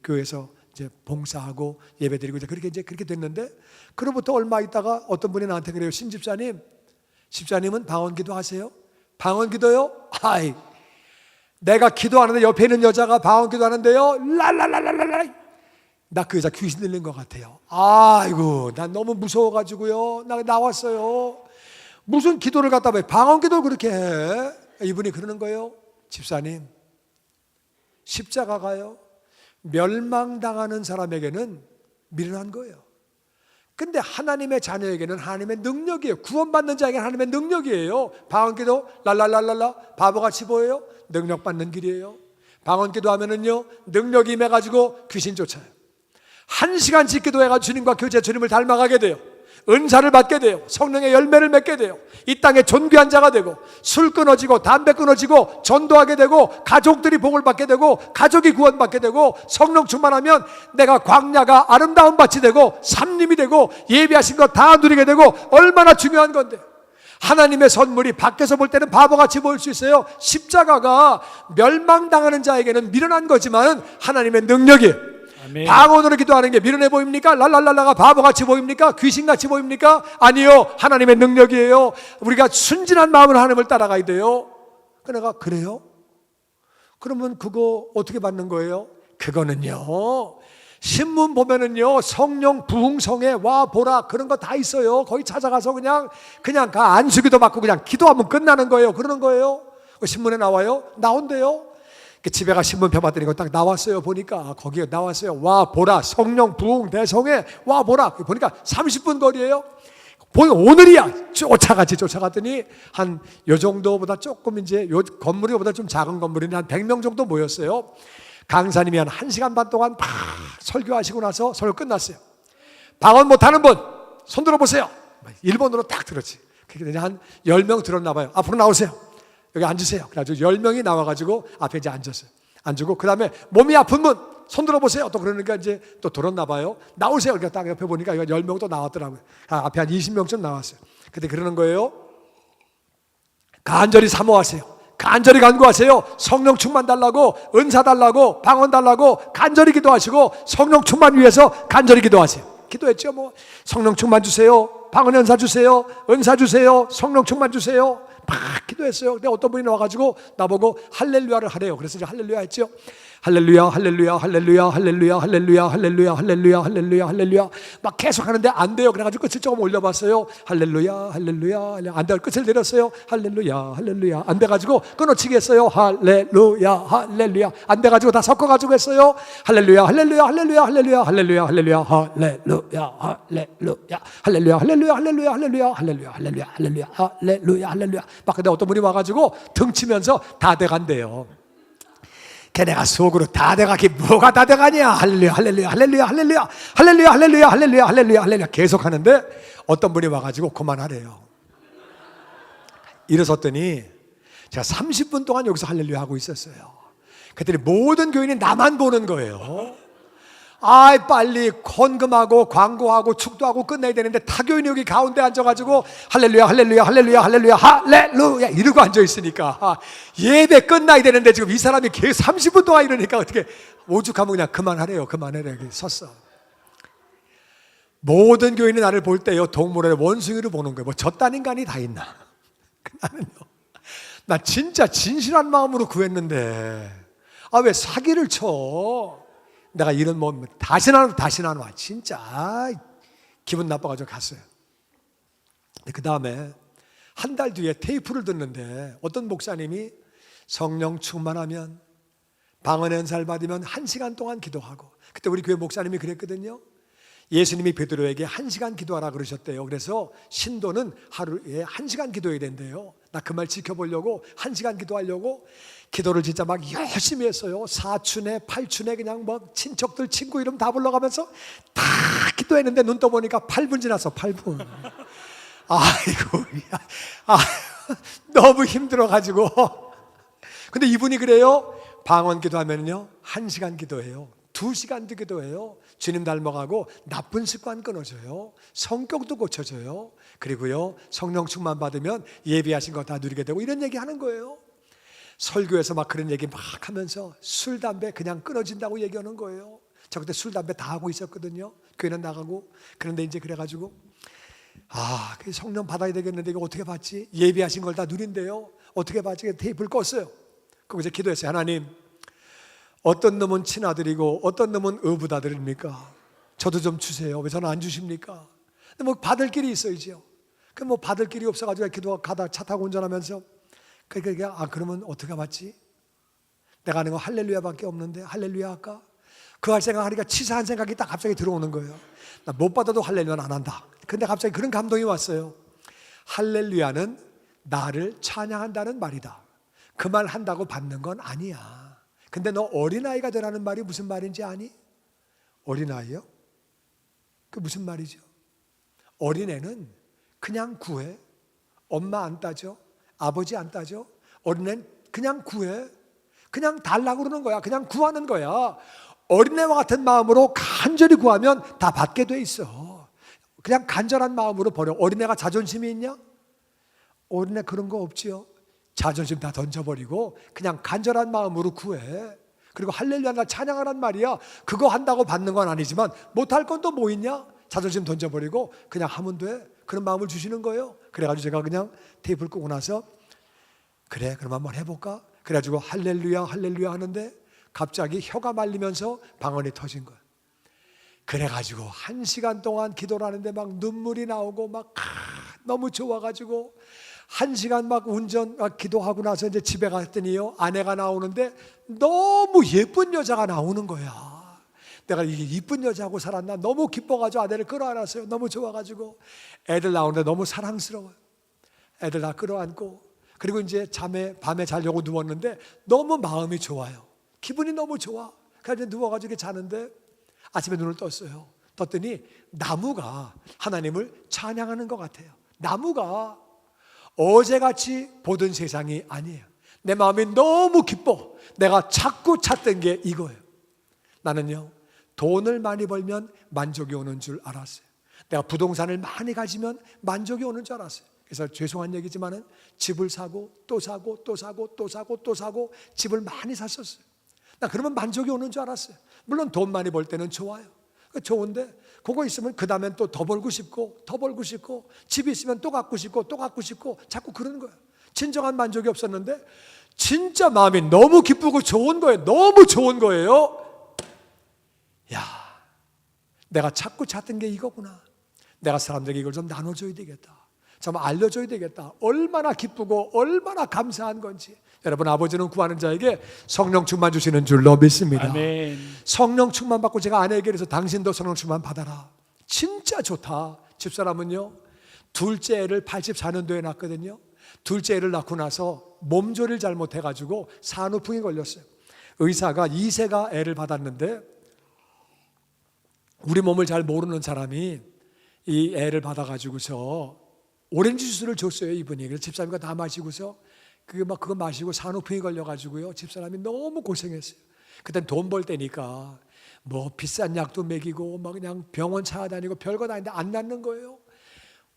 교회에서 이제 봉사하고 예배드리고 그렇게 됐는데, 그로부터 얼마 있다가 어떤 분이 나한테 그래요. 집사님은 방언기도 하세요? 방언기도요? 내가 기도하는데 옆에 있는 여자가 방언기도 하는데요, 랄랄랄랄랄, 나 그 여자 귀신 들린 것 같아요. 아이고, 난 너무 무서워가지고요, 나 나왔어요. 무슨 기도를 갖다 왜 방언기도를 그렇게 해? 이분이 그러는 거예요. 집사님, 십자가가요, 멸망당하는 사람에게는 미련한 거예요. 근데 하나님의 자녀에게는 하나님의 능력이에요. 구원받는 자에게는 하나님의 능력이에요. 방언기도 랄랄랄랄라 바보같이 보여요? 능력받는 길이에요. 방언기도 하면은요, 능력이 임해가지고 귀신 쫓아요. 1시간씩 기도해가지고 주님과 교제, 주님을 닮아가게 돼요. 은사를 받게 돼요. 성령의 열매를 맺게 돼요. 이 땅에 존귀한 자가 되고, 술 끊어지고 담배 끊어지고 전도하게 되고, 가족들이 복을 받게 되고, 가족이 구원받게 되고, 성령 충만하면 내가 광야가 아름다운 밭이 되고 삼림이 되고 예비하신 거 다 누리게 되고, 얼마나 중요한 건데. 하나님의 선물이 밖에서 볼 때는 바보같이 보일 수 있어요. 십자가가 멸망당하는 자에게는 미련한 거지만 하나님의 능력이에요. 아멘. 방언으로 기도하는 게 미련해 보입니까? 랄랄랄라가 바보같이 보입니까? 귀신같이 보입니까? 아니요, 하나님의 능력이에요. 우리가 순진한 마음으로 하나님을 따라가야 돼요. 내가 그래요? 그러면 그거 어떻게 받는 거예요? 그거는요, 신문 보면은요, 성령 부흥성에 와 보라 그런 거 다 있어요. 거기 찾아가서 그냥 가 안수기도 받고 그냥 기도하면 끝나는 거예요. 그러는 거예요. 신문에 나와요? 나온대요. 집에 가 신문 펴봤더니 딱 나왔어요. 보니까 거기에 나왔어요. 와 보라 성령 부흥 대성에 와 보라. 보니까 30분 거리예요. 오늘이야. 쫓아갔더니 한 요 정도보다 조금 이제 요 건물이 보다 좀 작은 건물인데 한 100명 정도 모였어요. 강사님이 한 1시간 반 동안 막 설교하시고 나서 설교 끝났어요. 방언 못하는 분 손 들어보세요. 일본어로 딱 들었지. 그게 한 10명 들었나 봐요. 앞으로 나오세요. 여기 앉으세요. 그래가지고 10명이 나와가지고 앞에 이제 앉았어요. 앉고 그 다음에 몸이 아픈 분 손 들어보세요. 또 그러니까 이제 또 들었나 봐요. 나오세요. 그러니까 딱 옆에 보니까 10명 또 나왔더라고요. 앞에 한 20명쯤 나왔어요. 그때 그러는 거예요. 간절히 사모하세요. 간절히 간구하세요. 성령 충만 달라고, 은사 달라고, 방언 달라고 간절히 기도하시고 성령 충만 위해서 간절히 기도하세요. 기도했죠. 뭐 성령 충만 주세요. 방언 연사 주세요. 은사 주세요. 성령 충만 주세요. 막 기도했어요. 근데 어떤 분이 나와가지고 나보고 할렐루야를 하래요. 그래서 이제 할렐루야 했죠. 할렐루야 할렐루야 할렐루야 할렐루야 할렐루야 할렐루야 할렐루야 할렐루야 할렐루야 막 계속 하는데 안 돼요. 그래가지고 끝을 조금 올려봤어요. 할렐루야 할렐루야 안 돼요. 끝을 내렸어요. 할렐루야 할렐루야 안 돼가지고 끊어치기 했어요. 할렐루야 할렐루야 안 돼가지고 다 섞어가지고 했어요. 할렐루야 할렐루야 할렐루야 할렐루야 할렐루야 할렐루야 할렐루야 할렐루야 할렐루야 할렐루야 할렐루야 할렐루야 할렐루야 할렐루야 할렐루야 할렐루야 할렐루야 막 근데 어떤 분이 와가지고 등 치면서 다 돼간대요. 걔네가 속으로 다 돼가기 뭐가 다 돼가냐. 할렐루야 할렐루야 할렐루야 할렐루야 할렐루야 할렐루야 할렐루야 할렐루야 할렐루야 계속 하는데 어떤 분이 와가지고 그만하래요. 일어섰더니 제가 30분 동안 여기서 할렐루야 하고 있었어요. 그랬더니 모든 교인이 나만 보는 거예요. 아이 빨리 헌금하고 광고하고 축도하고 끝내야 되는데 타교인이 여기 가운데 앉아가지고 할렐루야 할렐루야 할렐루야 할렐루야 할렐루야 이러고 앉아있으니까 예배 끝나야 되는데 지금 이 사람이 계속 30분 동안 이러니까 어떻게 오죽하면 그냥 그만하래요. 그만하래요. 여기 섰어. 모든 교인이 나를 볼 때요 동물의 원숭이로 보는 거예요. 뭐 저딴 인간이 다 있나. 나는요 나 진짜 진실한 마음으로 구했는데 아 왜 사기를 쳐. 내가 이런 뭐 다시는 안 와. 진짜 기분 나빠가지고 갔어요. 그 다음에 한 달 뒤에 테이프를 듣는데 어떤 목사님이 성령 충만하면 방언 연사를 받으면 1시간 동안 기도하고 그때 우리 교회 목사님이 그랬거든요. 예수님이 베드로에게 1시간 기도하라 그러셨대요. 그래서 신도는 하루에 1시간 기도해야 된대요. 나 그 말 지켜보려고 1시간 기도하려고 기도를 진짜 막 열심히 했어요. 사춘에 8춘에 그냥 뭐 친척들 친구 이름 다 불러가면서 다 기도했는데 눈 떠보니까 8분 지났어. 8분. 아이고 너무 힘들어가지고 근데 이분이 그래요. 방언 기도하면요 1시간 기도해요. 2시간도 기도해요. 주님 닮아가고 나쁜 습관 끊어져요. 성격도 고쳐져요. 그리고요 성령 충만 받으면 예비하신 거 다 누리게 되고 이런 얘기 하는 거예요. 설교에서 막 그런 얘기 막 하면서 술 담배 그냥 끊어진다고 얘기하는 거예요. 저 그때 술 담배 다 하고 있었거든요. 교회는 나가고. 그런데 이제 그래가지고 그 성령 받아야 되겠는데 이거 어떻게 받지? 예비하신 걸 다 누린대요. 어떻게 받지? 테이프를 껐어요. 거기서 기도했어요. 하나님 어떤 놈은 친아들이고 어떤 놈은 어부다들입니까? 저도 좀 주세요. 왜 저는 안 주십니까? 근데 뭐 받을 길이 있어야죠. 그럼 뭐 받을 길이 없어가지고 기도 가다 차 타고 운전하면서 그러니까 그러면 어떻게 받지? 내가 하는 거 할렐루야밖에 없는데 할렐루야 할까? 그 할 생각하니까 치사한 생각이 딱 갑자기 들어오는 거예요. 나 못 받아도 할렐루야는 안 한다. 근데 갑자기 그런 감동이 왔어요. 할렐루야는 나를 찬양한다는 말이다. 그 말 한다고 받는 건 아니야. 근데 너 어린아이가 되라는 말이 무슨 말인지 아니? 어린아이요? 그 무슨 말이죠? 어린애는 그냥 구해. 엄마 안 따져. 아버지 안 따져. 어린애는 그냥 구해. 그냥 달라고 그러는 거야. 그냥 구하는 거야. 어린애와 같은 마음으로 간절히 구하면 다 받게 돼 있어. 그냥 간절한 마음으로 버려. 어린애가 자존심이 있냐? 어린애 그런 거 없지요. 자존심 다 던져버리고 그냥 간절한 마음으로 구해. 그리고 할렐루야 나 찬양하란 말이야. 그거 한다고 받는 건 아니지만 못할 건 또 뭐 있냐? 자존심 던져버리고 그냥 하면 돼. 그런 마음을 주시는 거예요. 그래가지고 제가 그냥 테이프를 끄고 나서 그래 그럼 한번 해볼까? 그래가지고 할렐루야 할렐루야 하는데 갑자기 혀가 말리면서 방언이 터진 거예요. 그래가지고 1시간 동안 기도를 하는데 막 눈물이 나오고 막 너무 좋아가지고 1시간 막 운전 막 기도하고 나서 이제 집에 갔더니요 아내가 나오는데 너무 예쁜 여자가 나오는 거야. 내가 이게 이쁜 여자하고 살았나 너무 기뻐가지고 아내를 끌어안았어요. 너무 좋아가지고 애들 나오는데 너무 사랑스러워요. 애들 다 끌어안고 그리고 이제 밤에 자려고 누웠는데 너무 마음이 좋아요. 기분이 너무 좋아. 그래서 누워가지고 이렇게 자는데 아침에 눈을 떴어요. 떴더니 나무가 하나님을 찬양하는 것 같아요. 나무가 어제같이 보던 세상이 아니에요. 내 마음이 너무 기뻐. 내가 자꾸 찾던 게 이거예요. 나는요 돈을 많이 벌면 만족이 오는 줄 알았어요. 내가 부동산을 많이 가지면 만족이 오는 줄 알았어요. 그래서 죄송한 얘기지만은 집을 사고 또 사고 또 사고 또 사고 또 사고 집을 많이 샀었어요. 나 그러면 만족이 오는 줄 알았어요. 물론 돈 많이 벌 때는 좋아요. 좋은데 그거 있으면 그 다음엔 또 더 벌고 싶고 더 벌고 싶고 집이 있으면 또 갖고 싶고 또 갖고 싶고 자꾸 그러는 거예요. 진정한 만족이 없었는데 진짜 마음이 너무 기쁘고 좋은 거예요. 너무 좋은 거예요. 야, 내가 자꾸 찾던 게 이거구나. 내가 사람들에게 이걸 좀 나눠줘야 되겠다. 좀 알려줘야 되겠다. 얼마나 기쁘고 얼마나 감사한 건지. 여러분 아버지는 구하는 자에게 성령 충만 주시는 줄로 믿습니다. 아멘. 성령 충만 받고 제가 아내에게 그래서 당신도 성령 충만 받아라. 진짜 좋다. 집사람은요 둘째 애를 84년도에 낳았거든요. 둘째 애를 낳고 나서 몸조리를 잘못해가지고 산후풍이 걸렸어요. 의사가 2세가 애를 받았는데 우리 몸을 잘 모르는 사람이 이 애를 받아가지고서 오렌지 주스를 줬어요. 이분이. 그래서 집사람과 다 마시고서 그거 마시고 산후풍이 걸려가지고요 집사람이 너무 고생했어요. 그땐 돈 벌 때니까 뭐 비싼 약도 먹이고 막 그냥 병원 찾아다니고 별거 다 했는데 안 낫는 거예요.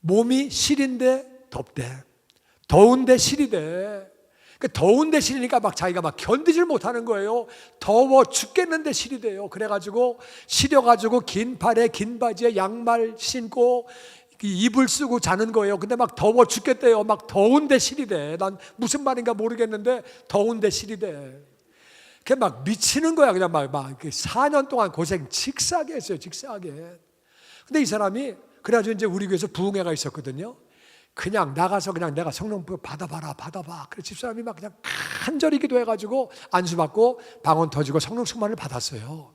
몸이 실인데 덥대. 더운데 실이대. 더운데 실이니까 막 자기가 막 견디질 못하는 거예요. 더워 죽겠는데 실이 돼요. 그래가지고 시려가지고 긴 팔에 긴 바지에 양말 신고 이불 쓰고 자는 거예요. 근데 막 더워 죽겠대요. 막 더운데 실이 돼. 난 무슨 말인가 모르겠는데 더운데 실이 돼. 그게 막 미치는 거야. 그냥 막 4년 동안 고생 직사하게 했어요. 직사하게. 근데 이 사람이 그래가지고 이제 우리 교회에서 부흥회가 있었거든요. 그냥 나가서 그냥 내가 성령 받아봐라 받아봐. 그래서 집사람이 막 그냥 간절히 기도해가지고 안수 받고 방언 터지고 성령 충만을 받았어요.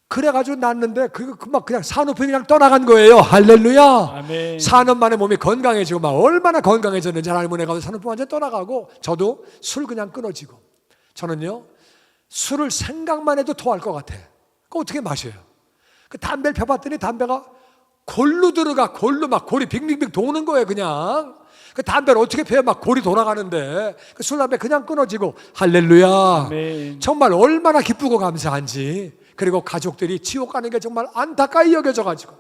그래가지고 났는데 막 그냥 산후풍이 그냥 떠나간 거예요. 할렐루야. 아멘. 4년 만에 몸이 건강해지고 막 얼마나 건강해졌는지 하나님 은혜 가운데 산후풍 완전 떠나가고 저도 술 그냥 끊어지고 저는요 술을 생각만 해도 토할 것 같아. 그거 어떻게 마셔요? 그 담배를 펴봤더니 담배가 골로 들어가. 골로 막 골이 빙빙빙 도는 거예요. 그냥 그 담배를 어떻게 펴요? 막 골이 돌아가는데 그 술 담배 그냥 끊어지고 할렐루야. 아멘. 정말 얼마나 기쁘고 감사한지. 그리고 가족들이 지옥 가는 게 정말 안타까이 여겨져가지고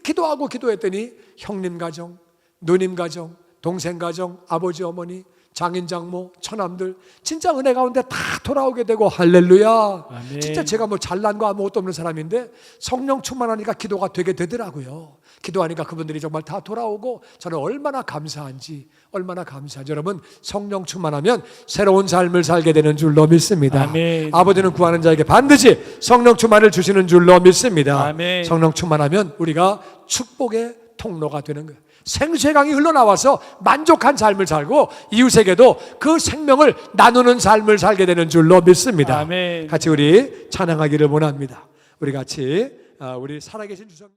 기도하고 기도했더니 형님 가정, 누님 가정, 동생 가정, 아버지 어머니, 장인 장모, 처남들 진짜 은혜 가운데 다 돌아오게 되고 할렐루야. 아멘. 진짜 제가 뭐 잘난 거 아무것도 없는 사람인데 성령 충만하니까 기도가 되게 되더라고요. 기도하니까 그분들이 정말 다 돌아오고 저는 얼마나 감사한지 여러분 성령 충만하면 새로운 삶을 살게 되는 줄로 믿습니다. 아멘. 아버지는 구하는 자에게 반드시 성령 충만을 주시는 줄로 믿습니다. 아멘. 성령 충만하면 우리가 축복의 통로가 되는 거예요. 생수의 강이 흘러나와서 만족한 삶을 살고 이웃에게도 그 생명을 나누는 삶을 살게 되는 줄로 믿습니다. 아멘. 같이 우리 찬양하기를 원합니다. 우리 같이 우리 살아계신 주님